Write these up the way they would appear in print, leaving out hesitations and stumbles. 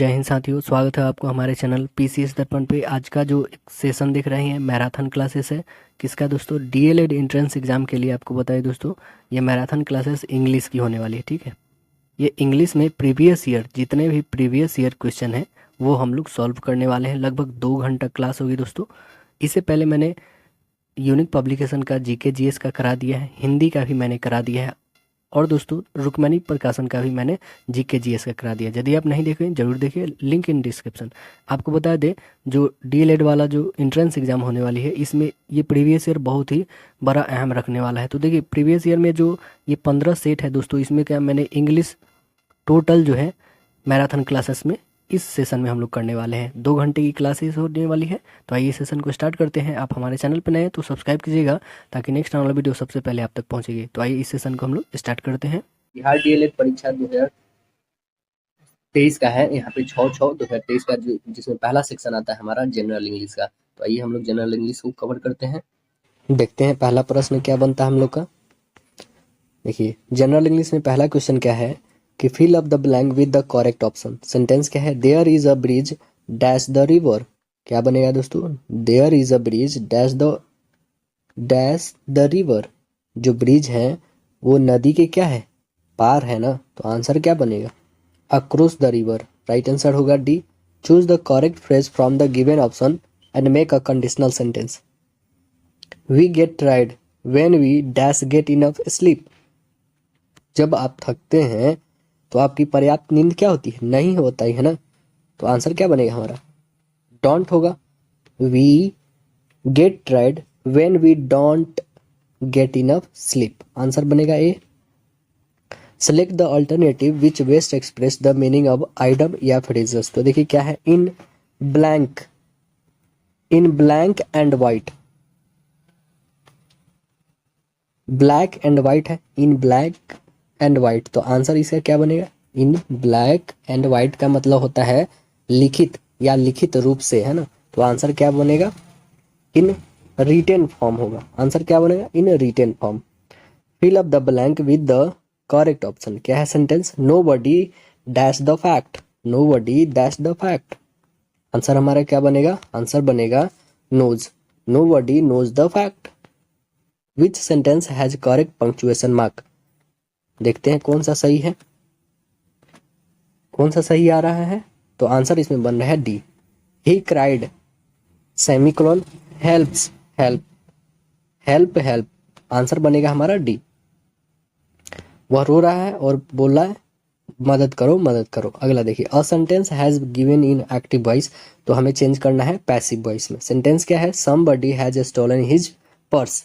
जय हिंद साथियों, स्वागत है आपको हमारे चैनल पीसीएस दर्पण पे। आज का जो सेशन दिख रहे हैं मैराथन क्लासेस है। किसका दोस्तों? डीएलएड एंट्रेंस एग्जाम के लिए। आपको बताइए दोस्तों, ये मैराथन क्लासेस इंग्लिश की होने वाली है। ठीक है, ये इंग्लिश में प्रीवियस ईयर जितने भी प्रीवियस ईयर क्वेश्चन हैं वो हम लोग सॉल्व करने वाले हैं। लगभग 2 घंटा क्लास होगी दोस्तों। इससे पहले मैंने यूनिक पब्लिकेशन का जीके जीएस का करा दिया है, हिंदी का भी मैंने करा दिया है, और दोस्तों रुक्मणी प्रकाशन का भी मैंने जीके जीएस का करा दिया। यदि आप नहीं देखे जरूर देखिए, लिंक इन डिस्क्रिप्शन। आपको बता दें, जो डीएलएड वाला जो एंट्रेंस एग्जाम होने वाली है, इसमें ये प्रीवियस ईयर बहुत ही बड़ा अहम रखने वाला है। तो देखिए, प्रीवियस ईयर में जो ये 15 सेट है दोस्तों, इसमें क्या मैंने इंग्लिश टोटल जो है मैराथन क्लासेस में इस सेशन में हम लोग करने वाले हैं। 2 घंटे की क्लासेस होने वाली है। तो आइए सेशन को स्टार्ट करते हैं। आप हमारे चैनल पर नए हैं तो सब्सक्राइब कीजिएगा, ताकि नेक्स्ट आने वाला वीडियो सबसे पहले आप तक पहुंचेगी। तो आइए इस सेशन को हम लोग स्टार्ट करते हैं। बिहार डीएलएड परीक्षा 2023 का है। यहाँ पे 6/6/2023 का जिसमें पहला सेक्शन आता है हमारा जनरल इंग्लिश का। तो आइए हम लोग जनरल इंग्लिश को कवर करते हैं। देखते हैं पहला प्रश्न क्या बनता है हम लोग का। देखिए, जनरल इंग्लिश में पहला क्वेश्चन क्या है कि fill up the blank with the correct option. Sentence क्या है? There is a bridge dash the river. क्या बनेगा दोस्तों? There is a bridge dash the river. जो ब्रिज है वो नदी के क्या है? पार है ना। तो आंसर क्या बनेगा? Across the river. Right answer होगा D. Choose the correct phrase from the given option and make a conditional sentence. We get tired when we dash get enough sleep. जब आप थकते हैं तो आपकी पर्याप्त नींद क्या होती है? नहीं होता ही है ना। तो आंसर क्या बनेगा हमारा? डोंट होगा। We get tired when we don't get enough sleep. Answer बनेगा A. Select the alternative which best express the meaning of item या फ्रेजेस। तो देखिए क्या है, in blank and white. Black and white है, इन ब्लैक एंड व्हाइट। तो answer इसका क्या बनेगा? इन ब्लैक एंड व्हाइट का मतलब होता है लिखित या लिखित रूप से, है ना। तो आंसर क्या बनेगा? इन रिटेन फॉर्म होगा। आंसर क्या बनेगा? In written form. Fill up the blank with the correct option. क्या है sentence? Nobody dash the fact. Nobody dash the fact. Answer हमारा क्या बनेगा? आंसर बनेगा knows. Nobody knows the fact. Which sentence has correct punctuation mark. देखते हैं कौन सा सही है, कौन सा सही आ रहा है। तो आंसर इसमें बन रहा है D. He cried semicolon helps help help help. Answer बनेगा हमारा डी। वह रो रहा है और बोल रहा है मदद करो मदद करो। अगला देखिए, a sentence has given in active voice. तो हमें चेंज करना है पैसिव वॉइस में। सेंटेंस क्या है? Somebody has stolen his purse.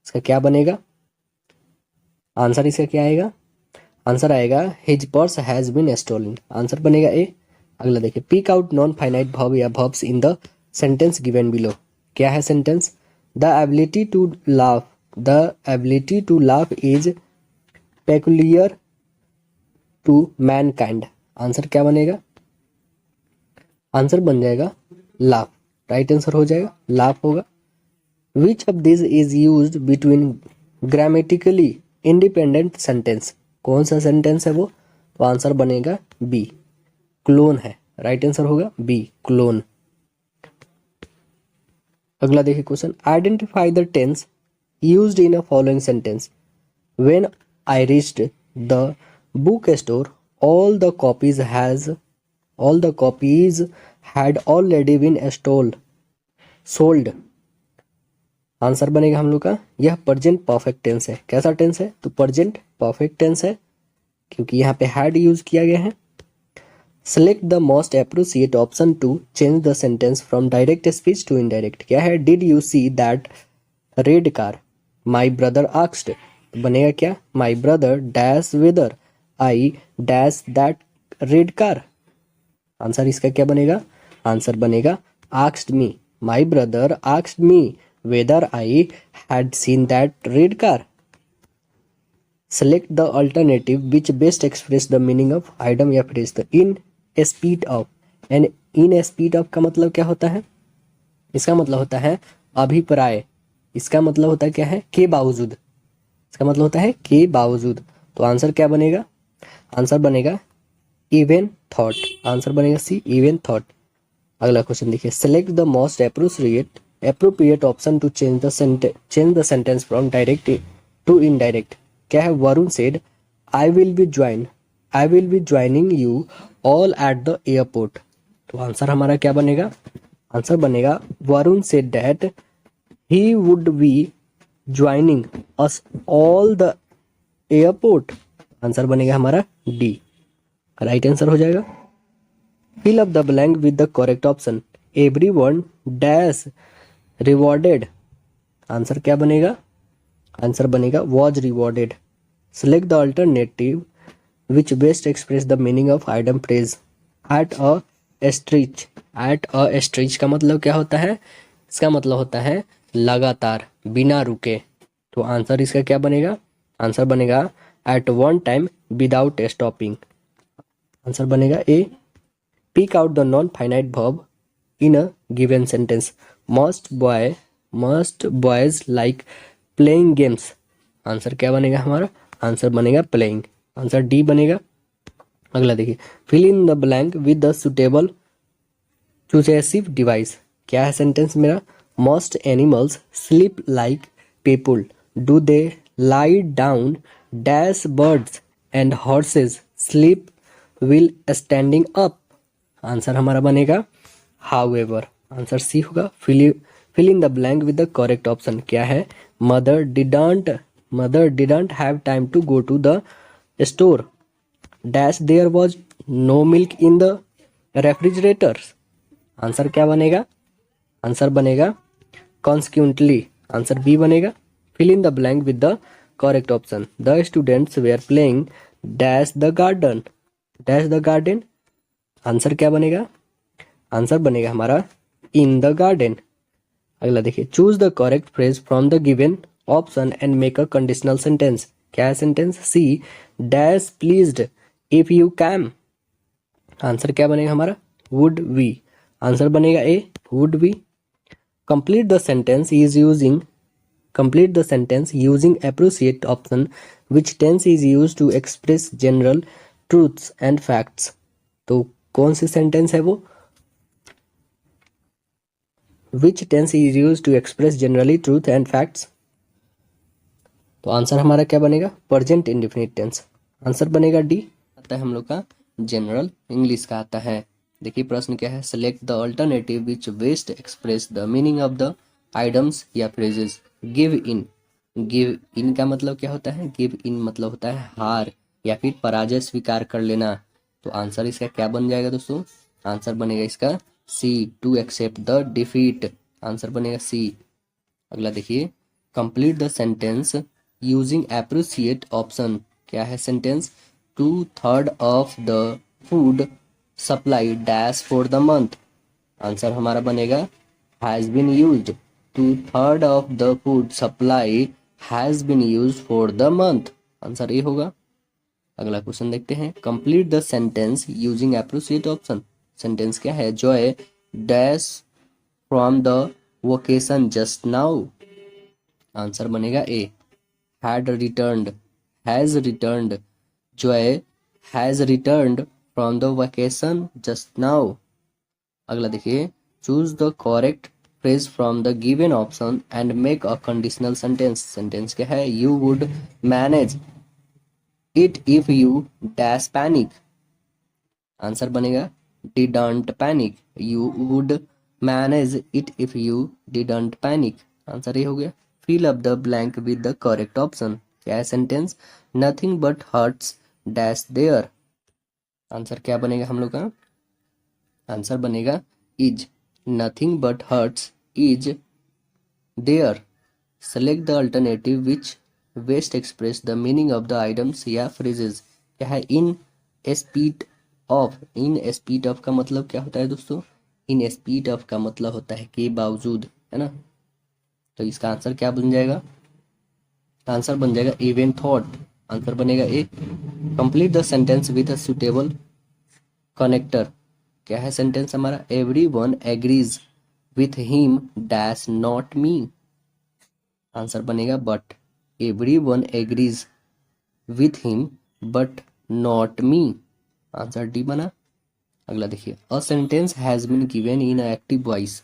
इसका क्या बनेगा? आंसर इसका क्या आएगा? आंसर आएगा his purse has been stolen. Answer बनेगा ए। अगला देखिए, pick out non finite verb या verbs in the sentence given below. क्या है sentence? The ability to laugh is peculiar to mankind. Answer क्या बनेगा? आंसर बन जाएगा लाफ। राइट आंसर हो जाएगा लाफ होगा। Which of this is used between grammatically independent sentence. कौन सा सेंटेंस है वो? तो आंसर बनेगा बी, क्लोन है। राइट आंसर होगा बी, क्लोन। अगला देखिए question, identify the tense used in a following sentence. When I reached the book store all the copies had already been sold। Answer बनेगा हम लोग का, यह प्रेजेंट परफेक्ट टेंस है। कैसा टेंस है? तो प्रेजेंट परफेक्ट टेंस है, क्योंकि यहाँ पे had यूज किया गया है। Select the most appropriate option to change the sentence from direct speech to indirect. क्या है? Did you see that red car my brother asked. बनेगा क्या? My brother dash whether I dash that red car. Answer इसका क्या बनेगा? Answer बनेगा asked me. My brother asked me whether I had seen that red car. Select the alternative which best express the meaning of item या phrase. The in speed of. And in speed of का मतलब क्या होता है? इसका मतलब होता है अभिप्राय। इसका मतलब होता है क्या है? के बावजूद। इसका मतलब होता है के बावजूद। तो आंसर क्या बनेगा? आंसर बनेगा इवन थॉट, आंसर बनेगा सी इवन थॉट। अगला क्वेश्चन देखिए, select the most appropriate option to change the sentence from direct to indirect. क्या है? Varun said I will be joining you all at the airport. तो answer हमारा क्या बनेगा? Answer बनेगा Varun said that he would be joining us all the airport. Answer बनेगा हमारा D, right answer हो जाएगा। Fill up the blank with the correct option. Everyone dash rewarded. Answer क्या बनेगा? आंसर बनेगा was rewarded. Select the alternative which best express the meaning of item phrase. At a stretch. At a stretch का मतलब क्या होता है? इसका मतलब होता है लगातार, बिना रुके। तो आंसर इसका क्या बनेगा? आंसर बनेगा at one time without stopping. Answer बनेगा A. Pick out the non finite verb in a given sentence. Must boys like playing games. Answer क्या बनेगा हमारा? आंसर बनेगा प्लेइंग, आंसर डी बनेगा। अगला देखिए, fill in the blank with the suitable cohesive device. क्या है सेंटेंस मेरा? Most animals sleep like people, do they lie down, dash birds and horses sleep will standing up. Answer हमारा बनेगा however, answer C होगा। Fill in the blank with the correct option. क्या है? Mother didn't have time to go to the store, dash there was no milk in the refrigerator. Answer क्या बनेगा? Answer बनेगा consequently, answer B बनेगा। Fill in the blank with the correct option. The students were playing dash the garden. Answer क्या बनेगा? Answer बनेगा हमारा इन the garden. अगला देखिए, choose the correct phrase from the given option and make a conditional sentence. क्या है sentence? She dash pleased if you came. Answer क्या बनेगा हमारा? Would we. आंसर बनेगा A, would we. Complete the sentence using appropriate option which tense is used to express general truths and facts। तो कौन सी sentence है वो? Which tense is used to express generally truth and facts? तो answer हमारा क्या बनेगा? Present indefinite tense, answer बनेगा D. आता है हम लोग का जनरल इंग्लिश का आता है। देखिए प्रश्न क्या है, select the alternative which best express the meaning of the items या फ्रेजेस। गिव इन का मतलब क्या होता है? गिव इन मतलब होता है हार या फिर पराजय स्वीकार कर लेना। तो आंसर इसका क्या बन जाएगा दोस्तों? आंसर बनेगा इसका C, to accept the defeat. Answer बनेगा सी। अगला देखिए, complete the sentence using appropriate option. क्या है sentence? 2/3 of the food supply dash for the month. Answer हमारा बनेगा has been used. 2/3 of the food supply has been used for the month. Answer A होगा। अगला question देखते हैं, complete the sentence using appropriate option. Sentence क्या है? Joy dash from the vocation just now. Answer बनेगा A, had returned. Joy has returned from the vacation just now. अगला देखिए, choose the correct phrase from the given option and make a conditional sentence. Sentence क्या है? You would manage it if you dash panic. Answer बनेगा didn't panic. You would manage it if you didn't panic. Answer ये हो गया। Fill up the blank with the correct option. क्या है sentence? Nothing but hurts dash there. Answer क्या बनेगा हम लोग का? आंसर बनेगा is, nothing but hurts is there. Select the alternative which best express the meaning of the items या phrases. क्या है? इन स्पीड ऑफ का मतलब क्या होता है दोस्तों? इन स्पीड ऑफ का मतलब होता है के बावजूद, है ना। तो इसका आंसर क्या बन जाएगा? आंसर बन जाएगा इवन थॉट। आंसर बनेगा A. Complete the sentence with a suitable connector. क्या है सेंटेंस हमारा? Everyone agrees with him dash not me. Answer बनेगा but. Everyone agrees with him but not me. Answer D बना। अगला देखिए, a sentence has been given in active voice,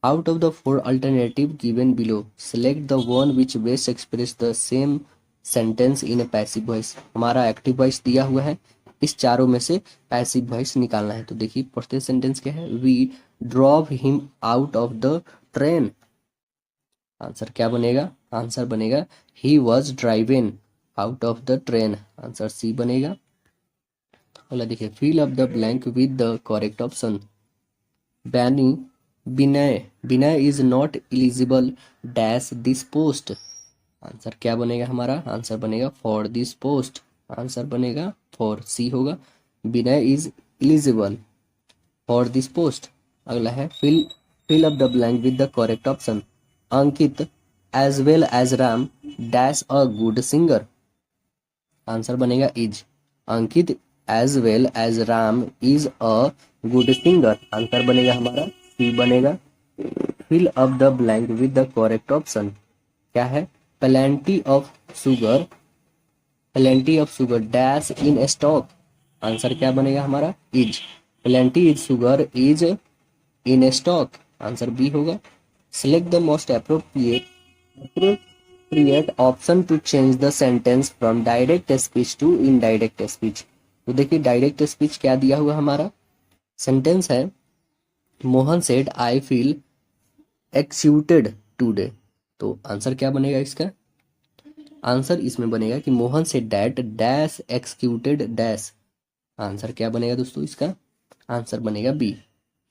out of the 4 alternative given below select the one which best express the same sentence in passive voice. हमारा active voice दिया हुआ है, इस चारों में से पैसिव वॉइस निकालना है। तो देखिए फर्स्ट सेंटेंस क्या है, we drove him out of the train. Answer क्या बनेगा, आंसर बनेगा he was driving out of the train. Answer C बनेगा। अगला देखिए, fill up the blank with the correct option. बैनी Vinay is not eligible dash this post. Answer क्या बनेगा हमारा, आंसर बनेगा फॉर दिस पोस्ट। आंसर बनेगा फॉर सी होगा, Vinay is eligible for this post. अगला है, fill up the blank with the correct option. Ankit as well as Ram dash a good singer. Answer बनेगा is, Ankit as well as Ram is a good singer. Answer बनेगा हमारा C बनेगा। Fill up the blank with the correct option. क्या है, plenty of sugar, plenty of sugar dash in stock. Answer क्या बनेगा हमारा, is, plenty is sugar is in stock. Answer B होगा। Select the most appropriate option to change the sentence from direct speech to indirect speech. तो देखिए direct speech क्या दिया हुआ हमारा, सेंटेंस है Mohan said I feel excited today. तो answer क्या बनेगा इसका, आंसर इसमें बनेगा कि Mohan said that dash excited dash. Answer क्या बनेगा दोस्तों इसका, आंसर बनेगा बी,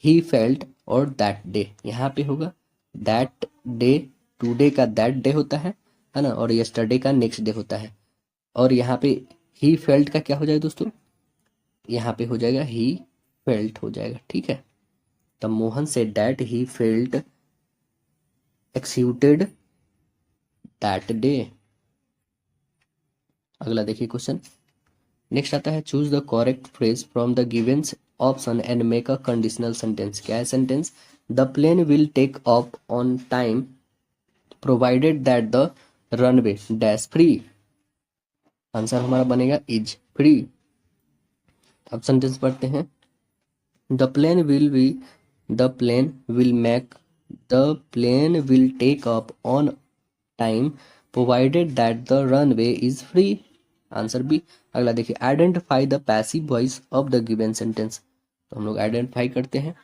ही फेल्ट और दैट डे। यहाँ पे होगा दैट डे, टुडे का दैट डे होता है ना, और यस्टरडे का नेक्स्ट डे होता है। और यहाँ पे ही फेल्ट का क्या हो जाएगा दोस्तों, यहाँ पे हो जाएगा ही फेल्ट हो जाएगा, ठीक है। तब Mohan say that he felt excited that day. अगला देखिए क्वेश्चन, नेक्स्ट आता है, choose the correct phrase from the given option and make a conditional sentence. क्या है sentence, the plane will take off on time provided that the runway dash free. Answer हमारा बनेगा is free. अब sentence पढ़ते हैं, the plane will take off on time provided that the runway is free. Answer B. अगला देखिए, identify the passive voice of the given sentence. तो हम लोग आइडेंटिफाई करते हैं,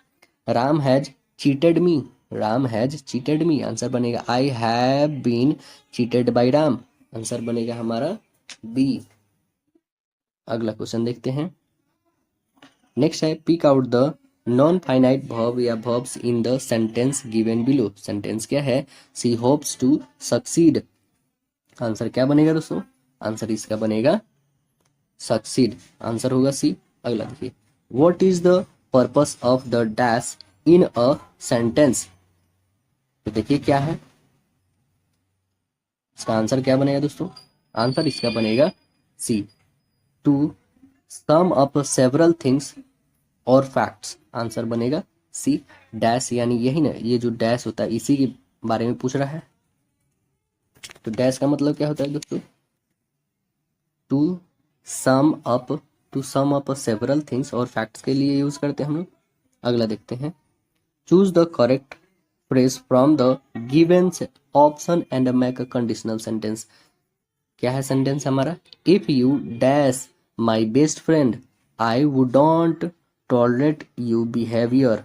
Ram has cheated me, Ram has cheated me. Answer बनेगा I have been cheated by Ram. Answer बनेगा हमारा बी। अगला क्वेश्चन देखते हैं, नेक्स्ट है, pick out the non finite verb या verbs in the sentence given below. Sentence क्या है, she hopes to succeed. Answer क्या बनेगा दोस्तों, आंसर इसका बनेगा सक्सीड। आंसर होगा सी। अगला देखिए, what is the purpose of the dash in a sentence. तो देखिए क्या है, इसका आंसर क्या बनेगा दोस्तों, आंसर इसका बनेगा C, to sum up several things और फैक्ट्स। आंसर बनेगा सी, डैश यानी यही ना, ये जो डैश होता है इसी के बारे में पूछ रहा है। तो डैश का मतलब क्या होता है दोस्तों, to sum up several things और फैक्ट्स के लिए यूज करते हैं हम लोग। अगला देखते हैं, choose the correct phrase from the given option and make a conditional sentence. क्या है सेंटेंस हमारा, if you dash my best friend I wouldn't tolerate you behaviour.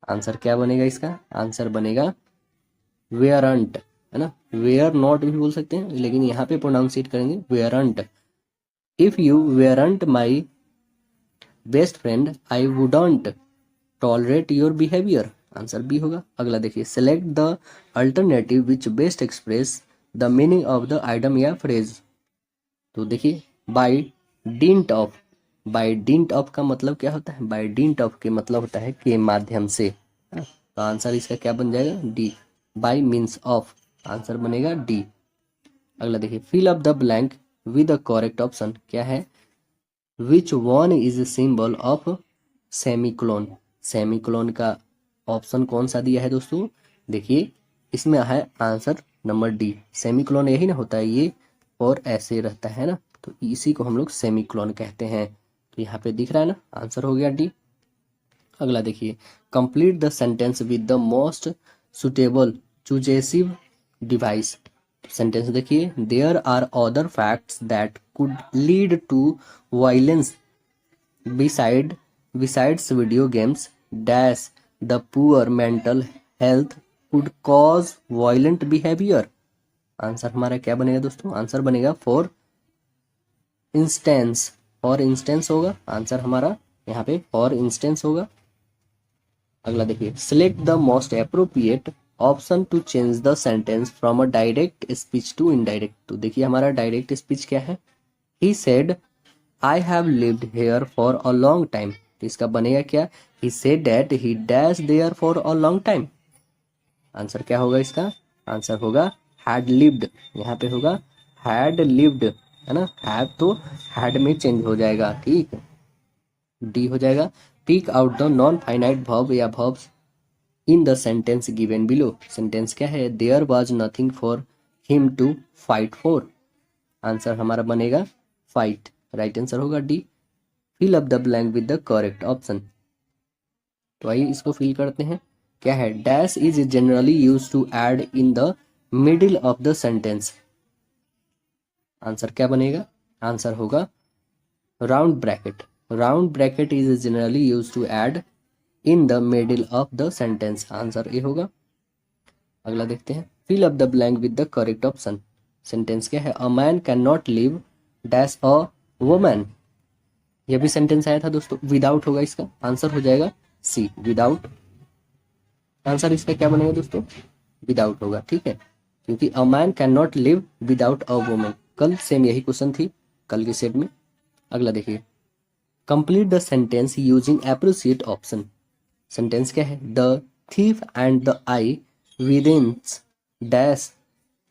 Answer क्या बनेगा इसका, आंसर बनेगा वेयरंट, है ना, वेयर नॉट भी बोल सकते हैं, लेकिन यहाँ पे प्रोनाउंसिएट करेंगे weren't. If you weren't my best friend I wouldn't tolerate your behaviour. Answer B होगा। अगला देखिए, select the alternative which best express the meaning of the item या फ्रेज। तो देखिए, by dint of, by dint of का मतलब क्या होता है, बाय डिंट ऑफ के मतलब होता है के माध्यम से। तो आंसर इसका क्या बन जाएगा, D, by means of. Answer बनेगा डी। अगला देखिए, fill up the blank with the correct option. क्या है, which one is symbol of semicolon. Semicolon का ऑप्शन कौन सा दिया है दोस्तों, देखिए इसमें है आंसर नंबर डी, सेमीकोलन यही ना होता है ये, और ऐसे रहता है ना, तो इसी को हम लोग सेमीकोलन कहते हैं। तो यहाँ पे दिख रहा है ना, आंसर हो गया डी। अगला देखिए, complete the sentence with the most suitable cohesive device. Sentence देखिए, there are other facts that could lead to violence beside besides video games dash the poor mental health could cause violent behavior। Answer हमारा क्या बनेगा दोस्तों? Answer बनेगा for instance. For instance होगा answer हमारा, यहाँ पे फॉर इंस्टेंस होगा। अगला देखिए, select the most appropriate option to change the sentence from a direct speech to indirect. तो देखिए हमारा डायरेक्ट स्पीच क्या है, he said I have lived here for a long time. तो इसका बनेगा क्या, he said that he dash there for a long time. Answer क्या होगा इसका? आंसर होगा हैड लिव्ड। यहाँ पे होगा हैड लिव्ड, है ना, हैव तो हैड में चेंज हो जाएगा, ठीक, डी हो जाएगा। Pick out the non finite verb या verbs in the sentence given below. Sentence क्या है, there was nothing for him to fight for. Answer हमारा बनेगा फाइट, राइट आंसर होगा D. Fill up the blank with the correct option. तो आइए इसको fill करते हैं। क्या है, dash is generally use to add in the middle of the sentence. Answer क्या बनेगा? आंसर होगा round bracket. Round bracket is generally use to add in the middle of the sentence. Answer A होगा। अगला देखते हैं, fill up the blank with the correct option. Sentence क्या है, a man can not live dash a woman. यह भी sentence आया था दोस्तों, विदाउट होगा इसका, आंसर हो जाएगा सी, विदाउट। आंसर इसका क्या बनेगा दोस्तों? विदाउट होगा, ठीक है, क्योंकि अ man can not live without a woman. कल सेम यही क्वेश्चन थी, कल के सेट में। अगला देखिए, complete the sentence using appropriate option. Sentence क्या है, the thief and the I with in dash.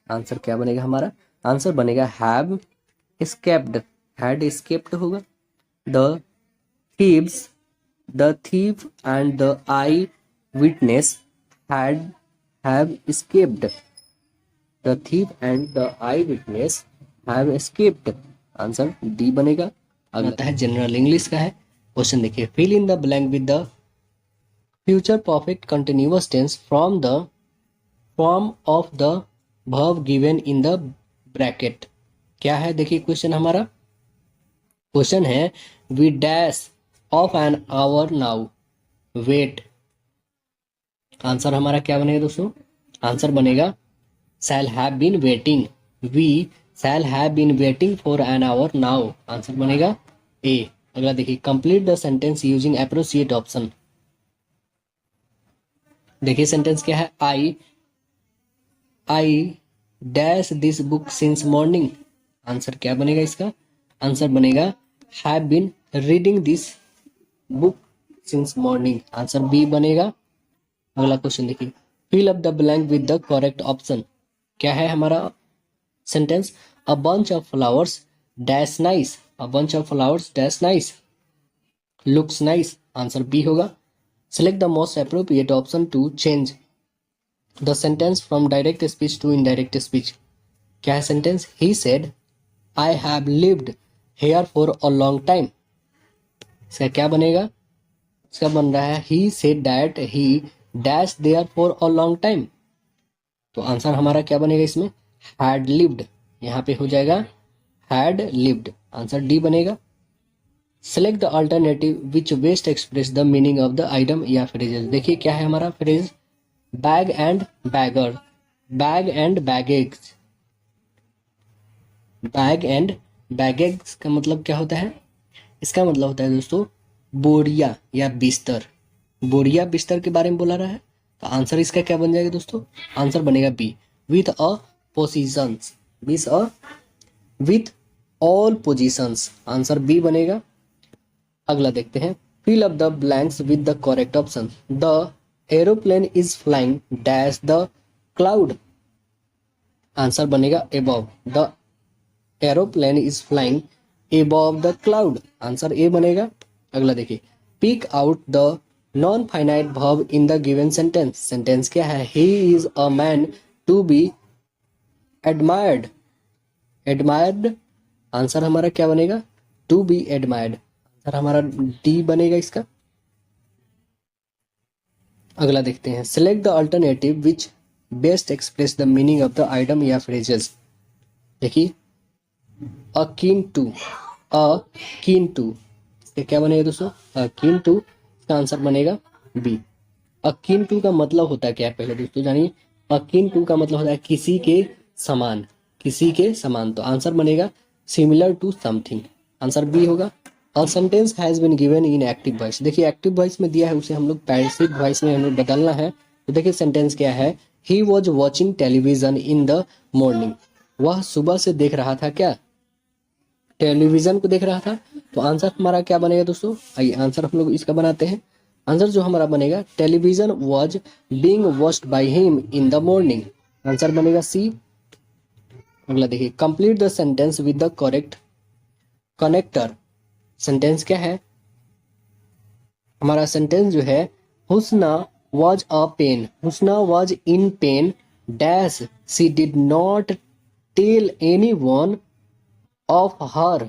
Answer क्या बनेगा हमारा? आंसर बनेगा हैव एस्केप्ड। हैड एस्केप्ड होगा। The thieves, the thief and the I witness had have escaped। The thief and the eyewitness have escaped। Answer D बनेगा। अगला आता है general English का है। क्वेश्चन देखिए, fill in the blank with the future perfect continuous tense from the form of the verb given in the bracket. क्या है देखिए क्वेश्चन हमारा, क्वेश्चन है we dash of an hour now wait. Answer हमारा क्या बनेगा दोस्तों? आंसर बनेगा shall have been waiting. We shall have been waiting for an hour now. Answer बनेगा ए। अगला देखिए, complete the sentence using appropriate option. देखिए सेंटेंस क्या है, I dash this book since morning. Answer क्या बनेगा इसका? आंसर बनेगा have been reading this book since morning. Answer B बनेगा। अगला क्वेश्चन देखिए, fill up the blank with the correct option. क्या है हमारा sentence, a bunch of flowers dash nice. A bunch of flowers dash nice looks nice. Answer B होगा। Select the most appropriate option to change the sentence from direct speech to indirect speech. क्या है sentence, he said I have lived here for a long time. इसका क्या बनेगा? इसका बन रहा है he said that he dash there for a long time. तो आंसर हमारा क्या बनेगा इसमें, हैड लिव्ड। यहाँ पे हो जाएगा हैड लिव्ड। आंसर डी बनेगा। Select the alternative which best express the meaning of the item या फ्रेजेस। देखिए क्या है हमारा phrase, bag and bagger, bag and baggage. Bag and baggage का मतलब क्या होता है? इसका मतलब होता है दोस्तों बोरिया या बिस्तर। बोरिया बिस्तर के बारे में बोला रहा है, तो आंसर इसका क्या बन जाएगा दोस्तों? आंसर बनेगा B, with a positions. With all positions. Answer B बनेगा। अगला देखते हैं, fill up the blanks with the correct option. The aeroplane is flying dash the cloud. Answer बनेगा above. The aeroplane is flying above the cloud. Answer A बनेगा। अगला देखिए, pick out the non finite verb in the given sentence. Sentence क्या है, he is a man to be admired. Admired answer हमारा क्या बनेगा, to be admired. Sir हमारा D बनेगा इसका। अगला देखते हैं, select the alternative which best express the meaning of the item या फ्रेजेस। देखिए अकीन टू, अकीन टू, ये क्या बनेगा दोस्तों, अकीन टू, इसका आंसर बनेगा बी। अकीन टू का मतलब होता है क्या है पहले दोस्तों जानिए। अकीन टू का मतलब होता है किसी के समान, किसी के समान, तो आंसर बनेगा similar to something, answer B होगा। और sentence has been given in active voice, देखिए एक्टिव वॉइस में दिया है उसे हम लोग पैसिव वॉइस में हमें बदलना है। तो देखिए सेंटेंस क्या है, he was watching television in the morning, वह सुबह से देख रहा था क्या, टेलीविजन को देख रहा था। तो आंसर हमारा क्या बनेगा दोस्तों, आइए आंसर हम लोग इसका बनाते हैं। आंसर जो हमारा बनेगा, television was being watched by him in the morning, answer बनेगा सी। अगला देखिए, complete the sentence with the correct connector. Sentence क्या है हमारा, सेंटेंस जो है, Husna was a pain, Husna was in pain dash she did not tell anyone of her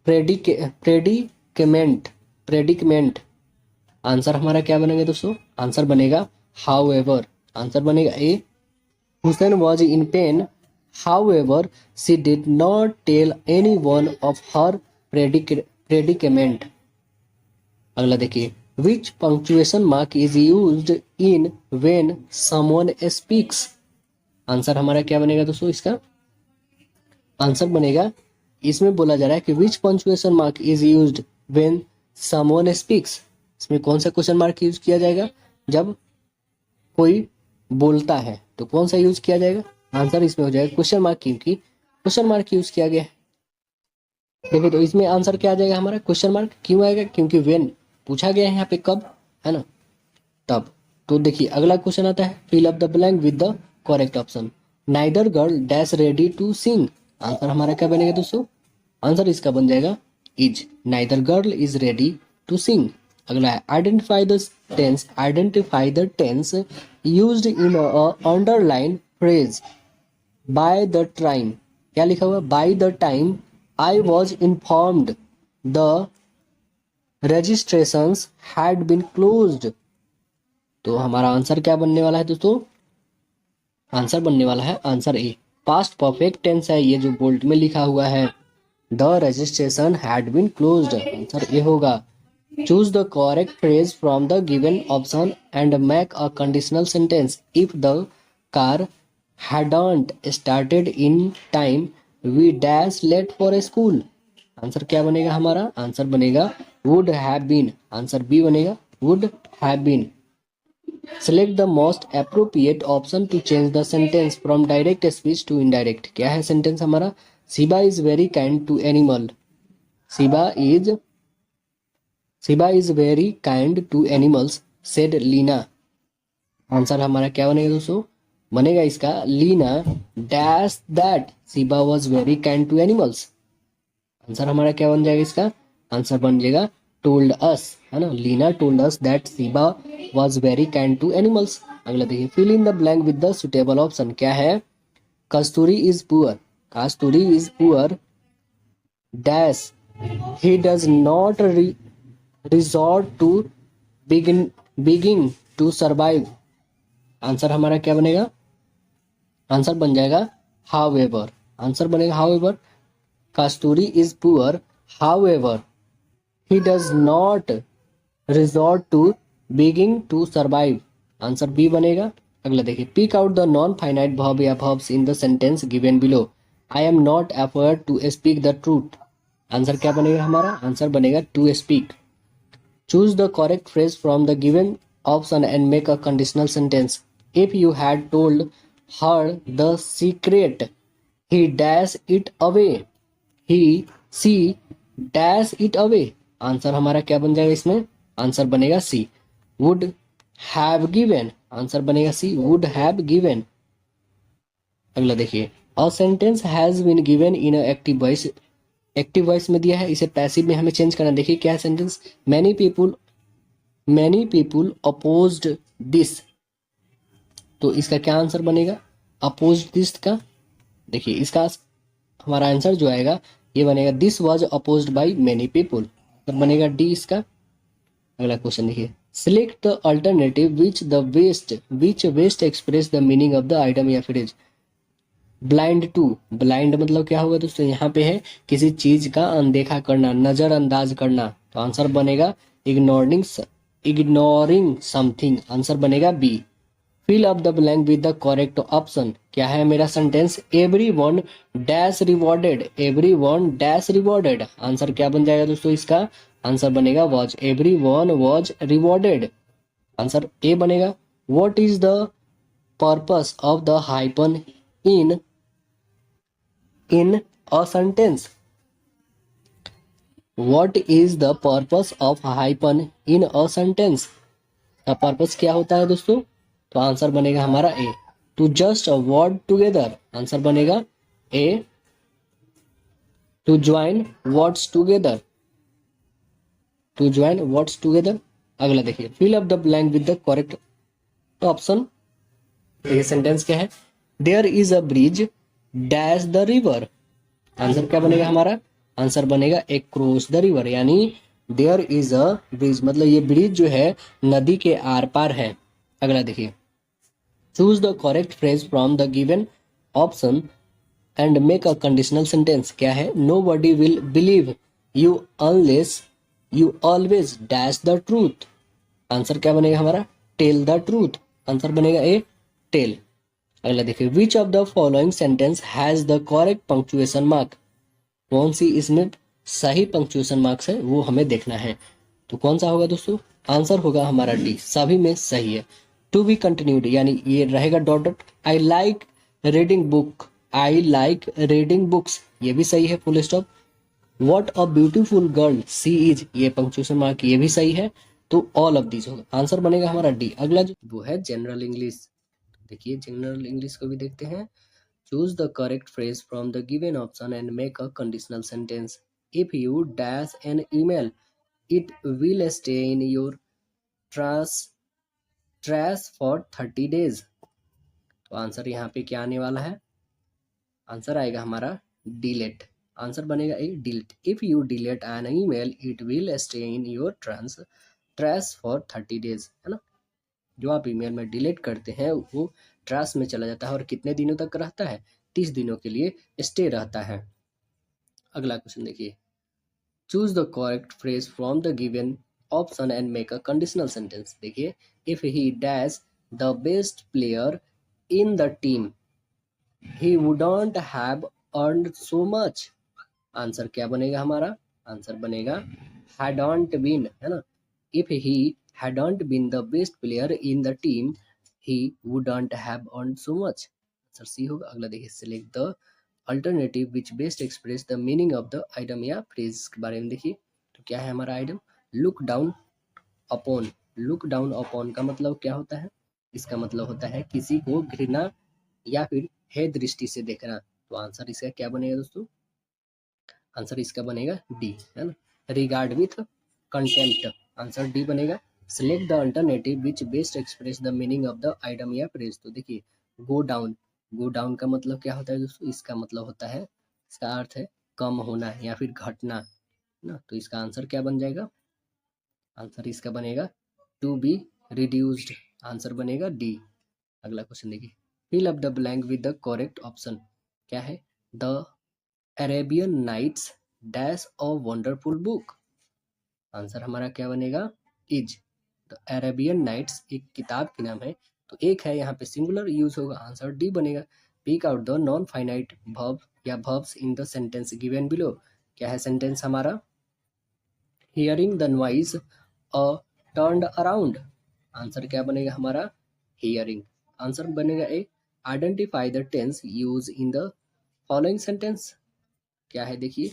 predicament, predicament, answer हमारा क्या बनेगा दोस्तों, आंसर बनेगा हाउ एवर, आंसर बनेगा A. Hussain was in pain however she did not tell anyone of her predicament. अगला देखिए, which punctuation mark is used in when someone speaks, answer हमारा क्या बनेगा दोस्तों, इसका आंसर बनेगा, इसमें बोला जा रहा है कि which punctuation mark is used when someone speaks, इसमें कौन सा क्वेश्चन मार्क यूज किया जाएगा, जब कोई बोलता है तो कौन सा यूज किया जाएगा, आंसर इसमें हो जाएगा क्वेश्चन मार्क, क्योंकि क्वेश्चन मार्क यूज किया गया है। देखिए तो इसमें आंसर क्या आ जाएगा हमारा, क्वेश्चन मार्क, क्यों आएगा, क्योंकि व्हेन पूछा गया है यहाँ पे कब, है ना, तब। तो देखिए अगला क्वेश्चन आता है, fill up the blank with the correct option. Neither girl dash ready to sing, answer हमारा क्या बनेगा दोस्तों, आंसर इसका बन जाएगा is, neither girl is ready to sing. अगला है, identify the tense, identify the tense used in a underline phrase by the time, क्या लिखा हुआ, by the time I was informed the registrations had been closed. तो हमारा answer क्या बनने वाला है दोस्तों, आंसर बनने वाला है answer A. Past perfect tense है ये जो बोल्ड में लिखा हुआ है, the registration had been closed, answer A होगा। Choose the correct phrase from the given option and make a conditional sentence. If the car hadn't started in time we dash late for a school, answer क्या बनेगा हमारा, answer बनेगा would have been, answer B बनेगा would have been। select the most appropriate option to change the sentence from direct speech to indirect, क्या है sentence हमारा, Shiba is very kind to animal, Shiba is very kind to animals said Leena, answer हमारा क्या बनेगा दोस्तों, बनेगा इसका Leena dash that Shiba was very kind to animals, answer हमारा क्या बन जाएगा इसका, आंसर बन जाएगा टोल्ड अस, है ना, Leena told us that Shiba was very kind to animals. अगला देखिए, fill in the blank with the suitable option, क्या है, Kasturi is poor, Kasturi is poor dash he does not resort to begging to survive, आंसर हमारा क्या बनेगा, आंसर बन जाएगा हाउ एवर, आंसर बनेगा however. Kasturi is poor however he does not resort to begging to survive, answer B बनेगा। अगला देखिए, pick out the non finite verb या verbs in the sentence given below. I am not afford to speak the truth, answer क्या बनेगा हमारा, answer बनेगा to speak. Choose the correct phrase from the given option and make a conditional sentence. If you had told her the secret he dash it away, he she dash it away, answer हमारा क्या बन जाएगा इसमें, answer बनेगा सी would have given, answer बनेगा सी would have given. अगला देखिए, a sentence has been given in active voice, active voice में दिया है, इसे पैसिव में हमें चेंज करना। देखिए क्या है sentence, many people opposed this, तो इसका क्या आंसर बनेगा, अपोज्ड दिस का, देखिए इसका हमारा आंसर जो आएगा ये बनेगा this was opposed by many people, तो बनेगा डी इसका। अगला क्वेश्चन देखिए, select the alternative which best express the meaning of the item या फ्रेज। ब्लाइंड टू, ब्लाइंड मतलब क्या होगा दोस्तों, यहाँ पे है किसी चीज का अनदेखा करना, नजरअंदाज करना, तो आंसर बनेगा इग्नोरिंग, इग्नोरिंग समथिंग, आंसर बनेगा B. Fill up the blank with the correct option, क्या है मेरा sentence, every one dash rewarded, everyone dash rewarded, answer क्या बन जाएगा दोस्तों इसका, आंसर बनेगा was, everyone was rewarded, answer A बनेगा। What is the purpose of the hyphen in a sentence, what is the purpose of hyphen in a sentence, का purpose क्या होता है दोस्तों, तो आंसर बनेगा हमारा A, to just a word together, answer बनेगा A, to join words together, to join words together. अगला देखिए, fill up the blank with the correct option, ये सेंटेंस क्या है, there is a bridge dash the river, answer क्या बनेगा हमारा, answer बनेगा ए क्रॉस द रिवर, यानी देयर इज अ ब्रिज मतलब ये ब्रिज जो है नदी के आर पार है। अगला देखिए, choose the correct phrase from the given option and make a conditional sentence, क्या है, nobody will believe you unless you always dash the truth, answer क्या बनेगा हमारा, टेल द ट्रूथ, आंसर बनेगा ए, टेल। अगला देखिए, which of the following sentence has the correct punctuation mark, कौन सी इसमें सही पंक्चुएशन मार्क्स है वो हमें देखना है, तो कौन सा होगा दोस्तों, आंसर होगा हमारा डी, सभी में सही है। टू बी कंटिन्यूड यानी ये रहेगा dot dot, I like reading book, I like reading books, ये भी सही है, full stop. What a beautiful girl she is, ये पंक्चुएशन मार्क ये भी सही है, तो ऑल ऑफ दीज होगा, आंसर बनेगा हमारा डी। अगला जो वो है जनरल इंग्लिश, देखिए जनरल इंग्लिश को भी देखते हैं। Choose the correct phrase from the given option and make a conditional sentence, if you dash an email it will stay in your trash trash for 30 days, तो answer यहाँ पे क्या आने वाला है, आंसर आएगा हमारा डिलीट, आंसर बनेगा A, delete, if you delete an email it will stay in your trash for 30 days, है ना, जो आप ईमेल में डिलीट करते हैं वो ट्रैश में चला जाता है और कितने दिनों तक रहता है, 30 दिनों के लिए स्टे रहता है। अगला क्वेश्चन देखिए, choose the correct phrase from the given option and make a conditional sentence, देखिए, if he dash the best player in the team he wouldn't have earned so much, answer क्या बनेगा हमारा, answer बनेगा hadn't been, है ना, if he hadn't been the best player in the team he wouldn't have earned so much, answer C होगा। अगला देखिए, select the alternative which best express the meaning of the item या phrase के बारे में देखिए, तो क्या है हमारा item, look down upon, look down upon का मतलब क्या होता है, इसका मतलब होता है किसी को घृणा या फिर हे दृष्टि से देखना, तो आंसर इसका क्या बनेगा दोस्तों, आंसर इसका बनेगा डी, है ना, regard with contempt, answer D बनेगा। Select the alternative which best express the meaning of the item या फ्रेज, तो देखिए, गो डाउन, गो डाउन का मतलब क्या होता है दोस्तों, इसका मतलब होता है, इसका अर्थ है कम होना या फिर घटना, ना, तो इसका आंसर क्या बन जाएगा, आंसर इसका बनेगा टू बी रिड्यूस्ड, आंसर बनेगा डी। अगला क्वेश्चन देखिए, fill up the blank with the correct option, क्या है, the Arabian Nights dash a wonderful book, answer हमारा क्या बनेगा, इज, द अरेबियन नाइट्स एक किताब के नाम है, तो एक है यहाँ पे सिंगुलर यूज होगा, आंसर डी बनेगा। Pick out the non finite verb या verbs in the sentence given below, क्या है सेंटेंस हमारा, hearing the noise a turned around, answer क्या बनेगा हमारा, हियरिंग, आंसर बनेगा A. Identify the tense use in the following sentence, क्या है देखिए,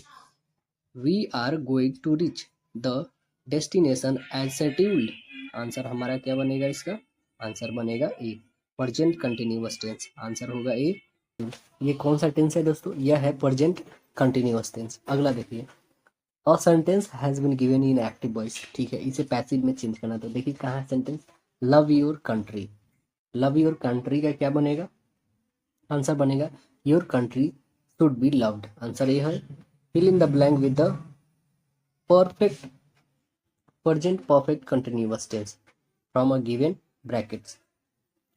we are going to reach the destination as scheduled, answer हमारा क्या बनेगा इसका, आंसर बनेगा A, present continuous tense, answer होगा ए। ये कौन सा टेंस है दोस्तों, यह है प्रेजेंट कंटिन्यूअस टेंस। अगला देखिए, a sentence has been given in active voice, ठीक है, इसे पैसिव में चेंज करना, तो देखिए कहाँ है sentence, love your country, love your country का क्या बनेगा, आंसर बनेगा your country should be loved, answer ये है। Fill in the blank with the perfect present perfect continuous tense from a given brackets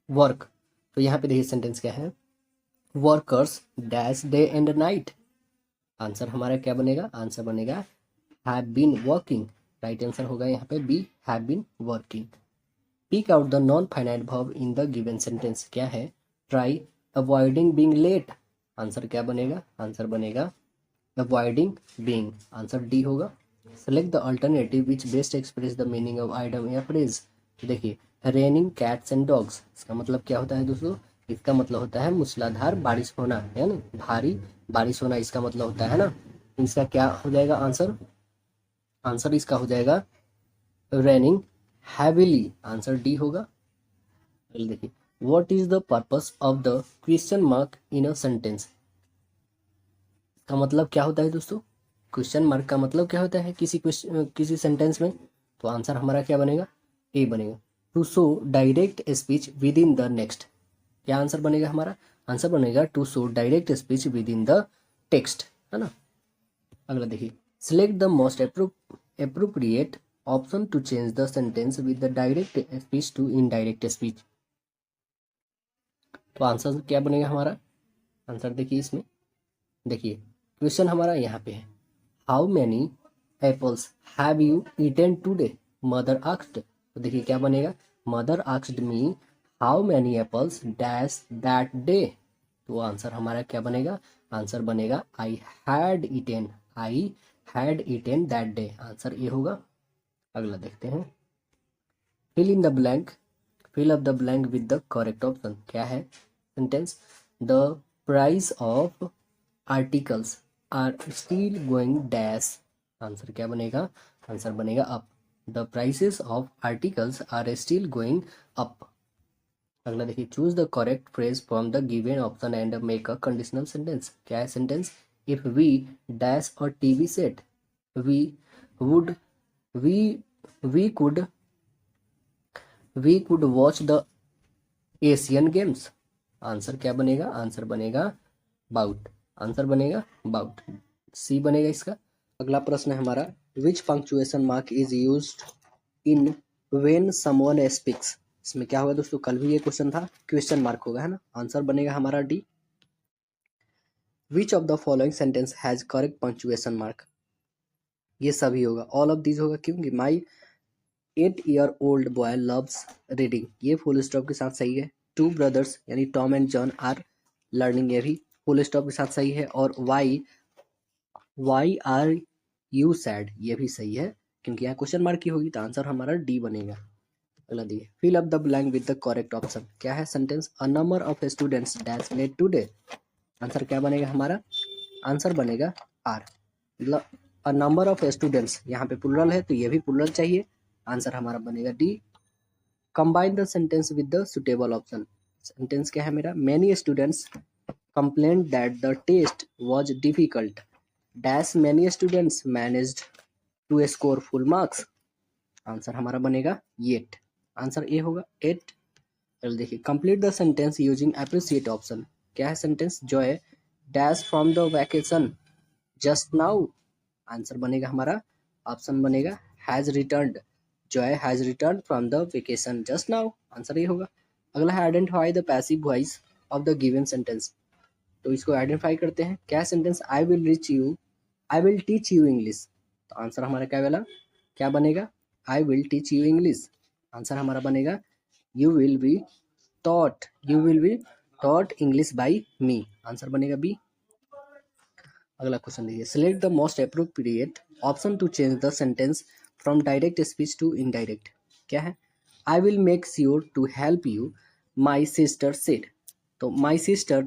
work. तो यहाँ पे देखिए सेंटेंस क्या है, workers dash day and night. Answer हमारा क्या बनेगा, आंसर बनेगा have been working. Right answer होगा यहाँ पे B, have been working. Pick out the non finite verb in the given sentence. क्या है, try avoiding being late. Answer क्या बनेगा, आंसर बनेगा अवॉइडिंग बीइंग। आंसर डी होगा। Select the alternative which best express the meaning of item या phrase. देखिए raining cats and dogs, इसका मतलब क्या होता है दोस्तों, इसका मतलब होता है मूसलाधार बारिश होना, है ना, भारी बारिश होना, इसका मतलब होता है ना। इसका क्या हो जाएगा आंसर, आंसर इसका हो जाएगा रेनिंग हैविली। आंसर डी होगा। देखिए what is the purpose of the question mark in a sentence. का मतलब क्या होता है दोस्तों, क्वेश्चन मार्क का मतलब क्या होता है किसी सेंटेंस में। तो आंसर हमारा क्या बनेगा, ए बनेगा। To show direct speech within the next. क्या आंसर बनेगा हमारा, आंसर बनेगा to show direct speech within the text, है ना। अगला देखिए select the most appropriate option to change the sentence with the direct speech to indirect speech. तो answer क्या बनेगा हमारा, आंसर देखिए इसमें, देखिए क्वेश्चन हमारा यहाँ पे है, how many apples have you eaten today, mother asked. तो देखिए क्या बनेगा, mother asked me how many apples dash that day. तो आंसर हमारा क्या बनेगा, आंसर बनेगा I had eaten, I had eaten that day. Answer ये होगा। अगला देखते हैं, fill in the blank, fill up the blank with the correct option. क्या है sentence, the price of articles are still going dash. Answer क्या बनेगा, answer बनेगा up. The prices of articles are still going up. अगला देखिए choose the correct phrase from the given option and make a conditional sentence. क्या है sentence, if we dash our TV set, we would we we could we could watch the Asian games. Answer क्या बनेगा, answer बनेगा bought. Answer बनेगा bought, C बनेगा इसका। अगला प्रश्न है हमारा, which punctuation mark is used in when someone speaks. इसमें क्या होगा दोस्तों, कल भी ये क्वेश्चन था, क्वेश्चन मार्क होगा, है ना। आंसर बनेगा हमारा D. Which of the following sentence has correct punctuation mark, ये सभी होगा, ऑल ऑफ दीज होगा, क्योंकि my 8-year-old boy loves reading, ये फुल स्टॉप के साथ सही है। टू ब्रदर्स यानी Tom and John are learning, ये भी फुल स्टॉप के साथ सही है। और वाई आर यू सैड, ये भी सही है, क्योंकि यहाँ क्वेश्चन मार्क की होगी, तो आंसर हमारा डी बनेगा। अगला दिए fill up the blank with the correct option. क्या है sentence, a number of students dash made today. Answer क्या बनेगा हमारा, आंसर बनेगा आर। मतलब अ नंबर ऑफ स्टूडेंट्स, यहाँ पे प्लुरल है तो ये भी प्लुरल चाहिए, आंसर हमारा बनेगा D. Combine the sentence with the suitable option. Sentence क्या है मेरा, many students complaint that the test was difficult dash many students managed to score full marks. Answer हमारा बनेगा एट। आंसर ए होगा 8। चलो देखिए complete the sentence using appropriate option. क्या है sentence, Joy dash from the vacation just now. Answer बनेगा हमारा, option बनेगा has returned, Joy has return from the vacation just now. Answer ये होगा। अगला है identify the passive voice of the given sentence. तो इसको आइडेंटिफाई करते हैं। क्या sentence, I will teach you English. तो आंसर हमारा क्या वाला, क्या बनेगा, I will teach you English. Answer हमारा बनेगा you will be you will be taught English by me. Answer बनेगा बी। अगला क्वेश्चन देखिए, select the most appropriate option to change the sentence from direct speech to indirect. क्या है, I will make sure to help you my sister said. तो my sister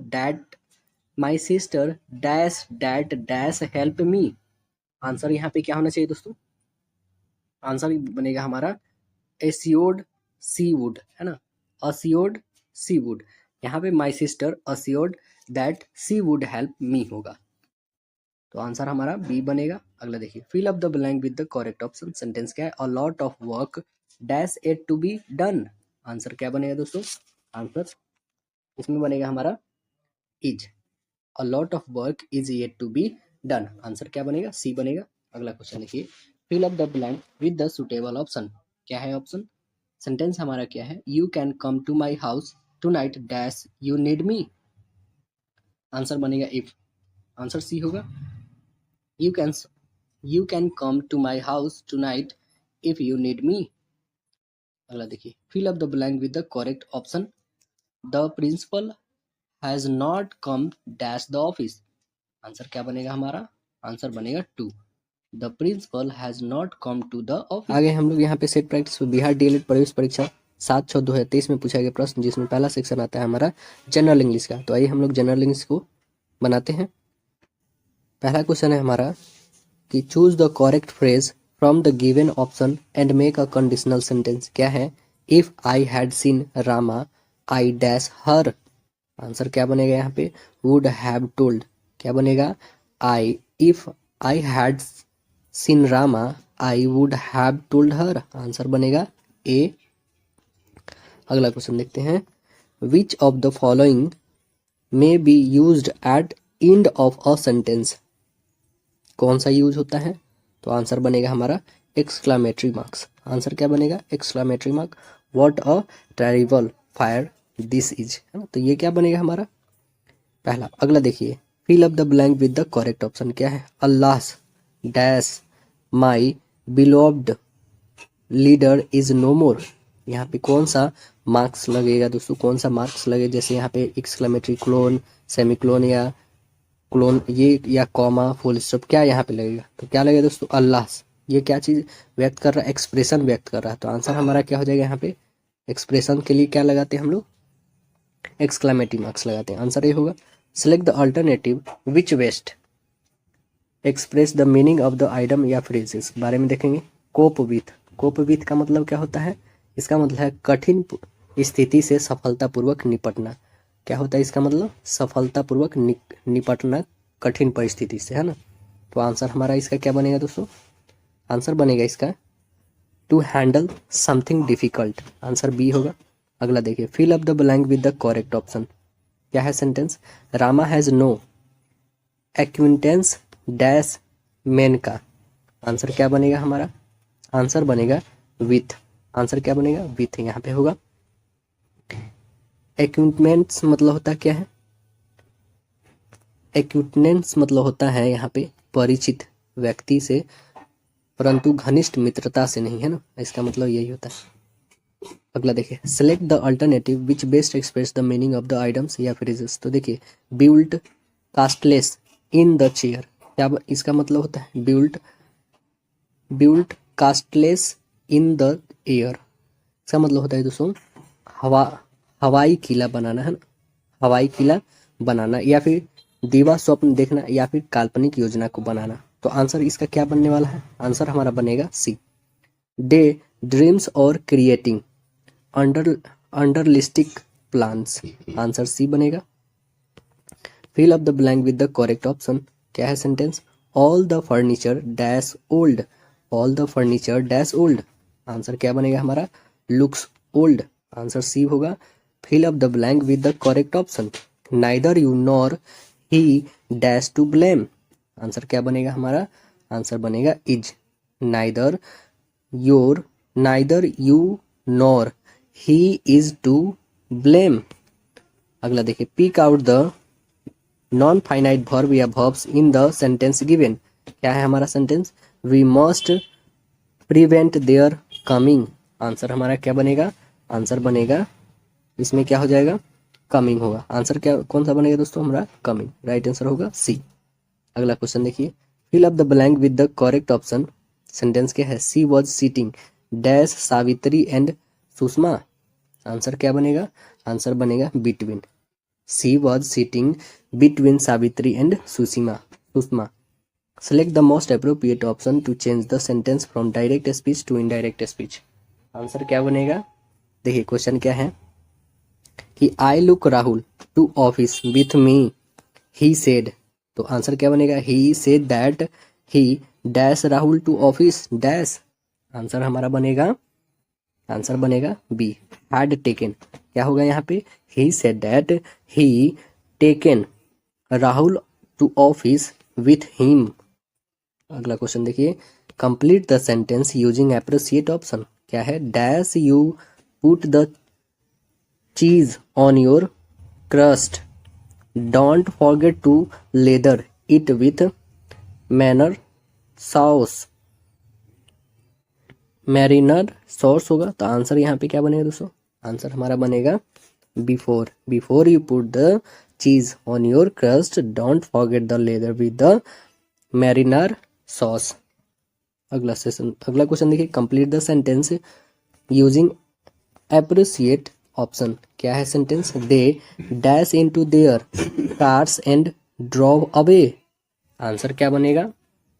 dash that dash help me. Answer यहाँ पे क्या होना चाहिए दोस्तों, answer बनेगा हमारा एश्योर्ड सी वुड, है ना, अश्योर्ड सी वुड। यहाँ पे my sister assured that she would help me होगा, तो आंसर हमारा बी बनेगा। अगला देखिए, fill up the blank with the correct option. Sentence क्या है, a lot of work dash it to be done. Answer क्या बनेगा दोस्तों, आंसर इसमें बनेगा हमारा is, a lot of work is yet to be done. Answer क्या बनेगा, सी बनेगा। अगला क्वेश्चन देखिए, fill up the blank with the suitable option. क्या है ऑप्शन? सेंटेंस हमारा क्या है? You can come to my house tonight dash you need me. Answer बनेगा इफ। आंसर सी होगा। You can you can come to my house tonight if you need me. अगला देखिए, fill up the blank with the correct option. The principal has not come dash the office. Answer क्या बनेगा हमारा? Answer बनेगा to. The principal has not come to the office. आगे हम लोग यहाँ पे सेट प्रैक्टिस बिहार डीएलएड प्रवेश परीक्षा 7/6/2023 में पूछा गया प्रश्न, जिसमें पहला सेक्शन आता है हमारा जनरल इंग्लिश का। तो आइए हम लोग जनरल इंग्लिश को बनाते हैं। पहला क्वेश्चन है हमारा कि choose the correct phrase from the given option and make a conditional sentence. क्या है? If I had scene Rama I dash her. Answer क्या बनेगा यहाँ पे? Would have told. क्या बनेगा? I if I had scene Rama I would have told her. Answer बनेगा A. अगला क्वेश्चन देखते हैं। Which of the following may be used eight end of a sentence. कौन सा यूज होता है? तो आंसर बनेगा हमारा एक्सक्लामेटरी मार्क्स। आंसर क्या बनेगा? Exclamatory mark. What a terrible fire this is, है ना। तो ये क्या बनेगा हमारा? पहला। अगला देखिए, fill up the blank with the correct option. क्या है? Alas dash my beloved leader is no more. यहाँ पे कौन सा मार्क्स लगेगा दोस्तों? कौन सा मार्क्स लगे? जैसे यहाँ पे एक्सक्लेमेटरी क्लोन, सेमीक्लोन या क्लोन, ये या कॉमा, फुल स्टॉप, क्या यहाँ पे लगेगा? तो क्या लगेगा दोस्तों? अल्लाह। ये क्या चीज व्यक्त कर रहा है? एक्सप्रेशन व्यक्त कर रहा है। तो आंसर हमारा क्या हो जाएगा यहाँ पे? एक्सप्रेशन के लिए क्या लगाते हैं हम लोग? एक्सक्लेमेटरी मार्क्स लगाते हैं। आंसर ये होगा। Select the alternative which best express the meaning of the item या फ्रेज। इस बारे में देखेंगे। Cope with. कोप विथ का मतलब क्या होता है? इसका मतलब है कठिन स्थिति से सफलतापूर्वक निपटना। क्या होता है इसका मतलब? सफलतापूर्वक निपटना कठिन परिस्थिति से, है ना। तो आंसर हमारा इसका क्या बनेगा दोस्तों? आंसर बनेगा इसका to handle something difficult. Answer B होगा। अगला देखिए, fill up the blank with the correct option. क्या है sentence? Rama has no acquaintance dash Menaka. Answer क्या बनेगा हमारा? आंसर बनेगा विथ। आंसर क्या बनेगा? विथ यहाँ पे होगा। एक्विपमेंट्स मतलब होता क्या है? एक्विपमेंट्स मतलब होता है यहाँ पे परिचित व्यक्ति से, परंतु घनिष्ठ मित्रता से नहीं, है ना। इसका मतलब यही होता है। अगला देखिए, select the alternative which best express the meaning of the items या फ्रेजेस। तो देखिए, built casteless in the chair. क्या इसका मतलब होता है? Built casteless in the air. इसका मतलब होता है दोस्तों हवाई किला बनाना, है ना। हवाई किला बनाना, या फिर दीवा स्वप्न देखना, या फिर काल्पनिक योजना को बनाना। तो आंसर इसका क्या बनने वाला है? आंसर हमारा बनेगा सी। डे ड्रीम्स और creating unrealistic plans. Answer C बनेगा। Fill up the blank with the correct option. क्या है sentence? All the furniture dash old. All the furniture dash old. Answer क्या बनेगा हमारा? Looks old. आंसर सी होगा। Fill up the blank with the correct option. Neither you nor he dash to blame. Answer क्या बनेगा हमारा? Answer बनेगा is. Neither you nor he is to blame. अगला देखिए, pick out the non finite verb या verbs in the sentence given. क्या है हमारा sentence? We must prevent their coming. Answer हमारा क्या बनेगा? आंसर बनेगा इसमें क्या हो जाएगा? कमिंग होगा। आंसर क्या कौन सा बनेगा दोस्तों? हमारा कमिंग। राइट आंसर होगा सी। अगला क्वेश्चन देखिए, fill up the blank with the correct option. Sentence क्या है? She was sitting dash Savitri and Sushma. Answer क्या बनेगा? आंसर बनेगा between. She was sitting between Savitri and Sushma. Select the most appropriate option to change the sentence from direct speech to indirect speech. Answer क्या बनेगा? देखिए, question क्या है कि I look Rahul to office with me he said. तो answer क्या बनेगा? He said that he dash Rahul to office dash. Answer हमारा बनेगा, आंसर बनेगा बी, हैड टेकन। क्या होगा यहाँ पे? He said that he taken Rahul to office with him. अगला क्वेश्चन देखिए, complete the sentence using appropriate option. क्या है? Dash you put the cheese on your crust, don't forget to lather it with manner sauce. Marinara sauce होगा, तो answer यहाँ पे क्या बनेगा दोस्तों? आंसर हमारा बनेगा before. Before you put the cheese on your crust, don't forget the leather with the marinara sauce. अगला क्वेश्चन देखिए, complete the sentence using appropriate option. क्या है sentence? They dash into their cars and drove away. Answer क्या बनेगा?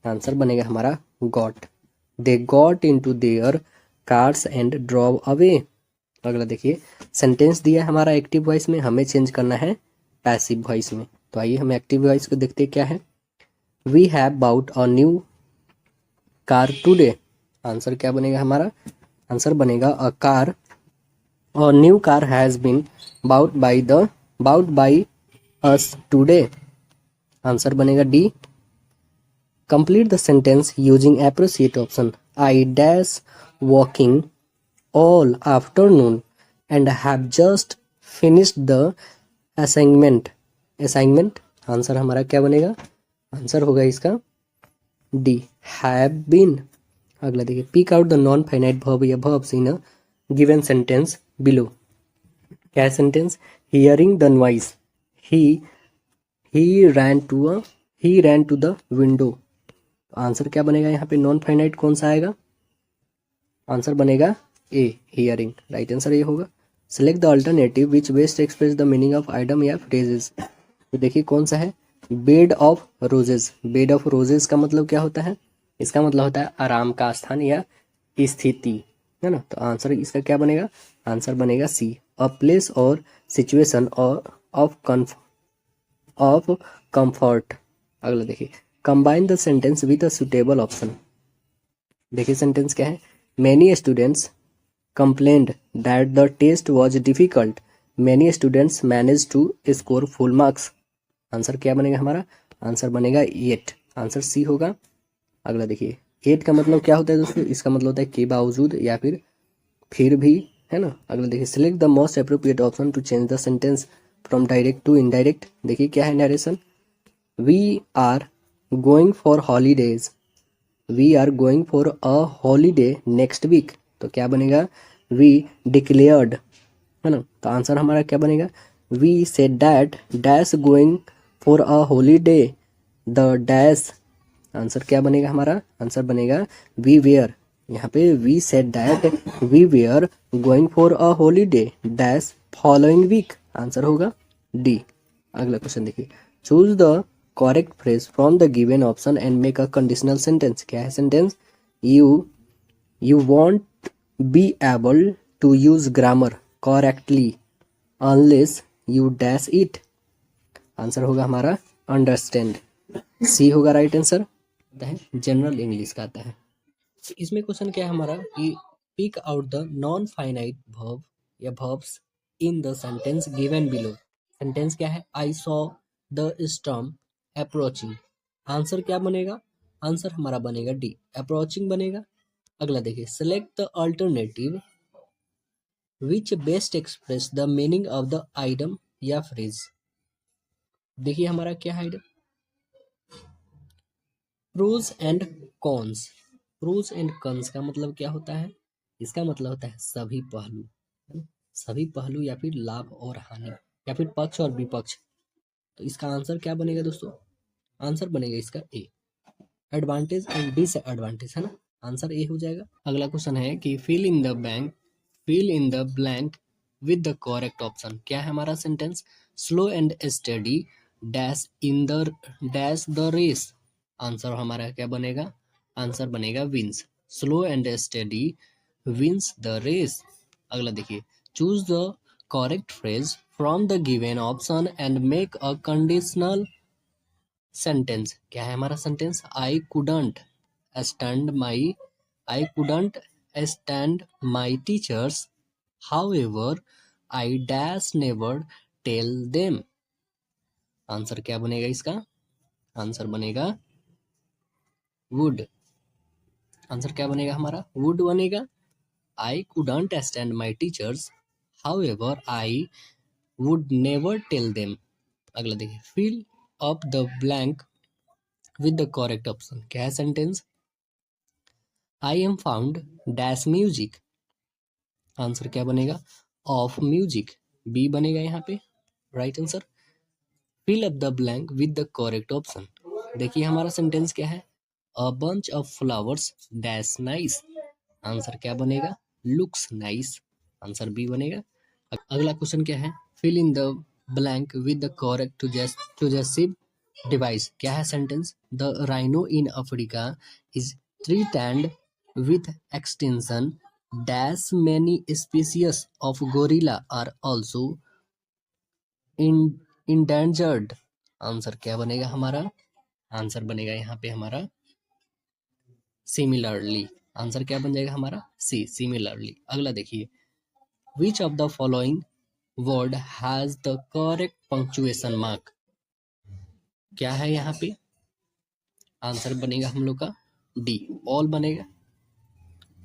Answer बनेगा हमारा got. They got into their cars and drove away. अगला देखिए, सेंटेंस दिया है हमारा एक्टिव वॉइस में, हमें चेंज करना है पैसिव वॉइस में। तो आइए हम एक्टिव वॉइस को देखते हैं क्या है। We have bought a new car today. Answer क्या बनेगा हमारा? आंसर बनेगा a car, a new car has been bought by us today. Answer बनेगा D. Complete the sentence using appropriate option. I dash walking all afternoon and have just finished the assignment. Answer हमारा क्या बनेगा? Answer होगा इसका D, have been. अगला देखिए, pick out the non finite verb या verbs in a given sentence below. क्या है sentence? Hearing the noise, he ran to the window. Answer क्या बनेगा यहाँ पे? नॉन फाइनाइट कौन सा आएगा? आंसर बनेगा ए, हियरिंग। राइट आंसर ये होगा। Select the alternative which best express the meaning of item या फ्रेजेस। तो देखिए कौन सा है? Bed of roses. Bed of roses का मतलब क्या होता है? इसका मतलब होता है आराम का स्थान या स्थिति, है ना। तो आंसर इसका क्या बनेगा? आंसर बनेगा सी, अ प्लेस और सिचुएशन ऑफ कंफर्ट। अगला देखिए, combine the sentence with a suitable option. देखिए सेंटेंस क्या है? Many students complained that the test was difficult. Many students managed to score full marks. Answer क्या बनेगा हमारा? आंसर बनेगा 8। आंसर सी होगा। अगला देखिए, 8 का मतलब क्या होता है दोस्तों? इसका मतलब होता है के बावजूद या फिर भी, है ना। अगला देखिए, select the most appropriate option to change the sentence from direct to indirect. देखिए क्या है narration? We are going for holidays, we are going for a holiday next week. तो क्या बनेगा? वी डिक्लेयर्ड, है ना। तो आंसर हमारा क्या बनेगा? We said that dash going for a holiday the dash. Answer क्या बनेगा हमारा? आंसर बनेगा वी वेयर। यहाँ पे we said that we were going for a holiday dash following week. Answer होगा डी। अगला क्वेश्चन देखिए, choose the correct phrase from the given option and make a conditional sentence. क्या है sentence? You won't be able to use grammar correctly unless you dash it. Answer होगा हमारा understand, सी होगा right answer. General English का आता है। इसमें question क्या है हमारा कि pick out the non finite verb या verbs in the sentence given below. Sentence क्या है? I saw the storm approaching. Answer क्या बनेगा? आंसर हमारा बनेगा डी, अप्रोचिंग बनेगा। अगला देखिए, select the alternative which best express the meaning of the item या फ्रेज। देखिए हमारा क्या है? Pros and cons. Pros and cons का मतलब क्या होता है? इसका मतलब होता है सभी पहलू, है ना? सभी पहलू या फिर लाभ और हानि या फिर पक्ष और विपक्ष। तो इसका आंसर क्या बनेगा दोस्तों? आंसर बनेगा इसका ए, एडवांटेज एंड डिसएडवांटेज, है ना। आंसर ए हो जाएगा। अगला क्वेश्चन है कि fill in the blank with the correct option. क्या है हमारा sentence? Slow and steady dash the race. Answer हमारा क्या बनेगा? आंसर बनेगा wins, slow and steady wins the race. अगला देखिए, choose the correct phrase from the given option and make a conditional sentence. क्या है हमारा sentence? Stand I couldn't stand my teachers however I dash never tell them. Answer क्या बनेगा इसका? Answer बनेगा would. Answer क्या बनेगा हमारा, वुड बनेगा। I couldn't stand my teachers, however I would never tell them. अगला देखिए, fill up the blank with the correct option. क्या है sentence, I am fond dash music. Answer क्या बनेगा, ऑफ म्यूजिक, बी बनेगा यहाँ पे right answer. Fill up the blank with the correct option. देखिए हमारा सेंटेंस क्या है, a bunch of flowers dash nice. Answer क्या बनेगा, लुक्स नाइस। आंसर बी बनेगा। अगला क्वेश्चन क्या है, fill in the blank with the correct cohesive device. क्या है sentence, the rhino in Africa is threatened with extinction dash many species of gorilla are also endangered। Answer क्या बनेगा हमारा, answer बनेगा यहाँ पे हमारा सिमिलरली। आंसर क्या बन जाएगा हमारा, सी सिमिलरली। अगला देखिए, which of the following word has the correct punctuation mark. क्या है यहाँ पे, आंसर बनेगा हम लोग का डी, ऑल बनेगा।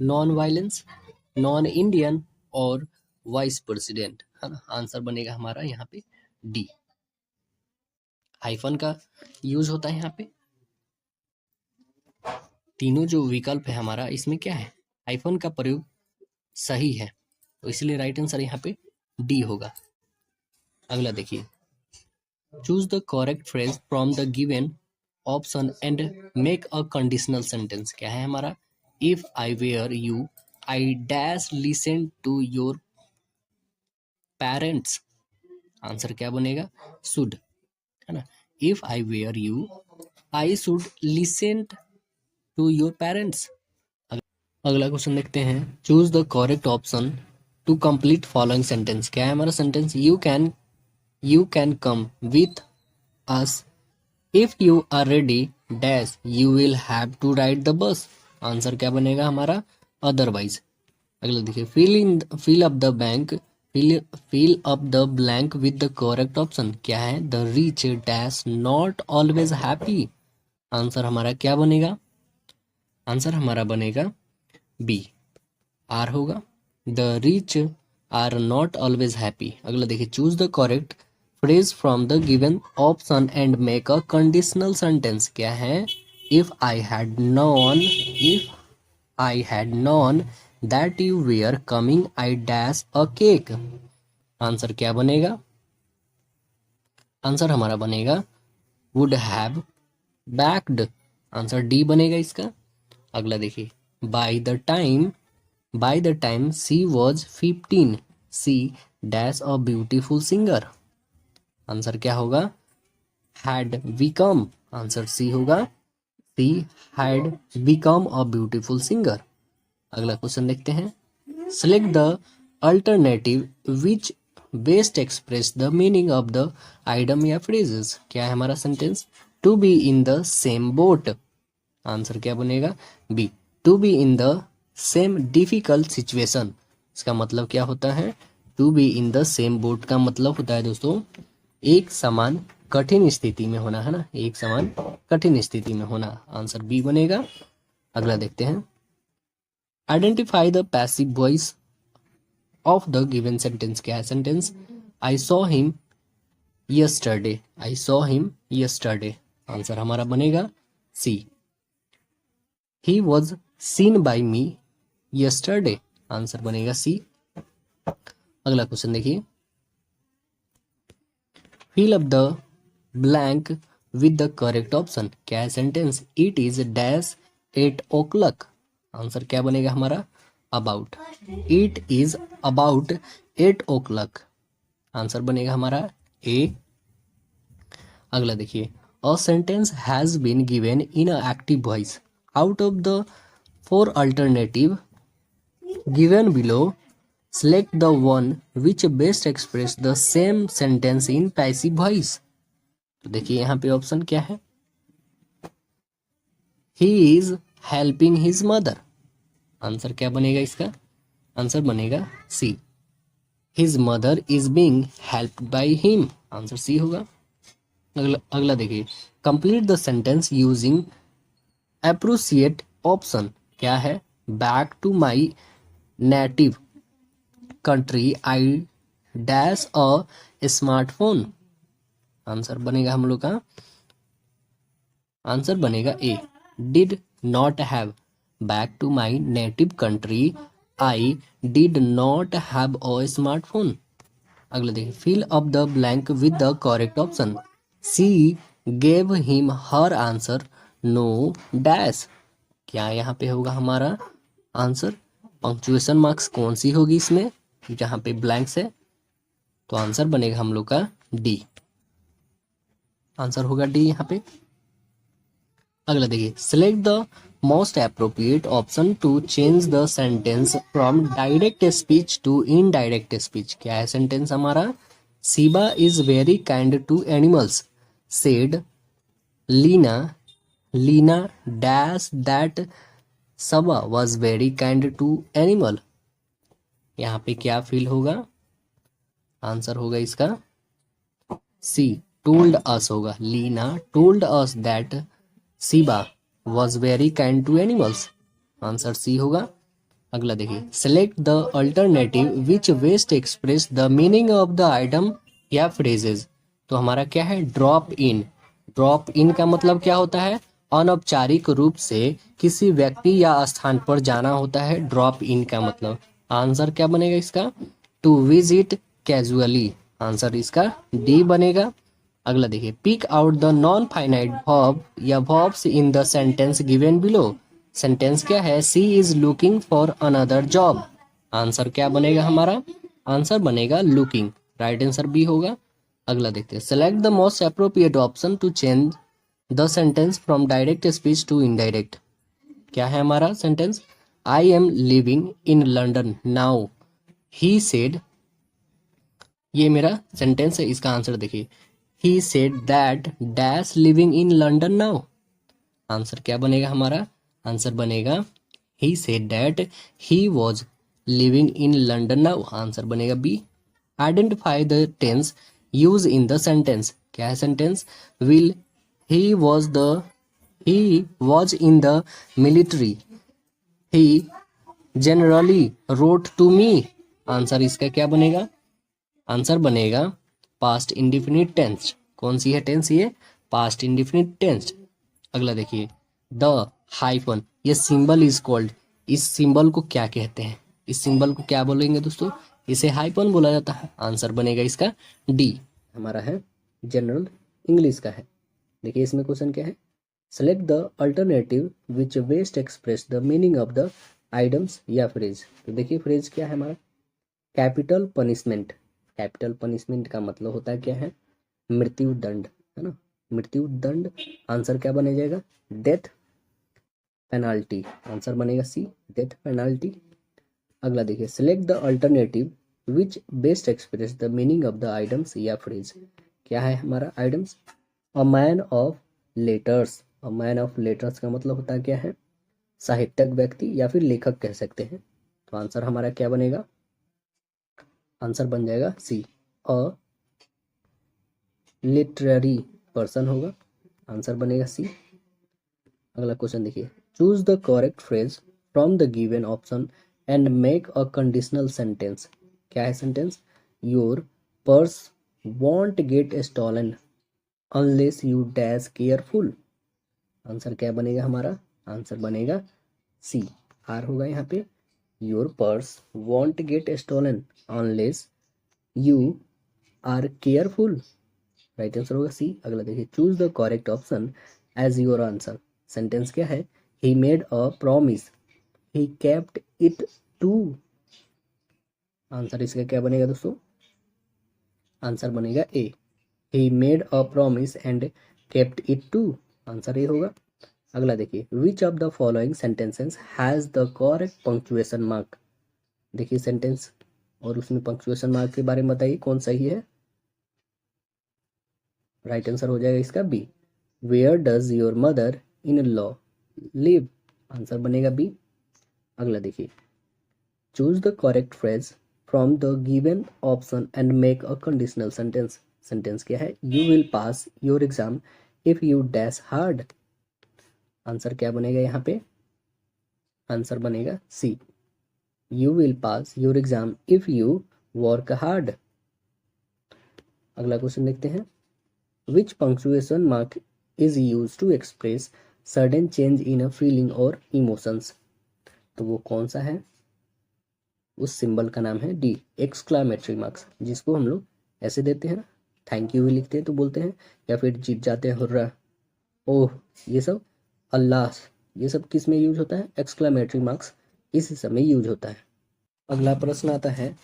नॉन वायलेंस, नॉन इंडियन और वाइस प्रेसिडेंट, है ना। आंसर बनेगा हमारा यहाँ पे डी। हाइफन का यूज होता है यहाँ पे, तीनों जो विकल्प है हमारा इसमें क्या है, हाइफन का प्रयोग सही है, तो इसलिए राइट आंसर यहाँ पे डी होगा। अगला देखिए, choose the correct phrase from the given option and make a conditional sentence. क्या है हमारा, if I were you I dash listen to your parents. Answer क्या बनेगा, शुड, है ना। If I were you I should listen to your parents. अगला question देखते हैं, choose the correct option to complete following sentence. क्या है हमारा sentence, you can come with us if you are ready dash you will have to ride the bus. Answer क्या बनेगा हमारा, otherwise. अगला देखिए, fill up the bank fill up the blank with the correct option. क्या है, the rich dash not always happy. Answer हमारा क्या बनेगा, आंसर हमारा बनेगा बी, आर होगा, the rich are not always happy. अगला देखिए, choose the correct phrase from the given option and make a conditional sentence. क्या है, if I had known that you were coming I dash a cake. Answer क्या बनेगा, answer हमारा बनेगा would have baked. Answer D बनेगा इसका। अगला देखिए, by the time she was 15 she dash a beautiful singer. Answer क्या होगा, हैड बिकम। आंसर सी होगा, she had become a beautiful singer. अगला क्वेश्चन देखते हैं, select the alternative which best express the meaning of the item या phrases. क्या है हमारा sentence, to be in the same boat. Answer क्या बनेगा, B, to be in the same difficult situation. इसका मतलब क्या होता है, to be in the same boat का मतलब होता है दोस्तों एक समान कठिन स्थिति में होना, है ना, एक समान कठिन स्थिति में होना। आंसर बी बनेगा। अगला देखते हैं, identify the passive voice of the given sentence. क्या है sentence, I saw him yesterday, I saw him yesterday. Answer हमारा बनेगा C, he was seen by me yesterday. Answer बनेगा सी। अगला क्वेश्चन देखिए, fill up the blank with the correct option. क्या है sentence, it is dash 8 o'clock। Answer क्या बनेगा हमारा, about, it is about 8 o'clock। Answer बनेगा हमारा ए। अगला देखिए, a sentence has been given in a active voice out of the 4 alternative given below select the one which best express the same sentence in passive voice। तो देखिए यहाँ पे option क्या है, he is helping his mother। Answer क्या बनेगा इसका, answer बनेगा C, his mother is being helped by him। Answer C होगा। अगला देखिए, complete the sentence using appropriate option। क्या है? Back to my native country I dash a smartphone. Answer बनेगा हम लोग का, आंसर बनेगा A, did not have. Back to my native country I did not have a smartphone. अगला देखिए, fill up the blank with the correct option. She gave him her answer no dash. क्या यहाँ पे होगा हमारा answer? Punctuation marks कौन सी होगी इसमें जहाँ पे ब्लैंक्स है? तो आंसर बनेगा हम लोग का डी, आंसर होगा डी यहाँ पे। अगला देखिए, select the most appropriate option to change the sentence from direct speech to indirect speech. क्या है सेंटेंस हमारा? Seeba is very kind to animals said Leena, Leena dash that Saba was very kind to animal. यहाँ पे क्या फील होगा? आंसर होगा इसका सी, told us होगा। Leena told us that Seeba was very kind to animals. Answer C होगा। अगला देखिए, select the alternative which best express the meaning of the item या फ्रेजेज। तो हमारा क्या है? Drop in. ड्रॉप इन का मतलब क्या होता है? अनौपचारिक रूप से किसी व्यक्ति या स्थान पर जाना होता है ड्रॉप इन का मतलब। आंसर क्या बनेगा इसका? To visit casually. आंसर इसका डी बनेगा। अगला देखिए, pick out the non finite verb या verbs in the sentence given below. Sentence क्या है? She is looking for another job. Answer क्या बनेगा हमारा? आंसर बनेगा लुकिंग, राइट आंसर बी होगा। अगला देखते हैं, select the most appropriate option to change the sentence from direct speech to indirect. क्या है हमारा sentence? I am living in London now he said. ये मेरा सेंटेंस है, इसका आंसर देखिए, he said that dash living in London now. Answer क्या बनेगा हमारा? आंसर बनेगा he said that he was living in London now. Answer बनेगा B. Identify the tense use in the sentence. क्या है sentence? While he was in the military he generally wrote to me. Answer इसका क्या बनेगा? Answer बनेगा past indefinite tense. कौन सी है टेंस ये? Past indefinite tense. अगला देखिए, द हाइफन, ये सिंबल इज कॉल्ड। इस सिंबल को क्या कहते हैं? इस सिंबल को क्या बोलेंगे दोस्तों? इसे हाइफन बोला जाता है। आंसर बनेगा इसका डी, हमारा है जनरल इंग्लिश का है। देखिए इसमें क्वेश्चन क्या है? Select the alternative which best express the meaning of the items या फ्रेज। तो देखिए फ्रेज क्या है हमारा? Capital punishment. कैपिटल पनिशमेंट का मतलब होता है क्या है? मृत्यु दंड, है ना, मृत्यु दंड। आंसर क्या बने जाएगा? Death penalty. आंसर बनेगा सी, डेथ पेनाल्टी। अगला देखिए, select the alternative which best express the meaning of the items या फ्रेज। क्या है हमारा items? A man of letters. A man of letters का मतलब होता है क्या है? साहित्यक व्यक्ति या फिर लेखक कह सकते हैं। तो आंसर हमारा क्या बनेगा? आंसर बन जाएगा सी, अ लिटरेरी पर्सन होगा। आंसर बनेगा सी। अगला क्वेश्चन देखिए, choose the correct phrase from the given option and make a conditional sentence. क्या है sentence? Your purse won't get stolen unless you dash careful. Answer क्या बनेगा हमारा? Answer बनेगा सी, आर होगा यहाँ पे। Your purse won't get stolen unless you are careful, right answer होगा सी। अगला देखिए, choose the correct option as your answer. Sentence क्या है? He made a promise he kept it too. Answer इसका क्या बनेगा दोस्तों? आंसर बनेगा A, he made a promise and kept it too. Answer A होगा। अगला देखिए, which of the following sentences has the correct punctuation mark. देखिए sentence और उसमें पंक्चुएशन मार्क के बारे में बताइए कौन सही है। राइट आंसर हो जाएगा इसका B, where does your mother in law live. Answer बनेगा बी। अगला देखिए, choose the correct phrase from the given option and make a conditional sentence. Sentence क्या है? You will pass your exam if you dash hard. Answer क्या बनेगा यहाँ पे? Answer बनेगा C, you will pass your exam if you work hard. अगला question देखते हैं, which punctuation mark is use to express sudden change in a feeling और emotions. तो वो कौन सा है, उस सिंबल का नाम है डी, एक्सक्लामेटरी मार्क्स, जिसको हम लोग ऐसे देते हैं ना, थैंक यू भी लिखते हैं तो बोलते हैं, या फिर जीत जाते हैं हुर्रा, ओह, ये सब अल्लाह, ये सब किस में यूज होता है, एक्सक्लामेटरी मार्क्स इस समय यूज होता है। अगला प्रश्न आता है,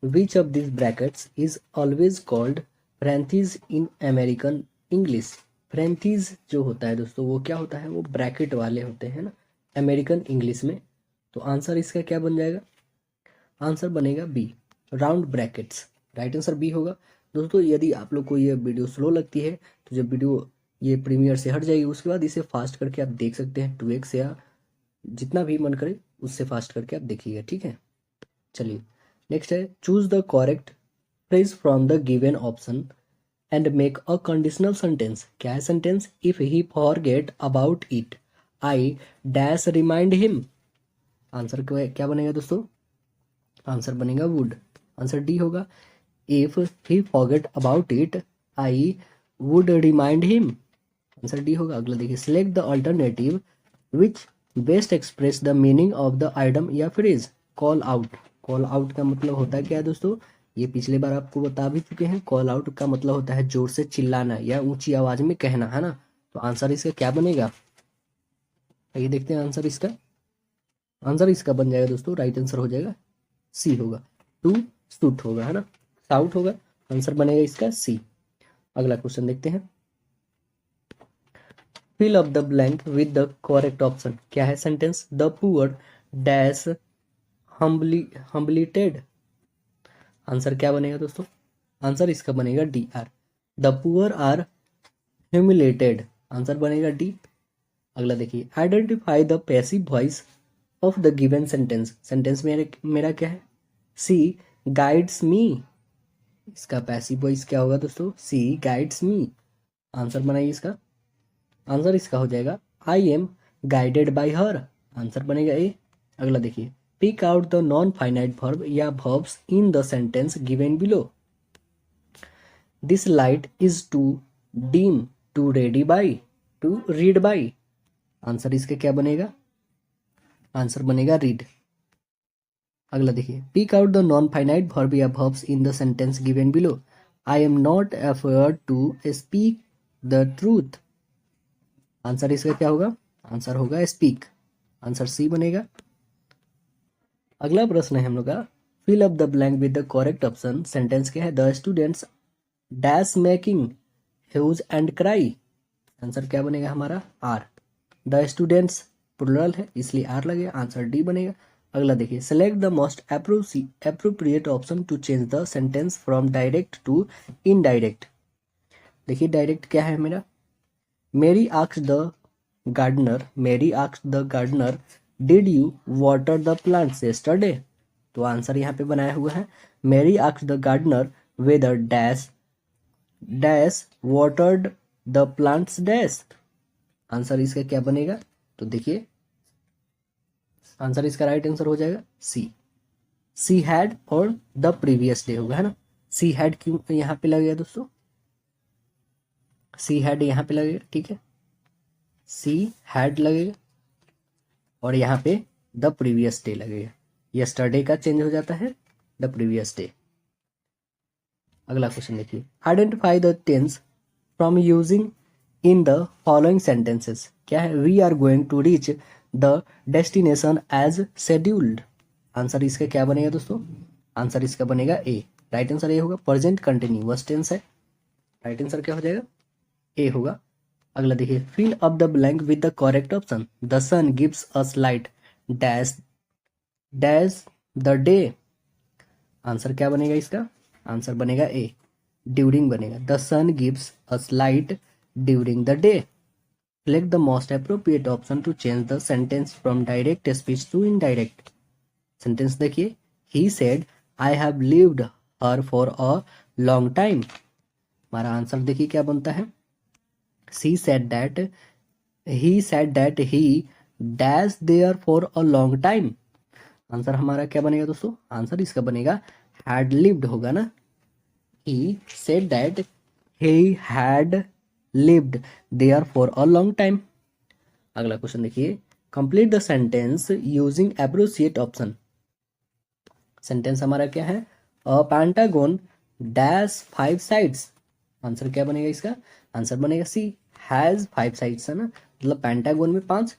विच of this brackets is always called parenthesis in American English. Parenthesis जो होता है दोस्तों वो क्या होता है, वो ब्रैकेट वाले होते हैं ना अमेरिकन इंग्लिश में। तो आंसर इसका क्या बन जाएगा, आंसर बनेगा B, round brackets. Right answer B होगा। दोस्तों यदि आप लोग को ये वीडियो स्लो लगती है तो जब वीडियो ये प्रीमियर से हट जाएगी उसके बाद इसे फास्ट करके आप देख सकते हैं, 2x या जितना भी मन करे उससे फास्ट करके आप देखिएगा, ठीक है। चलिए नेक्स्ट है, choose the correct phrase from the given option and make a conditional sentence. क्या है sentence, if he forget about it I dash remind him. Answer क्या बनेगा दोस्तों, आंसर बनेगा वुड, आंसर डी होगा। If he forget about it I would remind him, answer D होगा। अगला देखिए, select the alternative which best express the meaning of the item या phrase. Call out, call out का मतलब होता है क्या है दोस्तों, ये पिछले बार आपको बता भी चुके हैं। कॉल आउट का मतलब होता है जोर से चिल्लाना या ऊंची आवाज में कहना, है ना। तो आंसर इसका क्या बनेगा, ये देखते हैं आंसर इसका। आंसर इसका बन जाएगा दोस्तों, राइट आंसर हो जाएगा सी होगा, टू शूट होगा, है ना, शाउट होगा। आंसर बनेगा इसका सी। अगला क्वेश्चन देखते हैं, fill up the blank with the correct option. क्या है sentence, the poor dash humiliated. Answer क्या बनेगा दोस्तों, आंसर इसका बनेगा D, are, the poor are humiliated, answer बनेगा डी। अगला देखिए, identify the passive voice of the given sentence. Sentence मेरा क्या है, सी गाइड्स मी, इसका पैसिव वॉइस क्या होगा दोस्तों, सी गाइड्स मी। आंसर बनाइए इसका, आंसर इसका हो जाएगा I am guided by her, answer बनेगा ए। अगला देखिए, pick out the non finite verb या verbs in the sentence given below. This light is too dim to ready by to read by, answer इसका क्या बनेगा, answer बनेगा read. अगला देखिए, pick out the non finite verb या verbs in the sentence given below. I am not afraid to speak the truth, answer इसका क्या होगा, आंसर होगा स्पीक, आंसर सी बनेगा। अगला प्रश्न है हम लोग का, fill up the blank with the correct option. Sentence क्या है, the students dash making hue and cry, answer क्या बनेगा हमारा आर, द स्टूडेंट्स प्लुरल है इसलिए आर लगेगा, आंसर डी बनेगा। अगला देखिए, select the most appropriate option to change the sentence from direct to indirect. देखिए डायरेक्ट क्या है मेरा, Mary asked the gardener, Mary asked the gardener did you water the plants yesterday. तो answer यहाँ पे बनाया हुआ है, Mary asked the gardener whether dash dash watered the plants dash, answer इसका क्या बनेगा, तो देखिए आंसर इसका राइट आंसर हो जाएगा सी हैड और द प्रीवियस डे होगा, है ना। सी हैड क्यों यहाँ पे लगेगा दोस्तों, सी हैड यहाँ पे लगेगा, ठीक है, सी हैड लगेगा और यहाँ पे द प्रीवियस डे लगेगा, यस्टरडे का चेंज हो जाता है द प्रीवियस डे। अगला क्वेश्चन देखिए, identify the tense from using in the following sentences. क्या है, we are going to reach the destination as scheduled, answer इसका क्या बनेगा दोस्तों, आंसर इसका बनेगा ए, राइट आंसर ए होगा। प्रेजेंट कंटिन्यूअस टेंस है, राइट आंसर क्या हो जाएगा, ए होगा। अगला देखिए, fill up the blank with the correct option. The sun gives us light dash dash the day, answer क्या बनेगा इसका, आंसर बनेगा ए, ड्यूरिंग बनेगा। The sun gives us light during the day. Select the most appropriate option to change the sentence from direct speech to indirect. Sentence देखिए, he said I have lived her for a long time. हमारा answer देखिए क्या बनता है, he said that he dash there for a long time. Answer हमारा क्या बनेगा दोस्तों? आंसर इसका बनेगा हैड लिव्ड होगा ना। he said that he had lived there for a long time। अगला क्वेश्चन देखिए, complete the sentence using appropriate option. Sentence हमारा क्या है? A pentagon dash 5 sides. Answer क्या बनेगा इसका? आंसर बनेगा सी, हैज 5 साइड्स, है ना, मतलब पेंटागन में 5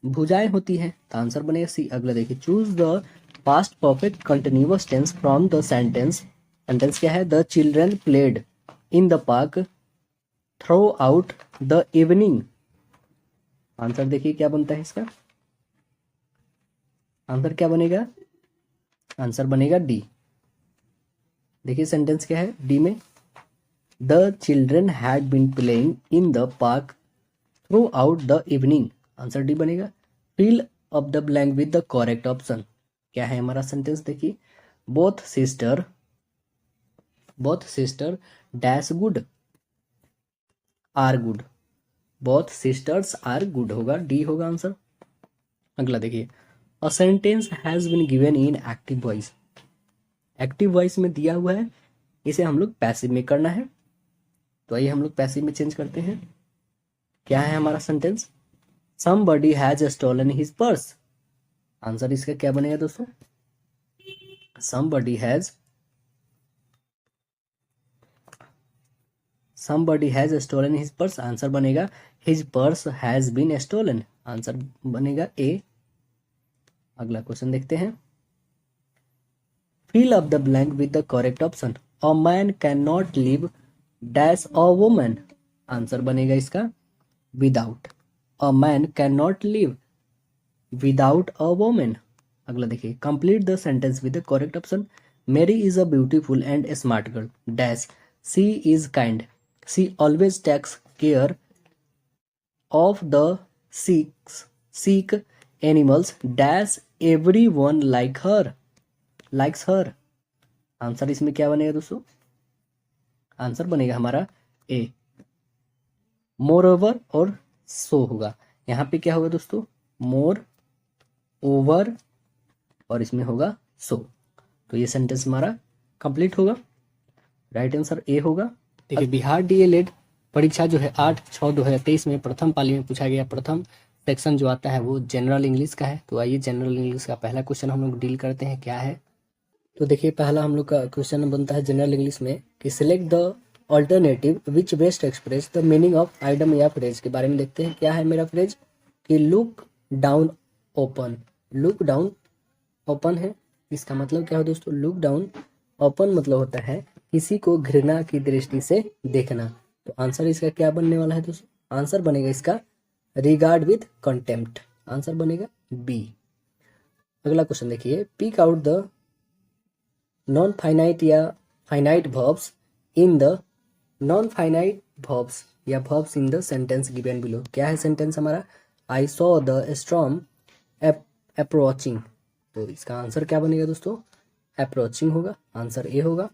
भुजाएं होती हैं, तो आंसर बनेगा सी। अगला देखिए, choose the past perfect continuous tense from the sentence. Sentence क्या है? The children played in the park throughout the evening. Answer देखिए क्या बनता है इसका? आंसर क्या बनेगा? आंसर बनेगा डी। देखिए सेंटेंस क्या है डी में? The children had been playing in the park throughout the evening. Answer D बनेगा। Fill up the blank with the correct option. क्या है हमारा सेंटेंस? देखिए, both sister dash good are good. Both sisters are good होगा, D होगा answer. अगला देखिए, a sentence has been given in active voice. Active voice में दिया हुआ है, इसे हम लोग पैसिव में करना है, तो आइए हम लोग पैसिव में चेंज करते हैं। क्या है हमारा sentence? Somebody has stolen his purse. Answer इसका क्या बनेगा दोस्तों? Somebody has stolen his purse. Answer बनेगा his purse has been stolen. Answer बनेगा ए। अगला क्वेश्चन देखते हैं, fill up the blank with the correct option. A man can not live dash a woman. Answer बनेगा इसका without. A man can not live without a woman. अगला देखिए, complete the sentence with the correct option. Mary is a beautiful and smart girl dash she is kind she always takes care of the sick animals dash every one likes her. Answer इसमें क्या बनेगा दोस्तों? Answer बनेगा हमारा ए, more over और सो होगा। यहाँ पे क्या होगा दोस्तों? मोर ओवर और इसमें होगा सो, तो ये सेंटेंस हमारा कंप्लीट होगा। राइट आंसर ए होगा। देखिए, बिहार डीएलएड परीक्षा जो है 8/6/2023 में प्रथम पाली में पूछा गया प्रथम सेक्शन जो आता है वो जनरल इंग्लिश का है। तो आइए जनरल इंग्लिश का पहला क्वेश्चन हम लोग डील करते हैं। क्या है? तो देखिए, पहला हम लोग का क्वेश्चन बनता है जनरल इंग्लिश में कि select the alternative which best express the meaning of item या फ्रेज के बारे में देखते हैं। क्या है मेरा फ्रेज? कि look down open. Look down open है, इसका मतलब क्या है दोस्तों? लुक डाउन ओपन मतलब होता है किसी को घृणा की दृष्टि से देखना। तो आंसर इसका क्या बनने वाला है दोस्तों? आंसर बनेगा इसका रिगार्ड विद कंटेम्प्ट। आंसर बनेगा बी। अगला क्वेश्चन देखिए, pick out the non finite या finite verbs in the non finite verbs या verbs in the sentence given below. क्या है सेंटेंस हमारा? I saw the storm approaching. तो इसका आंसर क्या बनेगा दोस्तों? अप्रोचिंग होगा, आंसर ए होगा।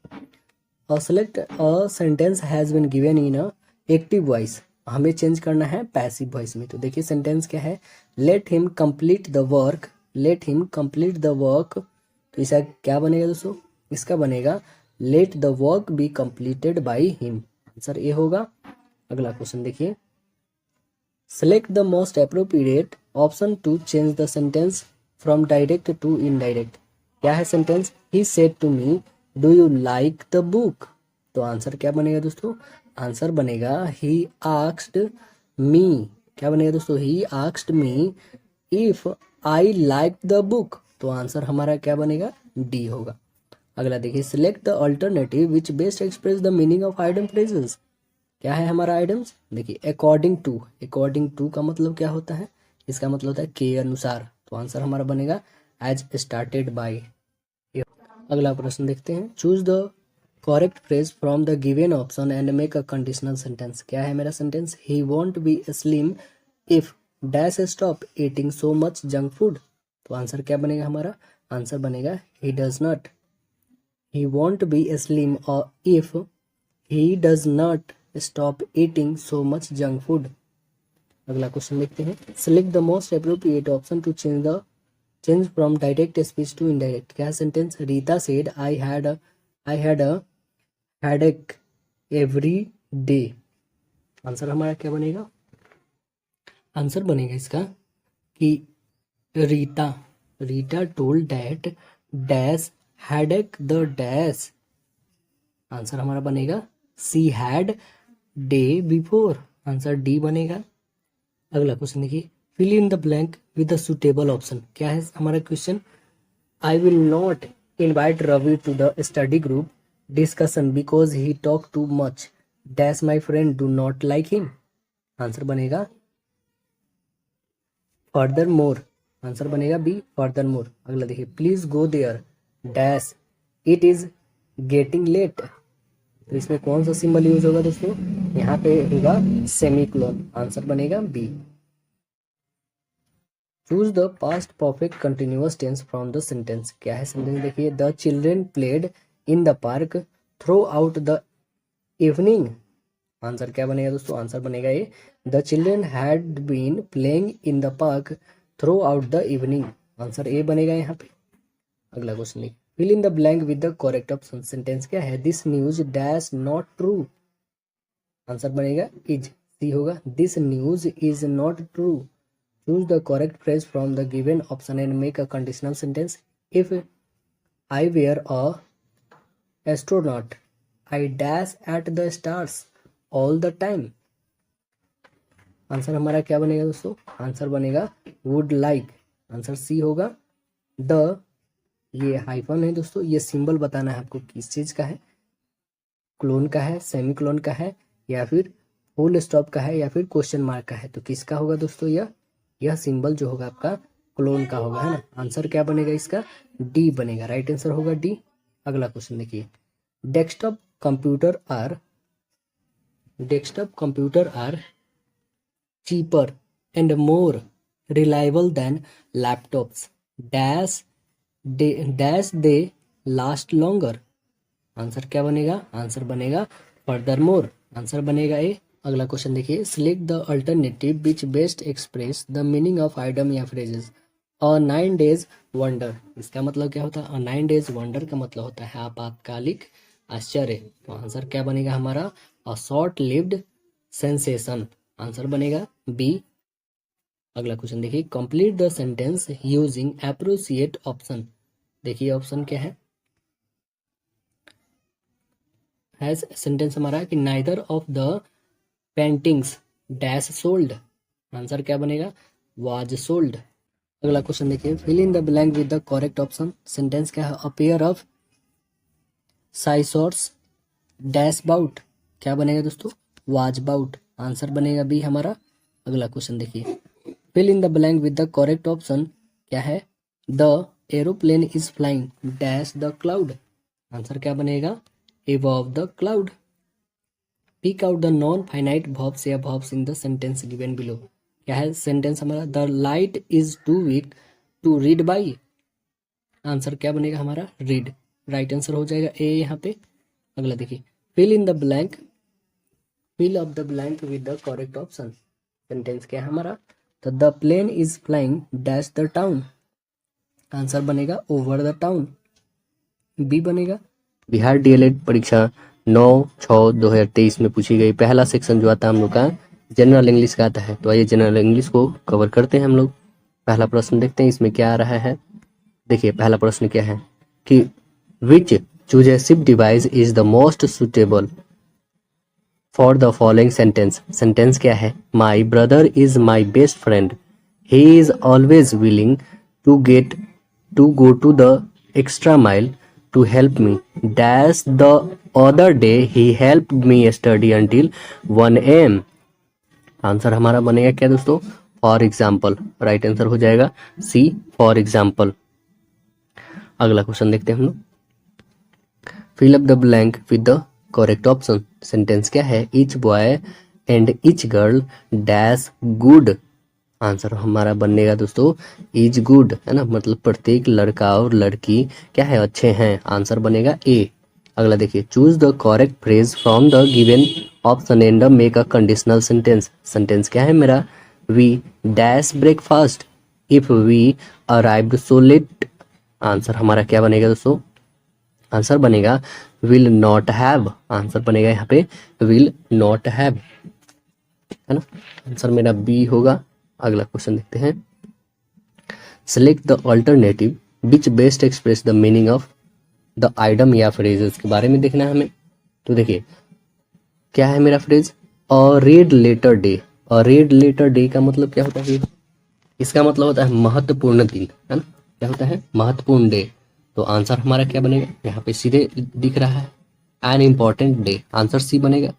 Select a sentence has been given in a active voice. हमें चेंज करना है पैसिव वॉइस में। तो देखिए सेंटेंस क्या है? Let him complete the work. Let him complete the work, तो इसका क्या बनेगा दोस्तों? इसका बनेगा let the work be completed by him. Answer A होगा। अगला क्वेश्चन देखिए, select the most appropriate option to change the sentence from direct to indirect. क्या है sentence? He said to me do you like the book. तो answer क्या बनेगा दोस्तों? Answer बनेगा ही आस्क्ड मी। क्या बनेगा दोस्तों? He asked me if I like the book. तो आंसर हमारा क्या बनेगा? डी होगा। अगला देखिए, select the alternative which best express the meaning of item phrases. क्या है हमारा आइटम्स? देखिए, अकॉर्डिंग टू का मतलब क्या होता है? इसका मतलब होता है के अनुसार। तो आंसर हमारा बनेगा एज स्टार्टेड बाय। अगला प्रश्न देखते हैं, choose the correct phrase from the given option and make a conditional sentence. क्या है मेरा sentence? He won't be slim if dash stop eating so much junk food. तो आंसर क्या बनेगा हमारा? आंसर बनेगा he does not. He won't be slim और if he does not stop eating so much junk food. अगला question देखते हैं, select the most appropriate option to change from direct speech to indirect. क्या है sentence? Rita said I had a headache every day. Answer हमारा क्या बनेगा? Answer बनेगा इसका कि Rita told that dash headache the dash. Answer हमारा बनेगा she had day before. Answer D बनेगा। अगला क्वेश्चन देखिए, fill in the blank with the suitable option. क्या है हमारा question? I will not invite Ravi to the study group discussion because he talk too much dash my friend do not like him. Answer बनेगा furthermore. Answer बनेगा B furthermore. अगला देखिए, please go there dash it is getting late. तो इसमें कौन सा symbol use होगा दोस्तों? यहाँ पे होगा सेमीकोलन। आंसर बनेगा B. Choose the past perfect continuous tense from the sentence. क्या है सेंटेंस? देखिए, the children played in the park throughout the evening. Answer क्या बनेगा दोस्तों? आंसर बनेगा A, the children had been playing in the park throughout the evening. Answer A बनेगा यहाँ पे। अगला क्वेश्चन देखिए, fill in the blank with the correct option. Sentence क्या है? This news dash not true. Answer बनेगा is, C होगा। This news is not true. Choose the correct phrase from the given option and make a conditional sentence. If I were a astronaut I dash at the stars all the time. Answer हमारा क्या बनेगा दोस्तों? Answer बनेगा would like. Answer C होगा। The, ये hyphen है दोस्तों, ये सिंबल बताना है आपको किस चीज का है, क्लोन का है, सेमी क्लोन का है, या फिर फुल स्टॉप का है, या फिर क्वेश्चन मार्क का है। तो किसका होगा दोस्तों? यह सिंबल जो होगा आपका क्लोन का होगा, है ना। आंसर क्या बनेगा इसका? डी बनेगा। राइट आंसर होगा डी। अगला क्वेश्चन देखिए, desktop computer are cheaper and more reliable than laptops dash they last longer. Answer क्या बनेगा? आंसर बनेगा फर्दर मोर। आंसर बनेगा ए। अगला क्वेश्चन देखिए, select the alternative which best express the meaning of item या phrases. अ 9 days wonder, इसका मतलब क्या होता है? अ 9 days वंडर का मतलब होता है आपातकालिक आश्चर्य। तो आंसर क्या बनेगा हमारा? A short lived sensation. Answer बनेगा बी। अगला क्वेश्चन देखिए, complete the sentence using appropriate option. देखिए ऑप्शन क्या है सेंटेंस हमारा कि neither of the paintings dash sold. Answer क्या बनेगा? Was sold. अगला क्वेश्चन देखिए, fill in the blank with the correct option. Sentence क्या है? A pair of scissors dash bought. क्या बनेगा दोस्तों? Was bought. आंसर बनेगा बी हमारा। अगला क्वेश्चन देखिए, fill in the blank with the correct option. क्या है? The aeroplane is flying dash the cloud. Answer क्या बनेगा? above the cloud. Pick out the non-finite verbs या verbs in the sentence given below. क्या है sentence हमारा? The light is too weak to read by. Answer क्या बनेगा हमारा? read. Right answer हो जाएगा ए यहाँ पे। अगला देखिए, fill in the blank, fill up the blank with the correct option. Sentence क्या है हमारा? तो the plane is flying dash the town. Answer बनेगा over the town. बी बनेगा। बिहार डीएलएड परीक्षा 9/6/2023 में पूछी गई पहला सेक्शन जो आता है हम लोग का जनरल इंग्लिश का आता है। तो आइए जनरल इंग्लिश को कवर करते हैं हम लोग। पहला प्रश्न देखते हैं इसमें क्या आ रहा है। देखिए पहला प्रश्न क्या है कि which cohesive device is the most suitable for the following sentence. Sentence क्या है? My brother is my best friend, he is always willing to go to the extra mile to help me dash the other day he helped me study until 1 am. Answer हमारा बनेगा क्या दोस्तों? For example. Right answer हो जाएगा C for example. अगला question देखते हैं हम लोग, fill up the blank with the correct option. Sentence क्या है? Each boy and each girl dash good. Answer हमारा बनेगा दोस्तों इज गुड, है ना, मतलब प्रत्येक लड़का और लड़की क्या है? अच्छे हैं। आंसर बनेगा ए। अगला देखिए, choose the correct phrase from the given option and make a conditional sentence. Sentence क्या है मेरा? We dash breakfast if we arrived so late. Answer हमारा क्या बनेगा दोस्तों? आंसर बनेगा विल नॉट हैव। आंसर बनेगा यहाँ पे विल नॉट हैव, है ना। आंसर मेरा बी होगा। अगला क्वेश्चन देखते हैं। Select the alternative which best express the meaning of the item या फ्रेजेस के बारे में देखना है हमें। तो देखिए क्या है मेरा फ्रेज, अ रेड लेटर डे। अ रेड लेटर डे का मतलब क्या होता है? इसका मतलब होता है महत्वपूर्ण दिन, है ना। क्या होता है? महत्वपूर्ण डे। तो आंसर हमारा क्या बनेगा? यहाँ पे सीधे दिख रहा है an important day. Answer C बनेगा।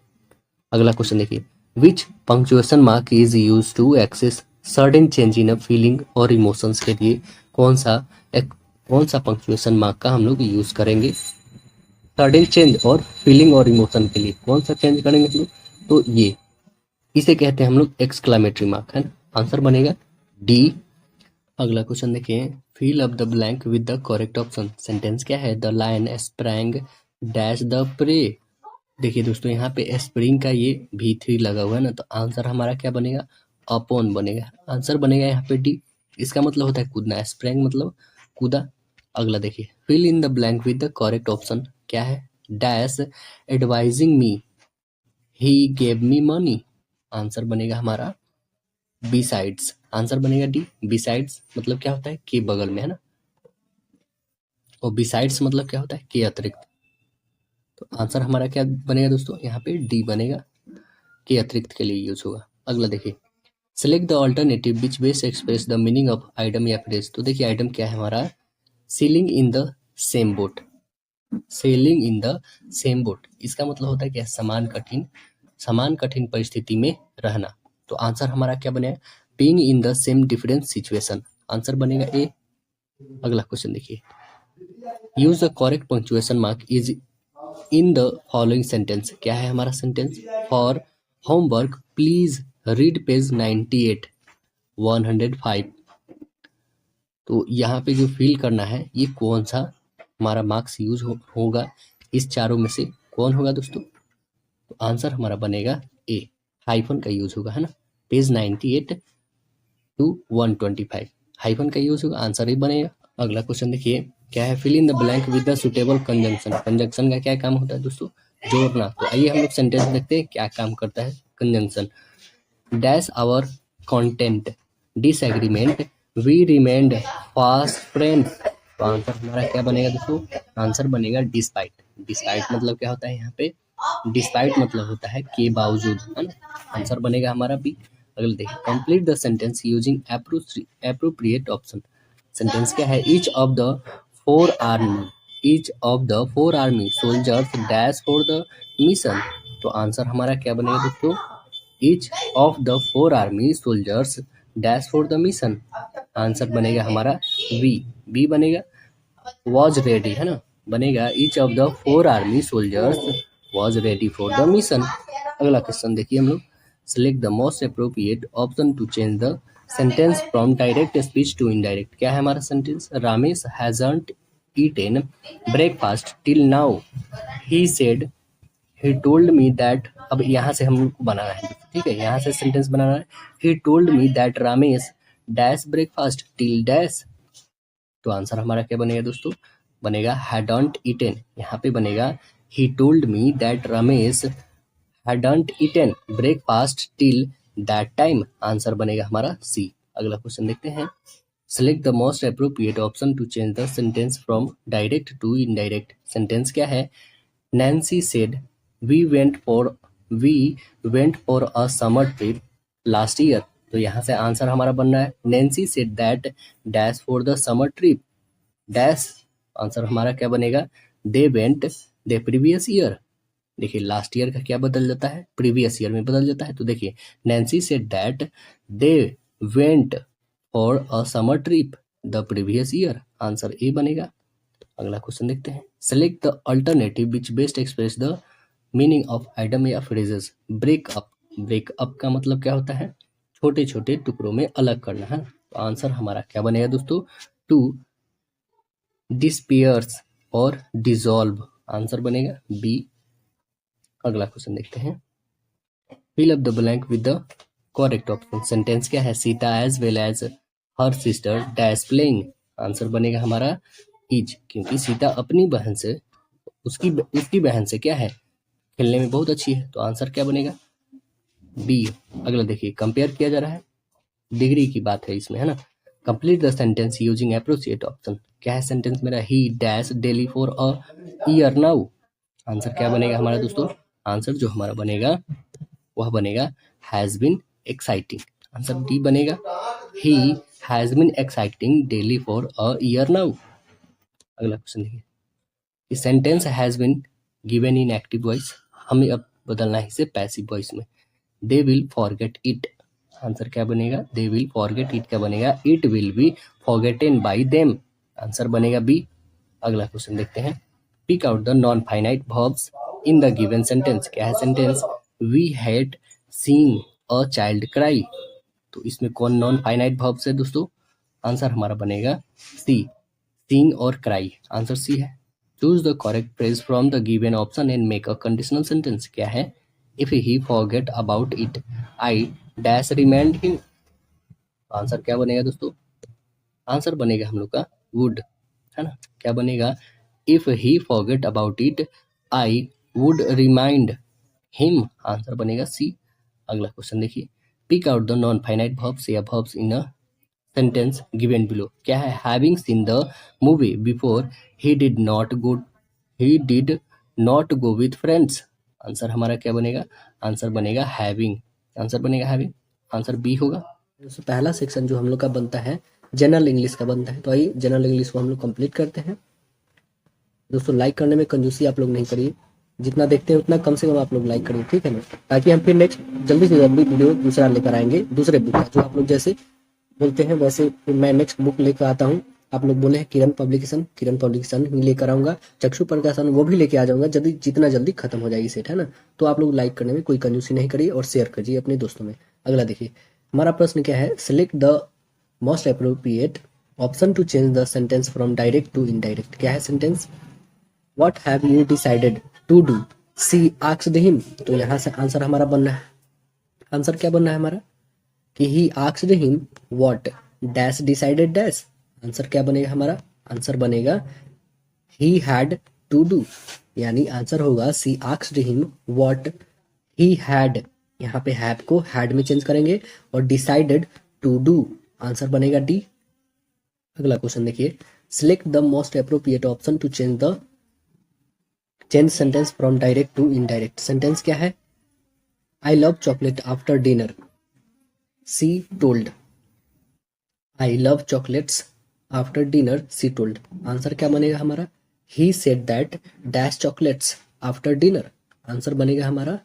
अगला क्वेश्चन देखिए, which punctuation mark is use to access certain change in a feeling और इमोशंस के लिए कौन सा पंक्चुएशन मार्क का हम लोग यूज करेंगे सर्टेन चेंज और फीलिंग और इमोशन के लिए? कौन सा चेंज करेंगे हम लोग? तो ये इसे कहते हैं हम लोग एक्सक्लामेटरी मार्क, है ना। आंसर बनेगा डी। अगला क्वेश्चन देखिए, fill up the blank with the correct option. Sentence क्या है? The lion sprang dash the prey. देखिए दोस्तों यहाँ पे स्प्रिंग का ये V3 लगा हुआ है ना, तो आंसर हमारा क्या बनेगा? अपॉन बनेगा। आंसर बनेगा यहाँ पे डी। इसका मतलब होता है कूदना, स्प्रिंग मतलब कूदा। अगला देखिए, fill in the blank with the correct option. क्या है? Dash advising me he gave me money. Answer बनेगा हमारा बिसाइड्स। आंसर बनेगा डी। बिसाइड्स मतलब क्या होता है? के बगल में, है ना। और बिसाइड्स मतलब क्या होता है? के अतिरिक्त। तो आंसर हमारा क्या बनेगा दोस्तों? यहाँ पे डी बनेगा, के अतिरिक्त के लिए यूज होगा। अगला देखिए, select the alternative which best express the meaning of item या फ्रेज। तो देखिए आइटम क्या है हमारा? Selling in the same boat. Selling in the same boat इसका मतलब होता है क्या? समान कठिन परिस्थिति में रहना। तो आंसर हमारा क्या बनेगा? Being in the same different situation. Answer बनेगा ए। अगला क्वेश्चन देखिए, use the correct punctuation mark is in the following sentence. क्या है हमारा sentence? For homework please read page 98 105। तो यहाँ पे जो फिल करना है ये कौन सा हमारा मार्क्स यूज होगा, इस चारों में से कौन होगा दोस्तों? तो आंसर हमारा बनेगा ए, हाइफन का यूज होगा, है ना। पेज 98 टू 125 हाइफन का यूज होगा, आंसर ही बनेगा। अगला क्वेश्चन देखिए, क्या है? Fill in the blank with the suitable conjunction. Conjunction का क्या काम होता है दोस्तों? जोड़ना। तो आइए हम लोग सेंटेंस देखते हैं क्या काम करता है conjunction. Dash our content disagreement we remained fast friends. तो आंसर हमारा क्या बनेगा दोस्तों? आंसर बनेगा डिस्पाइट। डिस्पाइट मतलब क्या होता है यहाँ पे? डिस्पाइट मतलब होता है के बावजूद, है ना। आंसर बनेगा हमारा बी। अगले देखिए, complete the sentence using appropriate option. Sentence क्या है? Each of the four army soldiers dash for the mission. तो आंसर हमारा क्या बनेगा दोस्तों? Each of the four army soldiers dash for the mission. Answer बनेगा हमारा बी। बी बनेगा वॉज रेडी, है ना। बनेगा each of the four army soldiers was ready for the mission. अगला क्वेश्चन देखिए हम लोग, select the most appropriate option to change the sentence from direct speech to indirect. क्या है हमारा sentence? Ramesh hasn't eaten breakfast till now he said he told me that. अब यहाँ से हम लोग को बनाना है, ठीक है। यहाँ से सेंटेंस बनाना है, ही told me that Ramesh dash breakfast till dash. तो आंसर हमारा क्या बनेगा दोस्तों? बनेगा हैडंट ईटेन। यहाँ पे बनेगा he told me that Ramesh hadn't eaten breakfast till that time. Answer बनेगा हमारा सी। अगला क्वेश्चन देखते हैं, select the most appropriate option to change the sentence from direct to indirect. Sentence क्या है? Nancy said we went for a summer trip last year. तो यहाँ से आंसर हमारा बन रहा है, Nancy said that dash for the summer trip dash. Answer हमारा क्या बनेगा? They went the previous year. देखिए लास्ट ईयर का क्या बदल जाता है? प्रीवियस ईयर में बदल जाता है। तो देखिए Nancy said that they went for a summer trip the previous year. Answer A बनेगा। अगला क्वेश्चन देखते हैं, select the alternative which best express the meaning of item या फ्रेजेस। ब्रेकअप। ब्रेकअप का मतलब क्या होता है? छोटे छोटे टुकड़ों में अलग करना, है। तो आंसर हमारा क्या बनेगा दोस्तों? टू डिस्पियर्स और डिसॉल्व। आंसर बनेगा बी। अगला क्वेश्चन देखते हैं, fill up the blank with the correct option. Sentence क्या है, Sita as well as her sister dash playing. Answer बनेगा हमारा इज, क्योंकि सीता अपनी बहन से उसकी उसकी बहन से क्या है, खेलने में बहुत अच्छी है। तो आंसर क्या बनेगा, बी। अगला देखिए, कंपेयर किया जा रहा है, डिग्री की बात है इसमें, है ना। Complete the sentence using appropriate option. क्या है सेंटेंस मेरा, ही dash daily for a year now. Answer क्या बनेगा हमारा दोस्तों, आंसर जो हमारा बनेगा वह बनेगा has been exciting. Answer D बनेगा, he has been exciting daily for a year now. अगला क्वेश्चन देखिए, sentence has been given in active voice, हमें अब बदलना है इसे पैसिव वॉइस में। They will forget it. Answer क्या बनेगा, दे विल फॉरगेट इट क्या बनेगा, it will be forgotten by them. Answer बनेगा बी। अगला क्वेश्चन देखते हैं, pick out the non finite verbs in the given sentence. क्या है sentence, we had seen a child cry. तो इसमें कौन नॉन फाइनाइट वर्ब्स है दोस्तों, आंसर हमारा बनेगा सी, सीन और क्राई। आंसर सी है। Choose the correct phrase from the given option and make a conditional sentence. क्या है, if he forget about it I dash remind him. Answer क्या बनेगा दोस्तों, आंसर बनेगा हम लोग का वुड, है ना। क्या बनेगा, if he forget about it I would remind him. Answer बनेगा सी। अगला क्वेश्चन देखिए, pick out the non finite verbs या verbs in a sentence given below. क्या है, having seen the movie before he did not go with friends. Answer हमारा क्या बनेगा, answer बनेगा हैविंग। आंसर बनेगा हैविंग, आंसर बी होगा। दोस्तों पहला सेक्शन जो हम लोग का बनता है जनरल इंग्लिश का बनता है, तो आइए जनरल इंग्लिश को हम लोग कंप्लीट करते हैं। दोस्तों लाइक करने में कंजूसी आप लोग नहीं करिए, जितना देखते हैं उतना कम से कम आप लोग लाइक करिए, ठीक है ना, ताकि हम फिर नेक्स्ट जल्दी से जल्दी वीडियो दूसरा लेकर आएंगे, दूसरे बुक का जो आप लोग जैसे बोलते हैं वैसे फिर मैं नेक्स्ट बुक लेकर आता हूँ। आप लोग बोले हैं किरण पब्लिकेशन ही लेकर आऊंगा, चक्षु प्रकाशन वो भी लेके आ जाऊंगा, जल्दी जितना जल्दी खत्म हो जाएगी सेट, है ना। तो आप लोग लाइक करने में कोई कंजूसी नहीं करिए और शेयर करिए अपने दोस्तों में। अगला देखिए, हमारा प्रश्न क्या है, select the most appropriate option to change the sentence from direct to indirect. क्या है sentence, what have you decided to do, she asked him. तो यहाँ से आंसर हमारा बनना है, आंसर क्या बनना है हमारा कि he asked him what dash decided dash. Answer क्या बनेगा हमारा, आंसर बनेगा ही हैड टू डू, यानी आंसर होगा C asked him what he had, यहाँ पे हैव को हैड में चेंज करेंगे और डिसाइडेड टू डू, आंसर बनेगा डी। अगला क्वेश्चन देखिए, select the most appropriate option to change sentence from direct to indirect. Sentence क्या है, I love chocolate after dinner, she told. I love chocolates after dinner, she told. Answer क्या बनेगा हमारा, he said that dash chocolates after dinner. Answer बनेगा हमारा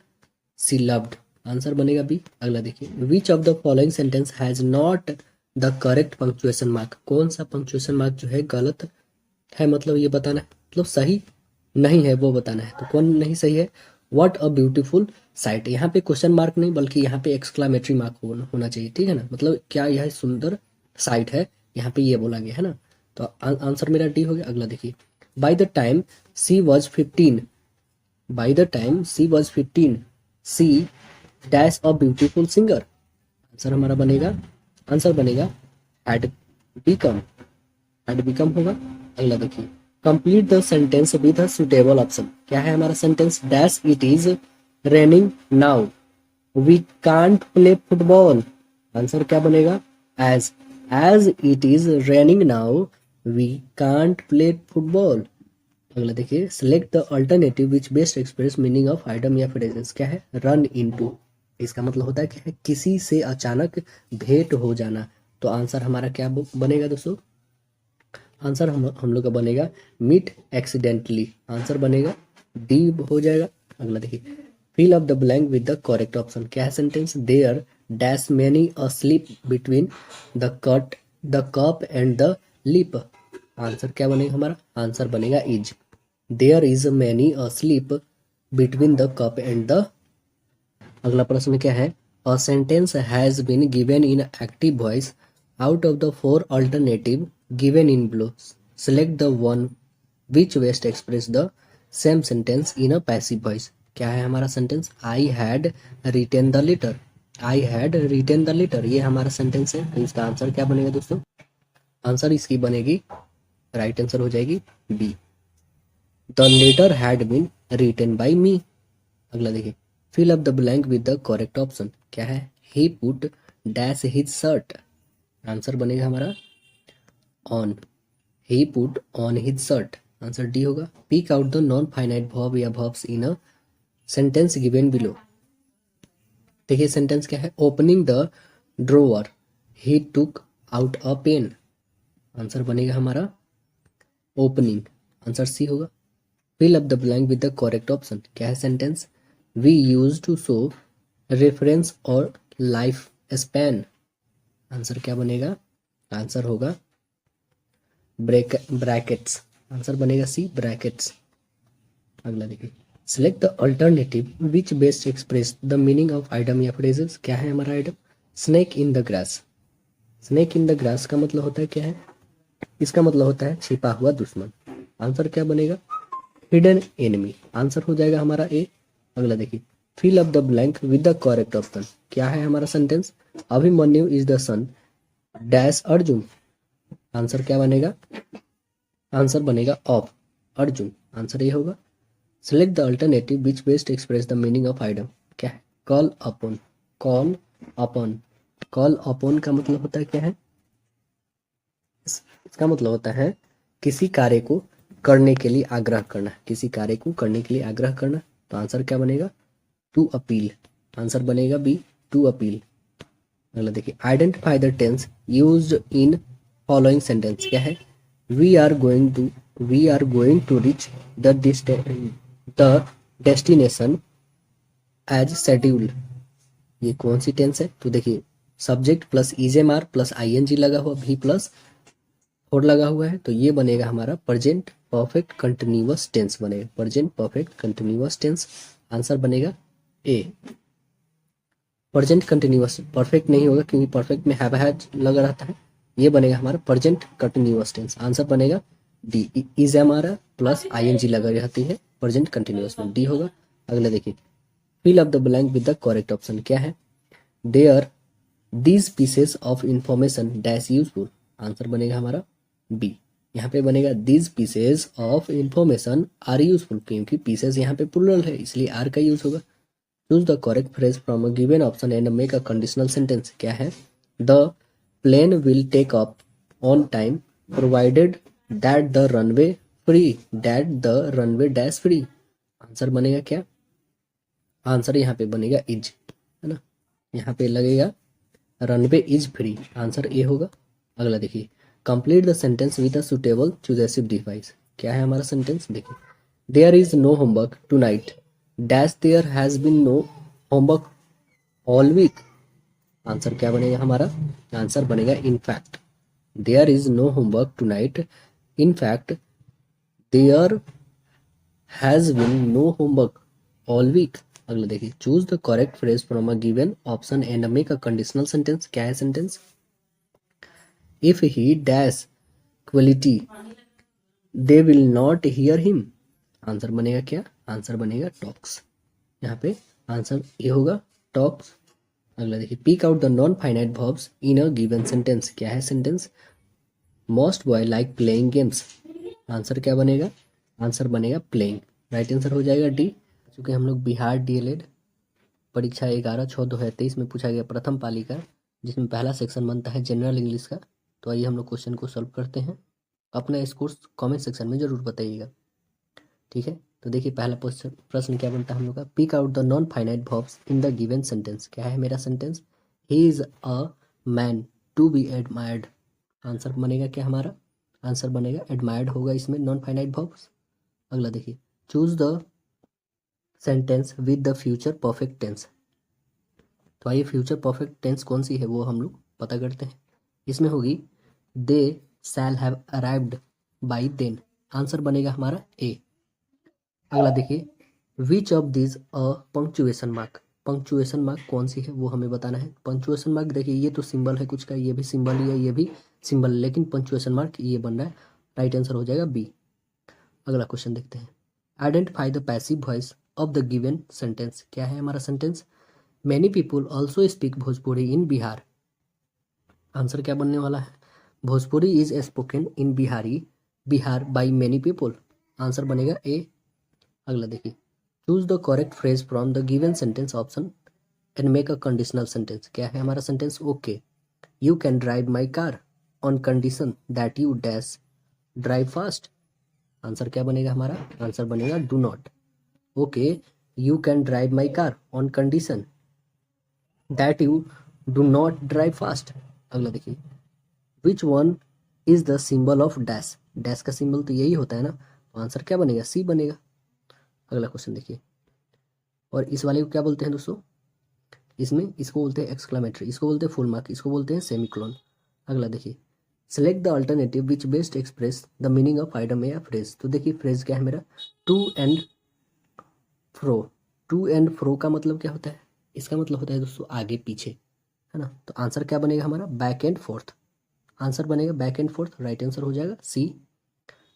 सी loved, answer बनेगा B. अगला देखिए, which of the following sentence has not the correct punctuation mark. कौन सा पंक्चुएशन मार्क जो है गलत है, मतलब ये बताना है, मतलब सही नहीं है वो बताना है। तो कौन नहीं सही है, व्हाट अ ब्यूटीफुल साइट, यहाँ पे क्वेश्चन मार्क नहीं बल्कि यहाँ पे एक्सक्लामेटरी मार्क होना चाहिए, ठीक है ना, मतलब क्या यह सुंदर साइट है, यहाँ पे ये बोला गया है ना। तो आंसर मेरा डी हो गया। अगला देखिए, by the time she was 15, by the time she was 15 she dash a beautiful singer. Answer हमारा बनेगा, आंसर बनेगा हैड बिकम होगा। अगला देखिए, complete the sentence with a suitable option. क्या है हमारा sentence, dash it is raining now we can't play football. Answer क्या बनेगा, as it is raining now we can't play football. अगला देखिए, select the alternative which best express meaning of item या phrases. क्या है, रन इनटू, इसका मतलब होता है क्या है, किसी से अचानक भेंट हो जाना। तो आंसर हमारा क्या बनेगा दोस्तों, आंसर हम लोग का बनेगा मीट एक्सीडेंटली, आंसर बनेगा डी हो जाएगा। अगला देखिए, fill up the blank with the correct option. क्या है sentence, there dash many a slip between the cup and the lip. Answer क्या बनेगा हमारा, आंसर बनेगा is, there is many a slip between the cup and the. अगला प्रश्न क्या है, a sentence has been given in active voice out of the 4 alternative given in below, select the one which best express the same sentence in a passive voice। क्या है हमारा sentence, I had written the letter, I had written the letter, ये हमारा sentence है, तो इसका answer क्या बनेगा दोस्तों? आंसर इसकी बनेगी, राइट आंसर हो जाएगी B, the letter had been written by me. अगला देखिए, fill up the blank with the correct option, क्या है? He put dash his shirt, answer बनेगा हमारा on, he put on his shirt, answer D होगा। Pick out the non finite verb या verbs in a sentence given below, देखिए sentence क्या है? Opening the drawer he took out a pen, answer बनेगा हमारा opening, answer C होगा। Fill up the blank with the correct option, क्या है sentence? We use to show reference और life span, answer क्या बनेगा? आंसर होगा ब्रैकेट्स, आंसर बनेगा सी ब्रैकेट्स। अगला देखिए, select the alternative which best express the meaning of item या फ्रेजेस, क्या है हमारा item? Snake in the grass, snake in the grass का मतलब होता है क्या है? इसका मतलब होता है छिपा हुआ दुश्मन, आंसर क्या बनेगा? हिडन एनिमी, आंसर हो जाएगा हमारा ए। अगला देखिए, fill up the blank with the correct option, क्या है हमारा sentence? Abhimanyu is the son dash Arjun, answer क्या बनेगा? आंसर बनेगा ऑफ अर्जुन, आंसर ये होगा। Select the alternative which best express the meaning of item, क्या है? Call upon, call upon, call upon का मतलब होता है क्या है? इसका मतलब होता है किसी कार्य को करने के लिए आग्रह करना, किसी कार्य को करने के लिए आग्रह करना, तो आंसर क्या बनेगा? टू अपील, आंसर बनेगा बी टू अपील। अगला देखिए, identify the tense used in following sentence, क्या है? We are going to reach the destination as schedule, ये कौन सी टेंस है? तो देखिए, subject plus is am are plus ING लगा हुआ, भी प्लस और लगा हुआ है, तो ये बनेगा हमारा प्रेजेंट परफेक्ट कंटिन्यूअस टेंस बनेगा, present perfect continuous tense, answer बनेगा ए। प्रेजेंट कंटिन्यूअस परफेक्ट नहीं होगा क्योंकि परफेक्ट में हैव हैज लगा रहता है, ये बनेगा हमारा प्रेजेंट कंटिन्यूअस टेंस, आंसर बनेगा डी, इज हमारा प्लस आईएनजी लगा रहती है प्रेजेंट कंटिन्यूअस में, डी होगा। अगला देखिए, fill up the blank with the correct option, क्या है? There these pieces of information dash useful, answer बनेगा हमारा बी, यहाँ पे बनेगा these pieces of information are useful, क्योंकि पीसेस यहाँ पे प्लूरल है इसलिए आर का यूज होगा। Choose the correct phrase from a given option and make a conditional sentence, क्या है? The plane will take up on time provided that the runway free, that the runway dash free, answer बनेगा क्या? Answer यहाँ पे बनेगा is, है ना, यहाँ पे लगेगा runway is free, answer A होगा। अगला देखिए, complete the sentence with a suitable cohesive device, क्या है हमारा सेंटेंस? देखिए, there is no homework tonight dash there has been no homework all week, answer क्या बनेगा हमारा? आंसर बनेगा in fact, there is no homework tonight, in fact there has been no homework all week. अगला देखिए, choose the correct phrase from a given option and make a conditional sentence, क्या है sentence? If he dash quality they will not hear him, answer बनेगा क्या? Answer बनेगा talks, यहाँ पे answer ये होगा टॉक्स। अगला देखिए, pick out the non finite verbs in a given sentence, क्या है sentence? Most boy like playing games, answer क्या बनेगा? आंसर बनेगा प्लेइंग, राइट आंसर हो जाएगा डी। चूंकि हम लोग बिहार डीएलएड परीक्षा 11/6/2023 में पूछा गया प्रथम पाली का, जिसमें पहला सेक्शन बनता है जनरल इंग्लिश का, तो आइए हम लोग क्वेश्चन को सॉल्व करते हैं। अपना स्कोर कमेंट सेक्शन में जरूर बताइएगा, ठीक है। तो देखिए, पहला प्रश्न क्या बनता है हम लोग का? Pick out the non finite verbs in the given sentence, क्या है मेरा sentence? He is a man to be admired, answer बनेगा क्या हमारा? आंसर बनेगा एडमायर्ड होगा इसमें नॉन फाइनाइट वर्ब्स। अगला देखिए, choose the sentence with the future perfect tense, तो आइए फ्यूचर परफेक्ट टेंस कौन सी है वो हम लोग पता करते हैं। इसमें होगी they shall have arrived by then, answer बनेगा हमारा ए। अगला देखिए, which of this a punctuation mark, punctuation mark कौन सी है वो हमें बताना है। पंक्चुएशन मार्क देखिए, ये तो सिंबल है कुछ का, ये भी सिंबल ही है, ये भी सिंबल, लेकिन पंक्चुएशन मार्क ये बन रहा है, राइट आंसर हो जाएगा बी। अगला क्वेश्चन देखते हैं, identify the passive voice of the given sentence, क्या है हमारा sentence? Many people also speak Bhojpuri in Bihar. Answer क्या बनने वाला है? Bhojpuri is spoken in Bihar by many people. Answer बनेगा ए। अगला देखिए, choose the correct phrase from the given sentence option and make a conditional sentence. क्या है हमारा sentence? Okay, you can drive my car on condition that you dash drive fast. Answer क्या बनेगा हमारा? Answer बनेगा do not. Okay, you can drive my car on condition that you do not drive fast. अगला देखिए, which one is the symbol of dash. Dash का symbol तो यही होता है ना, तो आंसर क्या बनेगा? सी बनेगा। अगला क्वेश्चन देखिए, और इस वाले को क्या बोलते हैं दोस्तों? इसमें इसको बोलते हैं एक्सक्लेमेटरी, इसको बोलते हैं फुल मार्क, इसको बोलते हैं सेमीकोलन। अगला देखिए, select the alternative which best express the meaning of item या फ्रेज। तो देखिए फ्रेज क्या है मेरा? To and fro. To and fro का मतलब क्या होता है? इसका मतलब होता है दोस्तों आगे पीछे, है ना। तो आंसर क्या बनेगा हमारा? Back and forth. आंसर बनेगा back and forth, right answer हो जाएगा सी।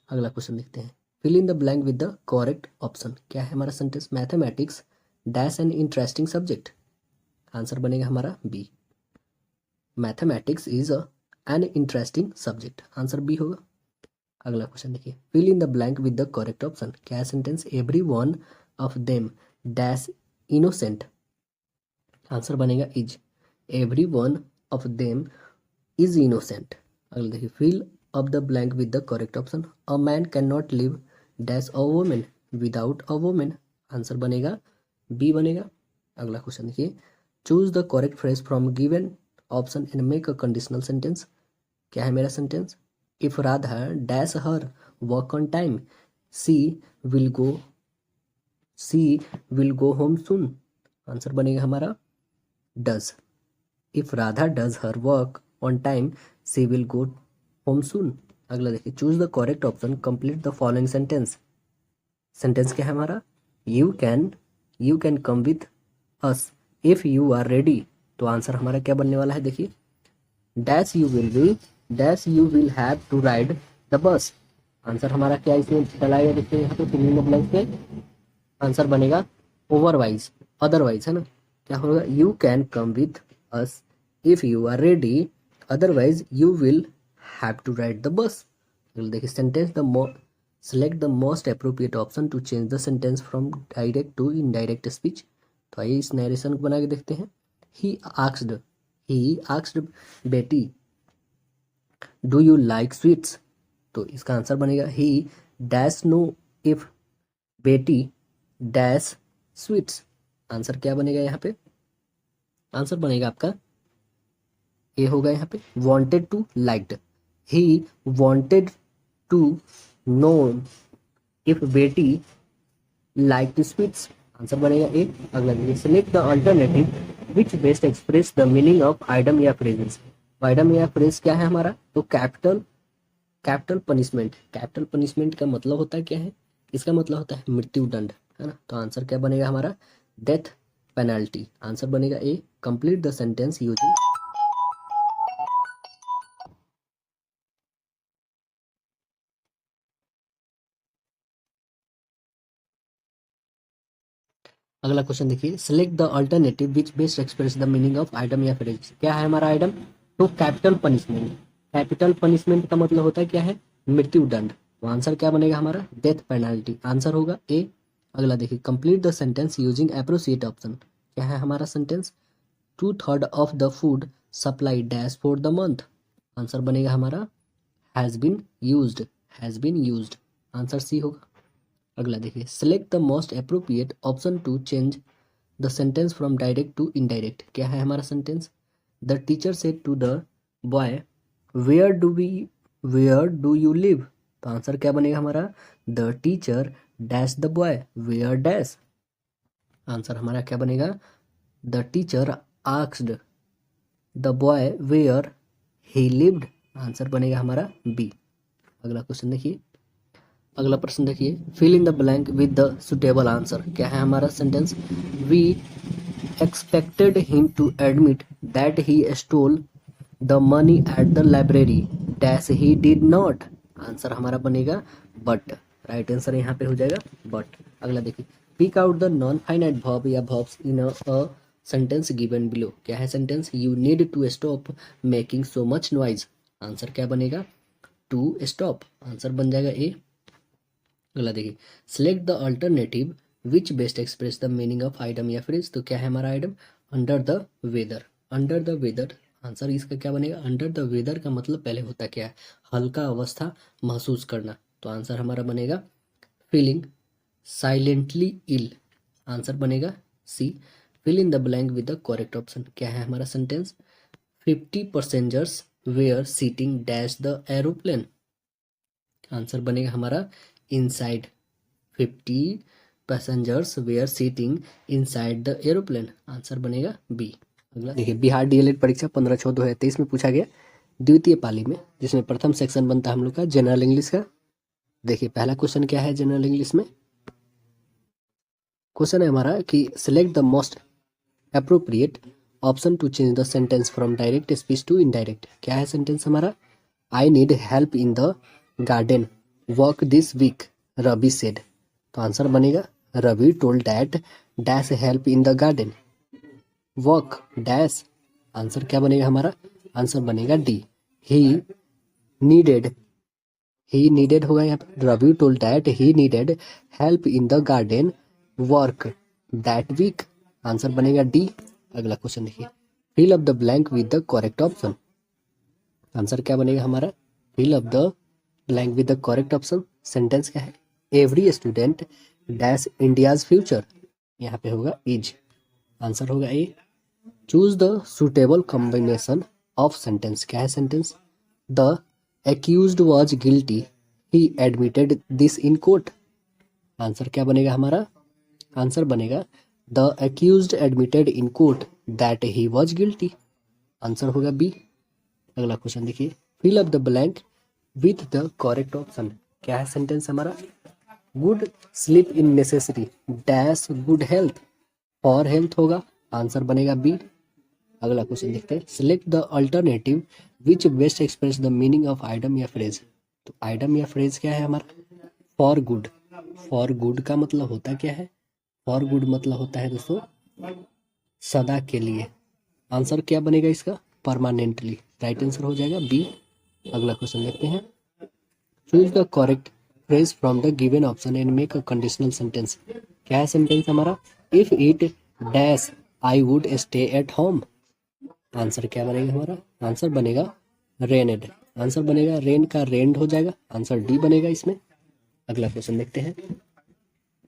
अगला क्वेश्चन देखते हैं, fill in the blank with the correct option. क्या है हमारा sentence? Mathematics dash an interesting subject. Answer बनेगा हमारा B. Mathematics is an interesting subject. Answer B होगा। अगला क्वेश्चन देखिए, fill in the blank with the correct option. क्या है sentence? Every one of them dash innocent. Answer बनेगा is. Every one of them is innocent. अगला देखिए, fill up the blank with the correct option. A man can not live dash a women without a women. Answer बनेगा B बनेगा। अगला question देखिए, choose the correct phrase from given option and make a conditional sentence. क्या है मेरा sentence? If Radha dash her work on time she will go home soon. Answer बनेगा हमारा does. If Radha does her work on time she will go home soon. अगला देखिए, choose the correct option, complete the following sentence. Sentence क्या है हमारा? You can come with us if you are ready. तो answer हमारा क्या बनने वाला है? देखिए, dash you will have to ride the bus. Answer हमारा क्या इसमें डलाएगा? देखिए यहाँ पे फिल इन द ब्लैंक पे आंसर बनेगा ओवरवाइज, अदरवाइज, है ना। क्या होगा? You can come with us if you are ready, otherwise you will have to ride the bus. देखिए sentence select the most appropriate option to change the sentence from direct to indirect speech. तो आइए इस narration को बना के देखते हैं। He asked Betty do you like sweets. तो इसका आंसर बनेगा he dash know if Betty dash sweets. Answer क्या बनेगा यहाँ पे? आंसर बनेगा आपका ए होगा यहाँ पे, wanted to liked. He wanted to know if Betty liked sweets. Answer बनेगा ए। अगला देखिए, select the alternative which best express the meaning of item या फ्रेजेस। आइटम या फ्रेज क्या है हमारा? तो कैपिटल पनिशमेंट। कैपिटल पनिशमेंट का मतलब होता है क्या है? इसका मतलब होता है मृत्यु दंड, है ना। तो आंसर क्या बनेगा हमारा? Death penalty. आंसर बनेगा A. Complete the sentence using. अगला क्वेश्चन देखिए, select the alternative which best express the meaning of item या फ्रेज। क्या है हमारा आइटम? तो कैपिटल पनिशमेंट। कैपिटल पनिशमेंट का मतलब होता है क्या है? मृत्यु दंड। तो आंसर क्या बनेगा हमारा? Death penalty. आंसर होगा ए। अगला देखिए, complete the sentence using appropriate option. क्या है हमारा sentence? 2/3 of the food supply dash for the month. Answer बनेगा हमारा has been used. Answer C होगा। अगला देखिए, select the most appropriate option to change the sentence from direct to indirect. क्या है हमारा sentence? The teacher said to the boy where do you live. तो answer क्या बनेगा हमारा? The teacher dash the boy where dash. Answer हमारा क्या बनेगा? The teacher asked the boy where he lived. Answer बनेगा हमारा बी। अगला क्वेश्चन देखिए, अगला प्रश्न देखिए, fill in the blank with the suitable answer. क्या है हमारा sentence? We expected him to admit that he stole the money at the library dash he did not. Answer हमारा बनेगा बट। राइट आंसर यहाँ पे हो जाएगा बट। अगला देखिए, pick out the non finite verb या verbs in a sentence given below, क्या है sentence? You need to stop making so much noise. Answer क्या बनेगा? To stop. आंसर बन जाएगा ए। अगला देखिए, select the alternative which best express the meaning of item या फ्रेज। तो क्या है हमारा item? Under the weather. Under the weather, answer इसका क्या बनेगा? अंडर द वेदर का मतलब पहले होता क्या है? हल्का अवस्था महसूस करना। तो आंसर हमारा बनेगा फीलिंग साइलेंटली इल। आंसर बनेगा C. Fill in the blank with the correct option. क्या है हमारा sentence? 50 passengers were sitting dash the aeroplane. Answer बनेगा हमारा inside. 50 passengers were sitting inside the aeroplane. Answer बनेगा बी। अगला देखिए, बिहार डीएलएड परीक्षा 15/6/2023 में पूछा गया द्वितीय पाली में, जिसमें प्रथम सेक्शन बनता है हम लोग का जनरल इंग्लिश का। देखिए पहला क्वेश्चन क्या है जनरल इंग्लिश में? क्वेश्चन है हमारा कि select the most appropriate option to change the sentence from direct speech to indirect. क्या है सेंटेंस हमारा? I need help in the garden work this week, Ravi said. तो आंसर बनेगा Ravi told that dash help in the garden work dash. Answer क्या बनेगा हमारा? Answer बनेगा D. He needed. He needed होगा यहाँ पे। Ravi told that he needed help in the garden work that week. Answer बनेगा डी। अगला क्वेश्चन देखिए, fill up the blank with the correct option. Answer क्या बनेगा हमारा? Fill up the blank with the correct option. Sentence क्या है? Every student dash India's future. यहाँ पे होगा इज। आंसर होगा A. Choose the suitable combination of sentence. क्या है sentence? The accused was guilty he admitted this in court. Answer क्या बनेगा हमारा? आंसर बनेगा the accused admitted in court that he was guilty. Answer होगा B. अगला question देखिए, fill up the blank with the correct option. क्या है sentence हमारा? Good sleep in necessary dash good health. For health होगा। Answer बनेगा B. अगला question देखते हैं, select the alternative which best express the meaning of item या phrase. तो आइटम या फ्रेज क्या है हमारा? For good. फॉर गुड का मतलब होता क्या है? फॉर गुड मतलब होता है दोस्तों सदा के लिए। आंसर क्या बनेगा इसका? परमानेंटली। राइट आंसर हो जाएगा बी। अगला क्वेश्चन देखते हैं, choose the correct phrase from the given option and make a conditional sentence. क्या है सेंटेंस हमारा? If it dash I would stay at home. Answer क्या बनेगा हमारा? आंसर बनेगा रेनेड। आंसर बनेगा रेन का रेंड हो जाएगा। आंसर डी बनेगा इसमें। अगला क्वेश्चन देखते हैं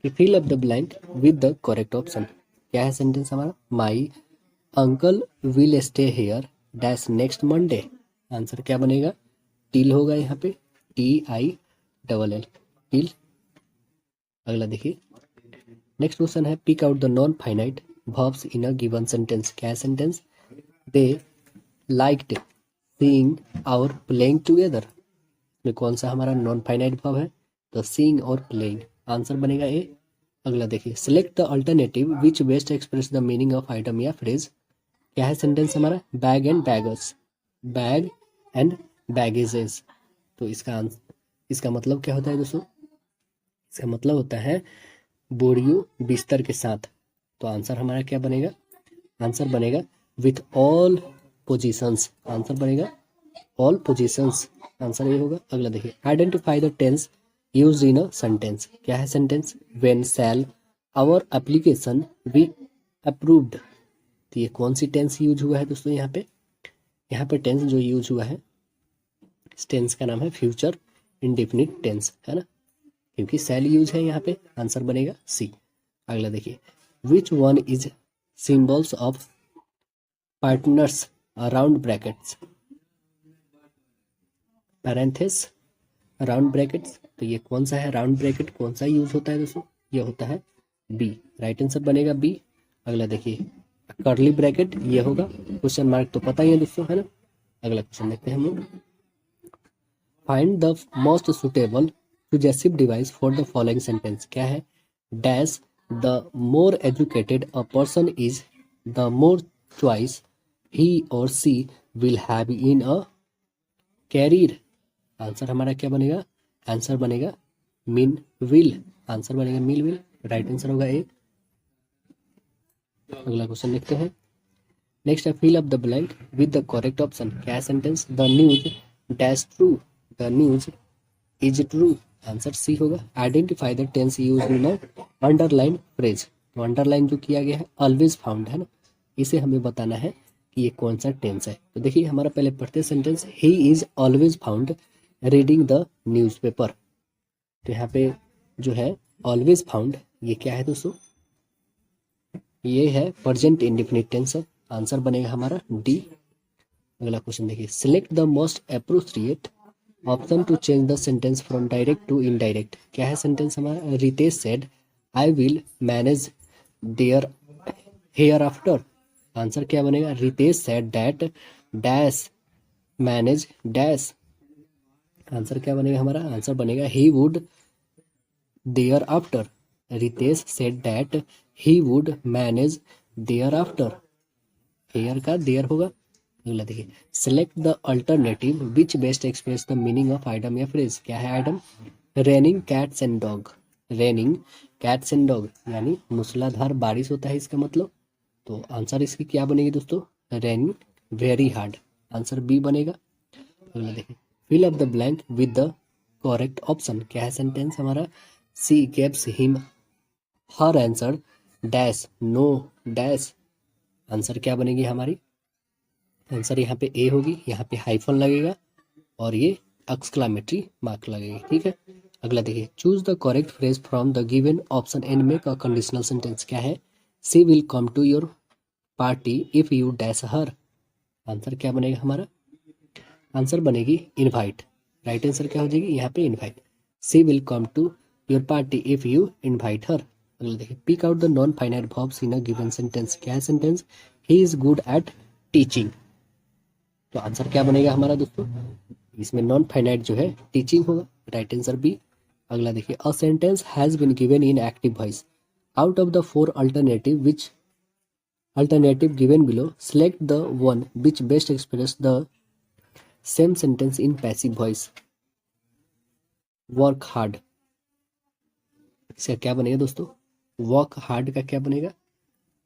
कि fill up the blank with the correct option. क्या है सेंटेंस हमारा? My uncle will stay here dash next Monday. Answer क्या बनेगा? टिल होगा यहाँ पे, TILL टिल। अगला देखिए, नेक्स्ट क्वेश्चन है pick out the non finite verbs in a given sentence. क्या है सेंटेंस? दे लाइक्ड सीइंग और प्लेइंग टुगेदर। में कौन सा हमारा नॉन फाइनाइट वर्ब है? तो सीइंग और प्लेइंग। आंसर बनेगा ए। अगला देखिए, select the alternative which best express the meaning of item या फ्रेज। क्या है सेंटेंस हमारा? Bag and beggars. Bag and baggages. तो इसका मतलब क्या होता है दोस्तों? इसका मतलब होता है बोरियों बिस्तर के साथ। तो आंसर हमारा क्या बनेगा? आंसर बनेगा विथ ऑल पोजीशंस। आंसर बनेगा ऑल पोजीशंस। आंसर ये होगा। अगला देखिए, identify the tense used in a sentence. क्या है sentence? When shall our application be approved. तो ये कौन सी टेंस यूज हुआ है दोस्तों? यहाँ पे टेंस जो यूज हुआ है, इस टेंस का नाम है फ्यूचर इंडेफिनिट टेंस, है ना, क्योंकि शैल यूज है यहाँ पे। आंसर बनेगा सी। अगला देखिए, which one is symbols of partners around brackets parentheses round brackets. तो ये कौन सा है राउंड ब्रैकेट? कौन सा यूज होता है दोस्तों? ये होता है बी। राइट आंसर बनेगा बी। अगला देखिए, कर्ली ब्रैकेट ये होगा। क्वेश्चन मार्क तो पता ही है दोस्तों, है ना। अगला क्वेश्चन देखते हैं हम लोग, find the most suitable cohesive device for the following sentence. क्या है? Dash the more educated a person is the more choice he or she will have in a career. Answer हमारा क्या बनेगा? आंसर बनेगा मीन विल। आंसर बनेगा meanwhile. Right answer होगा A. अगला question लिखते हैं। नेक्स्ट है fill up the blank with the correct option. क्या है sentence? The news dash true, the news is true. Answer C होगा। Identify the tense use in underline phrase. तो underline जो किया गया है ऑलवेज फाउंड है ना, इसे हमें बताना है कि ये कौन सा टेंस है। तो देखिए हमारा पहले पढ़ते sentence, he is always found reading the newspaper. तो यहाँ पे जो है ऑलवेज फाउंड, ये क्या है दोस्तों? ये है प्रेजेंट इंडेफिनिट टेंस है। आंसर बनेगा हमारा डी। अगला क्वेश्चन देखिए, select the most appropriate option to change the sentence from direct to indirect. क्या है सेंटेंस हमारा? Ritesh said I will manage there hereafter. Answer क्या बनेगा? Ritesh said that dash manage dash. Answer क्या बनेगा हमारा? आंसर बनेगा he would thereafter. Ritesh said that he would manage thereafter. Here का देयर होगा। अगला देखिए, select the alternative which best express the meaning of item या फ्रेज। क्या है item? Raining cats and dog. Raining cats and dog यानी मूसलाधार बारिश होता है इसका मतलब। तो आंसर इसकी क्या बनेगी दोस्तों? Raining very hard. Answer B बनेगा। अगला देखिए, fill up the blank with the correct option. क्या है सेंटेंस हमारा? She gives him her answer dash no dash. Answer क्या बनेगी हमारी? आंसर यहाँ पे ए होगी, यहाँ पे हाइफन लगेगा और ये एक्सक्लामेटरी मार्क लगेगी। ठीक है। अगला देखिए, choose the correct phrase from the given option and make a conditional sentence. क्या है? She will come to your party if you dash her. Answer क्या बनेगा हमारा? आंसर बनेगी इनवाइट। राइट आंसर क्या हो जाएगी यहाँ पे? Invite. She will come to your party if you invite her. अगला देखिए, pick out the non finite verbs in a given sentence. क्या है sentence? He is good at teaching. तो आंसर क्या बनेगा हमारा दोस्तों? इसमें नॉन फाइनाइट जो है टीचिंग होगा। Right answer B. अगला देखिए, a sentence has been given in active voice. Out of the 4 alternative which alternative given below, select the one which best express the same sentence in passive voice. Work hard। इसका क्या बनेगा दोस्तों? Work hard का क्या बनेगा?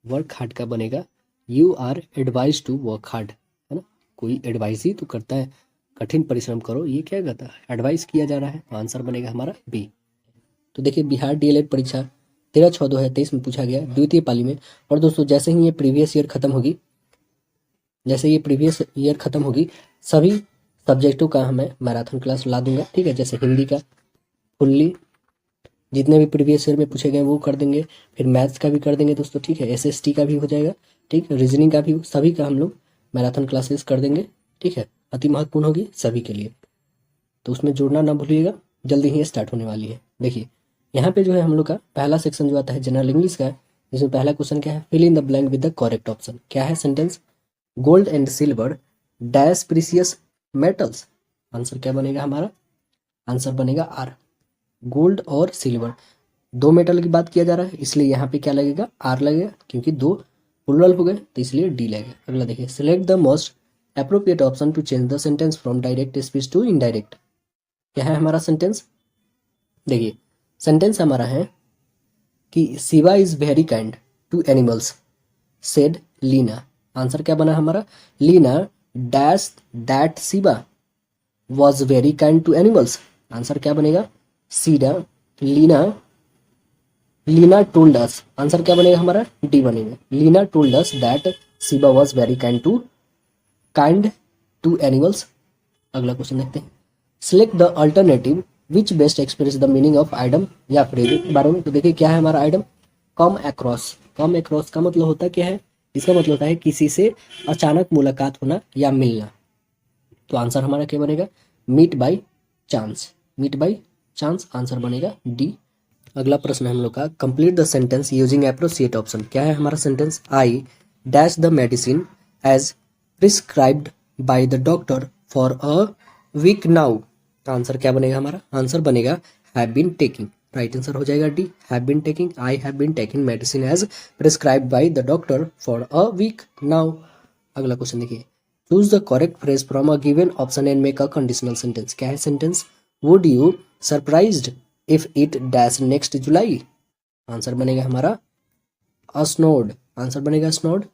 Work hard का बनेगा you are advise to work hard, है ना। कोई एडवाइस ही तो करता है, कठिन परिश्रम करो, ये क्या कहता है? एडवाइस किया जा रहा है। तो आंसर बनेगा हमारा बी। तो देखिए, बिहार डीएलएड परीक्षा 13/6/2023 में पूछा गया द्वितीय पाली में। और दोस्तों जैसे ही ये प्रीवियस ईयर खत्म होगी, सभी सब्जेक्टों का मैं मैराथन क्लास ला दूंगा। ठीक है। जैसे हिंदी का फुल्ली जितने भी प्रीवियस ईयर में पूछे गए वो कर देंगे, फिर मैथ्स का भी कर देंगे दोस्तों। ठीक है। एसएसटी का भी हो जाएगा। ठीक है। रीजनिंग का भी, सभी का हम लोग मैराथन क्लासेस कर देंगे। ठीक है। अति महत्वपूर्ण होगी सभी के लिए, तो उसमें जुड़ना ना भूलिएगा। जल्दी ही स्टार्ट होने वाली है। देखिए यहाँ पे जो है हम लोग का पहला सेक्शन जो आता है जनरल इंग्लिश का, जिसमें पहला क्वेश्चन क्या है? Fill in the blank with the correct option. क्या है sentence? Gold and silver dash precious metals. Answer क्या बनेगा हमारा? आंसर बनेगा आर। गोल्ड और सिल्वर दो मेटल की बात किया जा रहा है, इसलिए यहाँ पे क्या लगेगा? आर लगेगा, क्योंकि दो प्लुरल हो गए तो इसलिए डी लगेगा। अगला देखिए, select the most appropriate option to change the sentence from direct speech to indirect. क्या है हमारा सेंटेंस? देखिए सेंटेंस हमारा है कि Shiva is very kind to animals said Leena. Answer क्या बना हमारा? Leena dash that Shiva was very kind to animals. Answer क्या बनेगा? सीडा लीना टोल्ड अस। आंसर क्या बनेगा हमारा? डी बनेगा। Leena told us that Shiva was very kind to animals. अगला क्वेश्चन देखते हैं, select the alternative which best express the meaning of item या फ्रेज के बारे में। तो देखिए क्या है हमारा item? Come across. Come across का मतलब होता क्या है? इसका मतलब होता है किसी से अचानक मुलाकात होना या मिलना। तो आंसर हमारा क्या बनेगा? Meet by chance. Meet by chance answer बनेगा डी। अगला प्रश्न है हम लोग का, complete the sentence using appropriate option. क्या है हमारा sentence? I dash the medicine as prescribed by the doctor for a week now. Answer क्या बनेगा हमारा? आंसर बनेगा have been taking. Right answer हो जाएगा D, have been taking. I have been taking medicine as prescribed by the doctor for a week now. अगला question देखिए, choose the correct phrase from a given option and make a conditional sentence. क्या है sentence? Would you surprised if it dash next July. Answer बनेगा हमारा अस्नोड। Answer बनेगा स्नोड,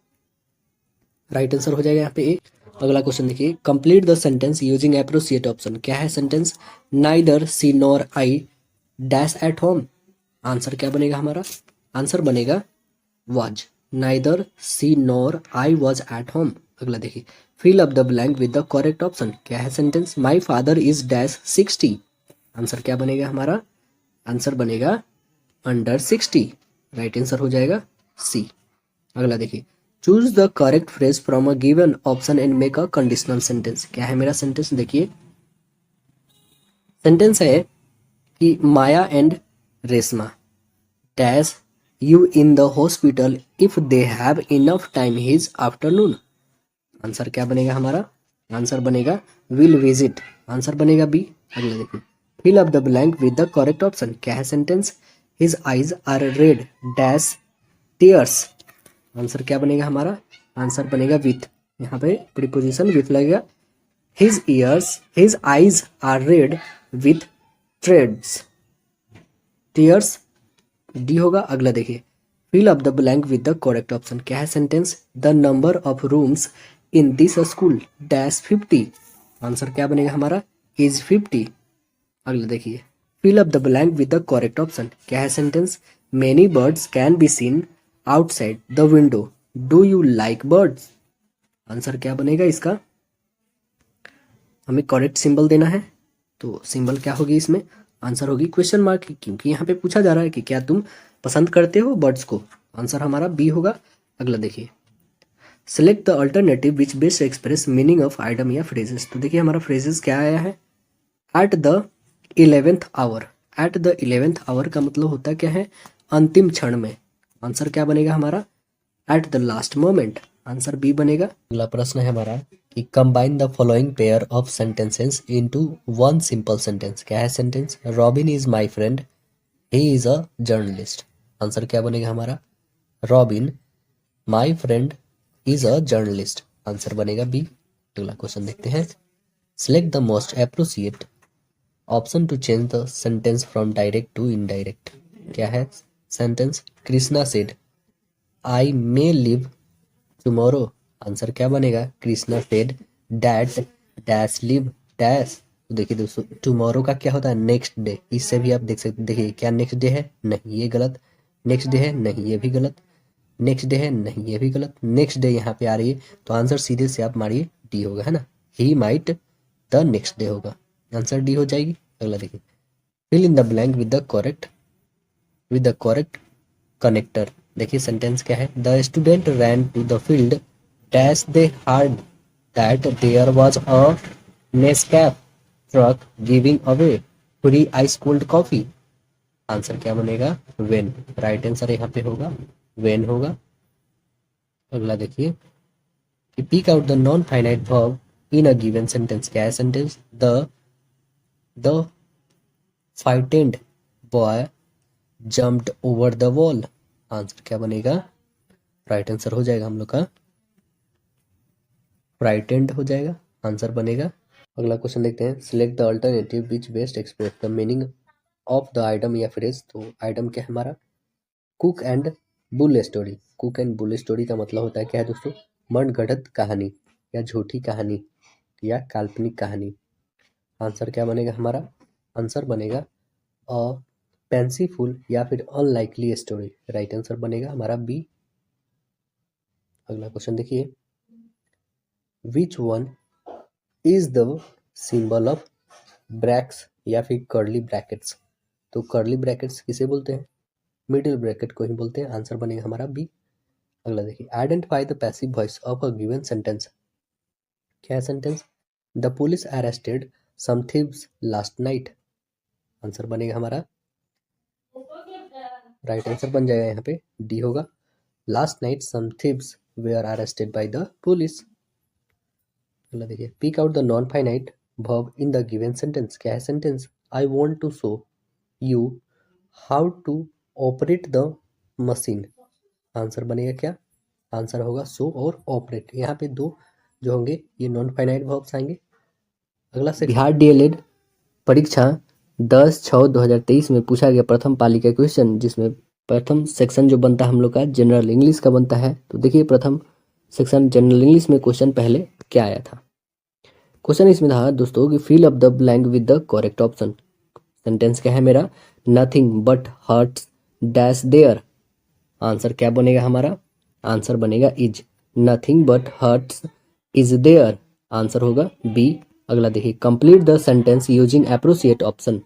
right answer हो जाएगा यहाँ पे ए। अगला क्वेश्चन देखिए, complete the sentence using appropriate option. क्या है sentence? Neither she nor I dash at home. Answer क्या बनेगा हमारा? आंसर बनेगा was. Neither she nor I was at home. अगला देखिए, fill up the blank with the correct option. क्या है sentence? My father is dash 60। Answer क्या बनेगा हमारा? आंसर बनेगा अंडर 60, राइट आंसर हो जाएगा सी। अगला देखिए, choose the correct phrase from a given option and make a conditional sentence. क्या है मेरा सेंटेंस? देखिए सेंटेंस है कि Maya and Reshma dash you in the hospital if they have enough time his afternoon. Answer क्या बनेगा हमारा? आंसर बनेगा विल विजिट। आंसर बनेगा बी। अगला देखिए, fill up the blank with the correct option. क्या है sentence? His eyes are red dash tears. Answer क्या बनेगा हमारा? आंसर बनेगा विथ। यहाँ पे प्रीपोजिशन विथ लगेगा। His eyes are red with threads tears, D होगा। अगला देखिए, fill up the blank with the correct option. क्या है sentence? The number of rooms in this school dash 50। Answer क्या बनेगा हमारा? इज 50। अगला देखिए, fill up the blank with the correct option. क्या है sentence? Many birds can be seen outside the window do you like birds. Answer क्या बनेगा इसका? हमें करेक्ट सिंबल देना है, तो सिंबल क्या होगी इसमें? आंसर होगी क्वेश्चन मार्क, क्योंकि यहाँ पे पूछा जा रहा है कि क्या तुम पसंद करते हो बर्ड्स को। आंसर हमारा बी होगा। अगला देखिए, select the alternative which best express meaning of item या फ्रेजेस। तो देखिए हमारा फ्रेजेस क्या आया है? At the 11th hour. At the 11th hour का मतलब होता है क्या है? अंतिम क्षण में। आंसर क्या बनेगा हमारा? At the last moment. Answer B बनेगा। अगला प्रश्न है हमारा कि combine the following pair of sentences into one simple sentence. क्या है sentence? Robin is my friend he is a journalist. Answer क्या बनेगा हमारा? Robin my friend is a journalist. Answer बनेगा बी। अगला क्वेश्चन देखते हैं, select the most appropriate option to change the sentence from direct to indirect. क्या है sentence? Krishna said I may live tomorrow. Answer क्या बनेगा? Krishna said that dash live dash. तो देखिए दोस्तों, टुमारो का क्या होता है? Next day. इससे भी आप देख सकते, देखिए क्या नेक्स्ट डे है? नहीं, ये गलत। नेक्स्ट डे है? नहीं, ये भी गलत। नेक्स्ट डे है? नहीं, ये भी गलत। नेक्स्ट डे यहाँ पे आ रही है, तो आंसर सीधे से आप मारिए डी होगा, है ना। He might the next day होगा, आंसर डी हो जाएगी। अगला देखिए, fill in the blank with the correct connector. देखिए सेंटेंस क्या है? The student ran to the field dash they heard that there was a Nescafe truck giving away free ice cold coffee. Answer क्या बनेगा? When, right answer यहाँ पे होगा when होगा। अगला देखिए, pick out the non finite verb in a given sentence. क्या है sentence? The frightened boy jumped over the wall. Answer क्या बनेगा? राइट आंसर हो जाएगा हम लोग का फ्राइटेंड हो जाएगा, आंसर बनेगा। अगला क्वेश्चन देखते हैं, select the alternative which best express the meaning of the item या फ्रेज। तो आइटम क्या है हमारा? Cook and bull story. Cook and bull story का मतलब होता है क्या है दोस्तों? मनगढ़ंत कहानी या झूठी कहानी या काल्पनिक कहानी। आंसर क्या बनेगा हमारा? आंसर बनेगा अ फैंसीफुल या फिर अनलाइकली स्टोरी, राइट आंसर बनेगा हमारा बी। अगला क्वेश्चन देखिए, which one is the symbol of Bragg's या फिर कर्ली ब्रैकेट्स। तो कर्ली ब्रैकेट्स किसे बोलते हैं? मिडिल ब्रैकेट को ही बोलते हैं, आंसर बनेगा हमारा बी। अगला देखिए, identify the passive voice of a given sentence. क्या है sentence? The police arrested some thieves last night. Answer बनेगा हमारा, राइट आंसर बन जाएगा यहाँ पे डी होगा। Last night some thieves were arrested by the police. अगला देखिए, pick out the non finite verb in the given sentence. क्या है sentence? I want to show you how to operate the machine. Answer बनेगा क्या? Answer होगा show और operate. यहाँ पे दो जो होंगे ये नॉन फाइनाइट वर्ब्स आएंगे। अगला से बिहार डीएलएड परीक्षा 10/6/2023 में पूछा गया प्रथम पाली का क्वेश्चन, जिसमें प्रथम सेक्शन जो बनता है हम लोग का जनरल इंग्लिश का बनता है। तो देखिए प्रथम सेक्शन जनरल इंग्लिश में क्वेश्चन पहले क्या आया था। क्वेश्चन इसमें था दोस्तों कि fill up the blank with the correct option. Sentence क्या है मेरा, nothing but hurts dash there. Answer क्या बनेगा हमारा, आंसर बनेगा is. Nothing but hurts is there, answer होगा बी। अगला देखिए, complete the sentence using appropriate option.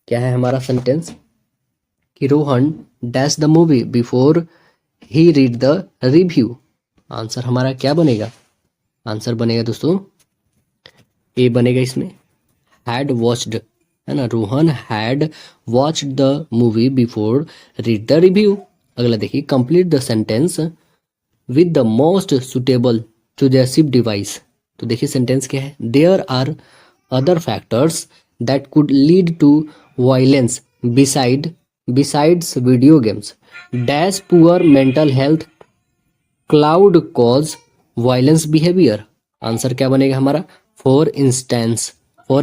क्या है हमारा सेंटेंस कि Rohan dash the movie before he read the review. Answer हमारा क्या बनेगा, आंसर बनेगा दोस्तों ए बनेगा इसमें, हैड वॉच्ड, है ना। Rohan had watched the movie before read the review. अगला देखिए, complete the sentence with the most suitable cohesive device. तो देखिए सेंटेंस क्या है, there are other factors that could lead to violence besides video games dash poor mental health cloud cause violence behaviour. Answer क्या बनेगा हमारा, for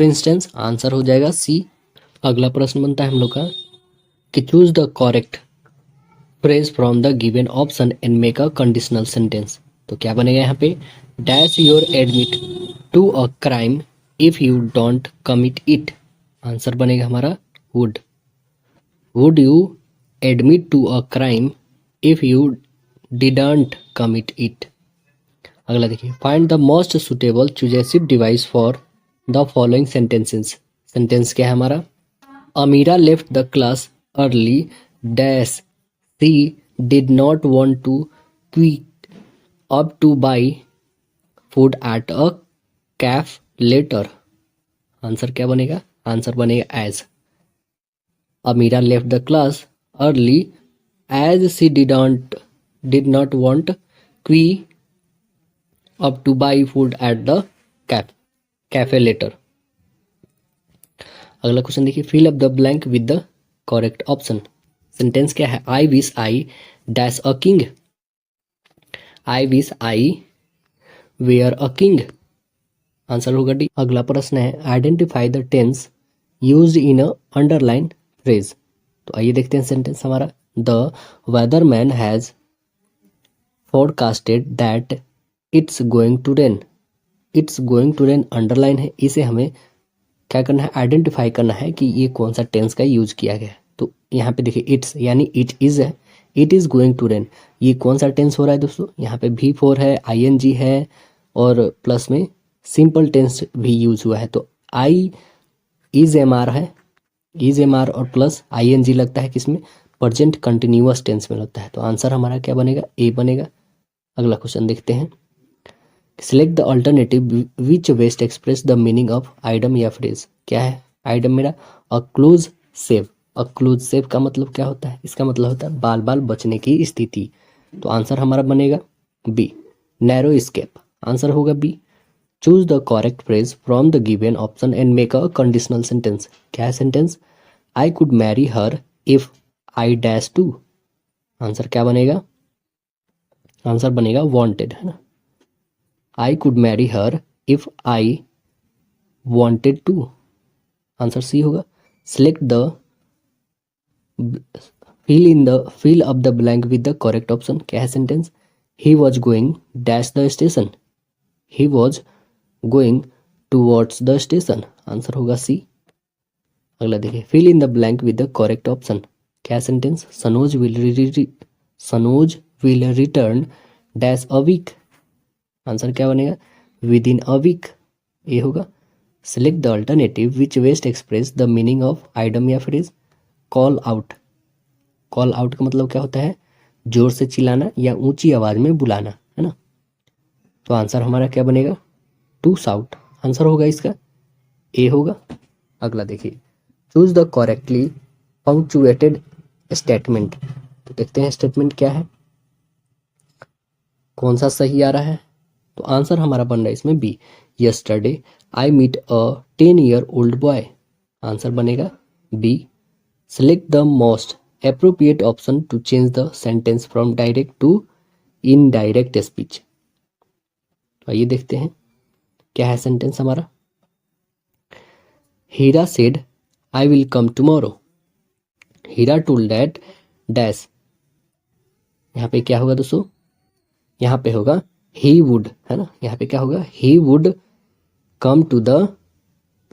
instance answer हो जाएगा C. अगला प्रश्न बनता है हम लोग का कि choose the correct phrase from the given option and make a conditional sentence. तो क्या बनेगा यहाँ पे, dash your admit to a crime if you don't commit it. Answer बनेगा हमारा would you admit to a crime if you didn't commit it. अगला देखिए, find the most suitable cohesive device for the following sentences. Sentence क्या है हमारा, Amira left the class early dash she did not want to quit up to buy food at a cafe later. Answer क्या बनेगा, answer बनेगा as. Amira left the class early as she did not want quit up to buy food at the cafe later। अगला question देखिए, fill up the blank with the correct option. Sentence क्या है, I wish I dash a king. I wish I were a king, answer होगा D. अगला प्रश्न है, identify the tense used in a underline phrase. तो आइए देखते हैं सेंटेंस हमारा, the weatherman has forecasted that it's going to rain. It's going to rain underline है, इसे हमें क्या करना है, आइडेंटिफाई करना है कि ये कौन सा टेंस का यूज किया गया है। तो यहाँ पे देखिए इट्स यानी इट इज है, it is going to rain, ये कौन सा टेंस हो रहा है दोस्तों, यहाँ पे V4 है, ING है और प्लस में सिंपल टेंस भी यूज हुआ है। तो आई इज MR है, इज MR और प्लस ING लगता है किसमें, प्रेजेंट कंटिन्यूअस टेंस में लगता है। तो आंसर हमारा क्या बनेगा, ए बनेगा। अगला क्वेश्चन देखते हैं, select the alternative which best express the meaning of idiom या फ्रेज। क्या है आइडम मेरा, a close save. A close save का मतलब क्या होता है, इसका मतलब होता है बाल बाल बचने की स्थिति। तो आंसर हमारा बनेगा बी, नैरो स्केप, आंसर होगा B. Choose the correct phrase from the given option and make a conditional sentence. क्या है sentence, I could marry her if I dash to. Answer क्या बनेगा, आंसर बनेगा वांटेड, है ना। I could marry her if I wanted to, answer C होगा। Select the fill up the blank with the correct option। क्या है sentence, he was going dash the station। he was going towards the station, answer होगा C. अगला देखिए, fill in the blank with the correct option। क्या है sentence, Sanoj will return dash a week। Answer क्या बनेगा, within a week, ये होगा। Select the alternative which best express the meaning of idiom या phrase, call out. Call out का मतलब क्या होता है, जोर से चिल्लाना या ऊंची आवाज में बुलाना, है ना। तो आंसर हमारा क्या बनेगा, टू साउट, आंसर होगा इसका ए होगा। अगला देखिए, choose the correctly punctuated statement. तो देखते हैं स्टेटमेंट क्या है, कौन सा सही आ रहा है। तो आंसर हमारा बन रहा है इसमें B, yesterday I meet a 10-year-old boy, answer बनेगा B. Select the most appropriate option to change the sentence from direct to indirect speech. तो आइए देखते हैं क्या है सेंटेंस हमारा, Heera said I will come tomorrow. Heera told that dash यहाँ पे क्या होगा दोस्तों, यहाँ पे होगा ही वुड, है ना, यहाँ पे क्या होगा, he would come to the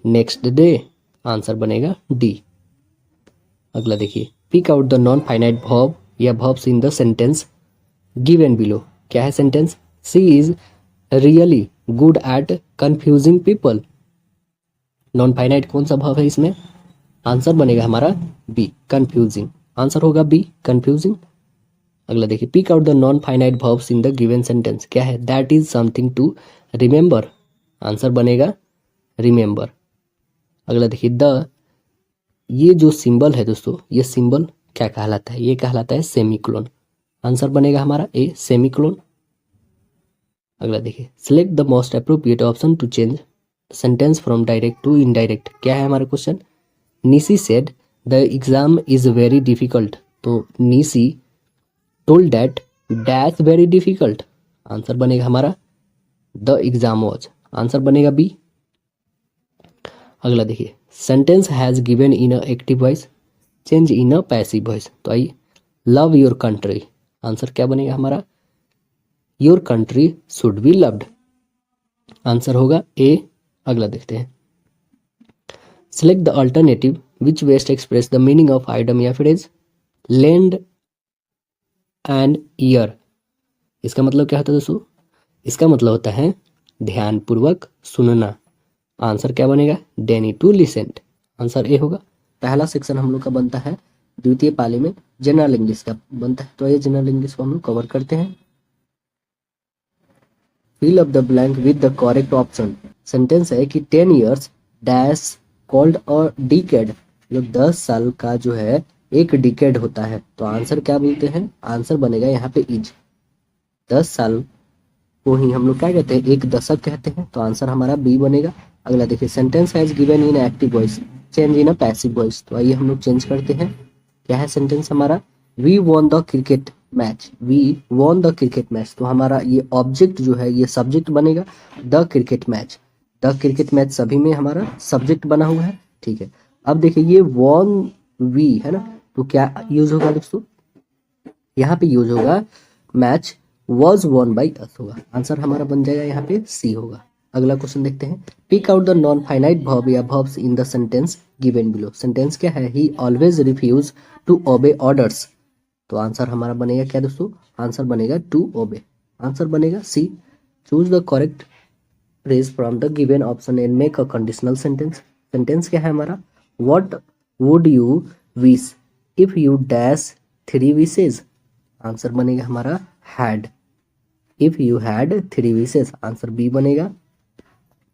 next day, answer बनेगा डी। अगला देखिए, pick out the non finite verb या verbs in the sentence given below. क्या है sentence, she is really good at confusing people. Non finite कौन सा verb है इसमें, आंसर बनेगा हमारा बी, कंफ्यूजिंग, आंसर होगा बी, कंफ्यूजिंग। अगला देखिए, pick out the non finite verbs in the given sentence. क्या है, that is something to remember, answer बनेगा रिमेंबर। अगला देखिए, द, ये जो सिंबल है दोस्तों, ये सिंबल क्या कहलाता है, ये कहलाता है सेमीकोलन, आंसर बनेगा हमारा ए, सेमीकोलन। अगला देखिए, select the most appropriate option to change sentence from direct to indirect. क्या है हमारा question, Nishi said the exam is very difficult, तो Nishi told that dash very difficult, answer बनेगा हमारा द एग्जाम वॉज, आंसर बनेगा बी। अगला देखिए, sentence has given in a active voice, change in a passive voice. तो आइए, लव योर कंट्री, आंसर क्या बनेगा हमारा, your country should be loved, answer होगा ए। अगला देखते हैं, select the alternative which best express the meaning of item या फ्रेज, लेंड एंड ईयर। इसका मतलब क्या होता है दोस्तों, इसका मतलब होता है ध्यानपूर्वक सुनना, आंसर क्या बनेगा, डेनी टू लिसेंट, आंसर ए होगा। पहला सेक्शन हम लोग का बनता है द्वितीय पाली में जनरल इंग्लिश का बनता है, तो ये जनरल इंग्लिश को हम लोग कवर करते हैं। Fill up the blank with the correct option. Sentence है कि 10 years डैश कॉल्ड और डिकेड, जो 10 साल का जो है एक डिकेड होता है, तो आंसर क्या बोलते हैं, आंसर बनेगा यहाँ पे इज। 10 साल को ही हम लोग क्या कहते हैं, एक दशक कहते हैं, तो आंसर हमारा बी बनेगा। अगला देखिए, sentence has given in active voice, change in a passive voice. तो आइए हम लोग चेंज करते हैं। क्या है सेंटेंस हमारा, we won the cricket match, we won the cricket match, तो हमारा ये ऑब्जेक्ट जो है ये सब्जेक्ट बनेगा the cricket match. The cricket match सभी में हमारा सब्जेक्ट बना हुआ है, ठीक है। अब देखिए, ये वॉन वी है ना, तो क्या यूज होगा दोस्तों, यहाँ पे यूज होगा match was won by us होगा, आंसर हमारा बन जाएगा यहाँ पे सी होगा। अगला क्वेश्चन देखते हैं, pick out the non finite verb या verbs in the sentence given below. Sentence क्या है, he always refuse to obey orders, तो आंसर हमारा बनेगा क्या दोस्तों, आंसर बनेगा टू ओबे, आंसर बनेगा C. Choose the correct phrase from the given option and make a conditional sentence. Sentence क्या है हमारा, what would you wish if you dash 3 wishes, answer बनेगा हमारा had, if you had 3 wishes, answer B बनेगा।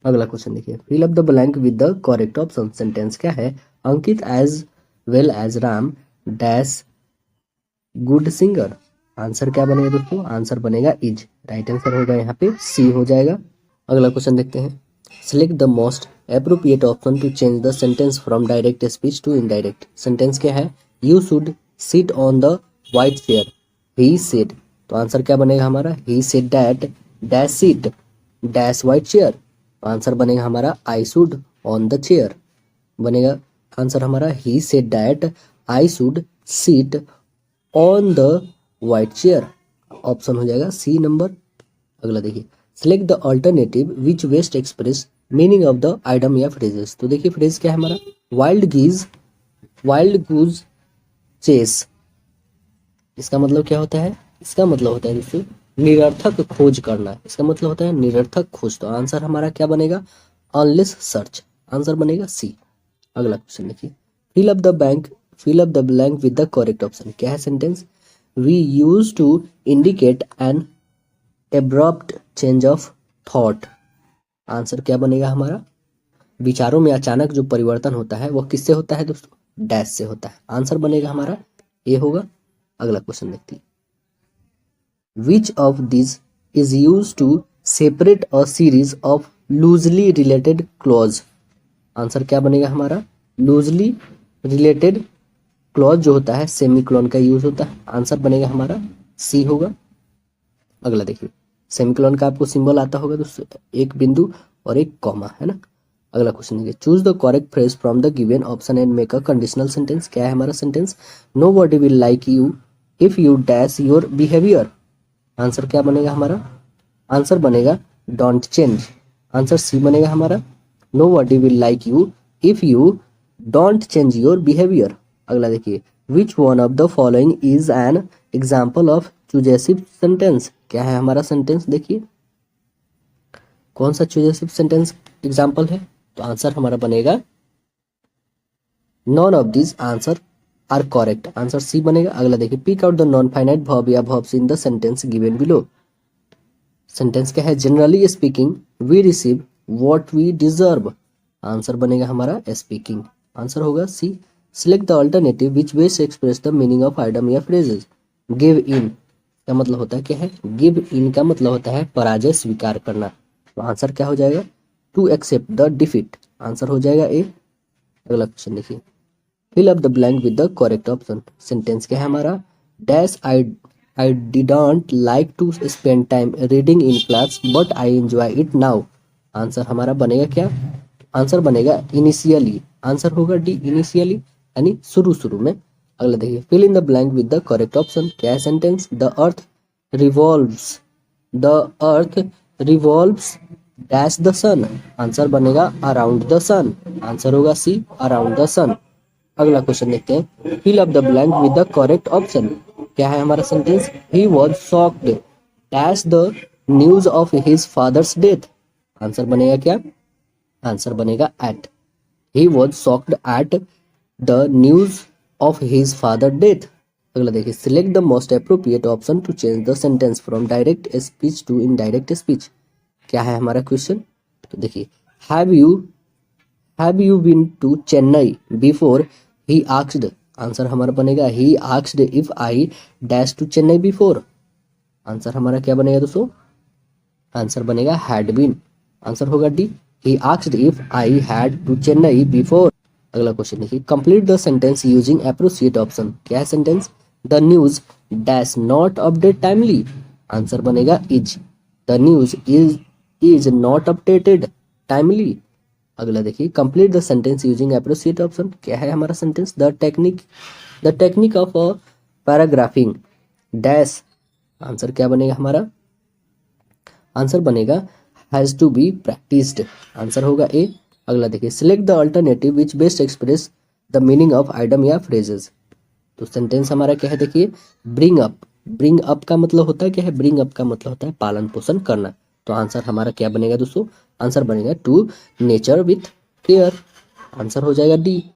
अगला question देखिए, fill up the blank with the correct option. Sentence क्या है, Ankit as well as Ram dash good singer, answer क्या बनेगा दोस्तों, आंसर बनेगा इज, राइट आंसर होगा यहाँ पे सी हो जाएगा। अगला क्वेश्चन देखते हैं, select the most appropriate option to change the sentence from direct speech to indirect. Sentence क्या है, you should sit on the white chair, he said, तो आंसर क्या बनेगा हमारा, he said that dash seat dash white chair, answer बनेगा हमारा I should on the chair बनेगा, answer हमारा he said that I should seat on the white chair, option हो जाएगा सी नंबर। अगला देखिए, select the alternative which best express meaning of the item या phrases. तो देखिए, फ्रेज क्या है हमारा, वाइल्ड गूज चेस, इसका मतलब क्या होता है, इसका मतलब होता है दोस्तों निरर्थक खोज करना, इसका मतलब होता है निरर्थक खोज, तो आंसर हमारा क्या बनेगा, अनलेस सर्च, आंसर बनेगा सी। अगला क्वेश्चन देखिए, fill up the blank with the correct option. क्या है sentence, we use to indicate an abrupt change of thought, answer क्या बनेगा हमारा, विचारों में अचानक जो परिवर्तन होता है वह किससे होता है दोस्तों, डैश से होता है, आंसर बनेगा हमारा ए होगा। अगला क्वेश्चन देखते हैं, which of this is use to separate a series of loosely related clause, answer क्या बनेगा हमारा, लूजली रिलेटेड क्लॉज जो होता है सेमीकोलन का यूज होता है, आंसर बनेगा हमारा सी होगा। अगला देखिए, सेमीकोलन का आपको सिंबल आता होगा दोस्तों, एक बिंदु और एक कॉमा, है ना। अगला क्वेश्चन देखिए, choose the correct phrase from the given option and make a conditional sentence. क्या है हमारा sentence, nobody will like you if you dash your behaviour. Answer क्या बनेगा हमारा? आंसर बनेगा डोंट चेंज। आंसर सी बनेगा हमारा nobody will like you if you don't change your behaviour. अगला देखिए, which one of the following is an example of चूजेसिव sentence. क्या है हमारा सेंटेंस? देखिए कौन सा चूजेसिव सेंटेंस एग्जाम्पल है? तो आंसर हमारा बनेगा none of this answer are correct. Answer C बनेगा। अगला देखिए, pick out the non finite verb या verbs in the sentence given below. Sentence क्या है? Generally speaking we receive what we deserve. Answer बनेगा हमारा स्पीकिंग। आंसर होगा C. Select the alternative which best express the meaning of item या phrases. Give in का मतलब होता है क्या है? गिव इन का मतलब होता है पराजय स्वीकार करना। तो आंसर क्या हो जाएगा? To accept the defeat. Answer हो जाएगा ए। अगला क्वेश्चन देखिए, fill up the blank with the correct option. Sentence क्या है हमारा? Dash I didn't like to spend time reading in class but I enjoy it now. Answer हमारा बनेगा क्या? आंसर बनेगा इनिशियली। आंसर होगा डी, इनिशियली यानी शुरू शुरू में। अगला देखिए, fill in the blank with the correct option. क्या है sentence? The earth revolves dash the sun. Answer बनेगा अराउंड द सन। आंसर होगा सी, अराउंड द सन। अगला क्वेश्चन देखते हैं, fill up the blank with the correct option. क्या है हमारा sentence? He was shocked dash the news of his father's death. Answer बनेगा क्या? आंसर बनेगा at. He was shocked at the news of his father death. अगला देखिए, select the most appropriate option to change the sentence from direct speech to indirect speech. क्या है हमारा question? तो देखिए, have you been to Chennai before he asked. Answer हमारा बनेगा he asked if I dash to Chennai before. Answer हमारा क्या बनेगा दोस्तों? आंसर बनेगा हैड बीन। आंसर होगा D, he asked if I had to Chennai before. अगला क्वेश्चन देखिए, complete the sentence using appropriate option. क्या है sentence? The news dash not update timely. Answer बनेगा is. The news is not updated timely. अगला देखिए, complete the sentence using appropriate option. क्या है हमारा sentence? The technique of a paragraphing dash. Answer क्या बनेगा हमारा? आंसर बनेगा has to be practised. Answer होगा ए। अगला देखिए, select the alternative which best express the meaning of item या फ्रेजेस। तो सेंटेंस हमारा क्या है? देखिए, ब्रिंग अप। ब्रिंग अप का मतलब होता है क्या है? ब्रिंग अप का मतलब होता है पालन पोषण करना। तो आंसर हमारा क्या बनेगा दोस्तों? आंसर बनेगा to nature with care. Answer हो जाएगा डी।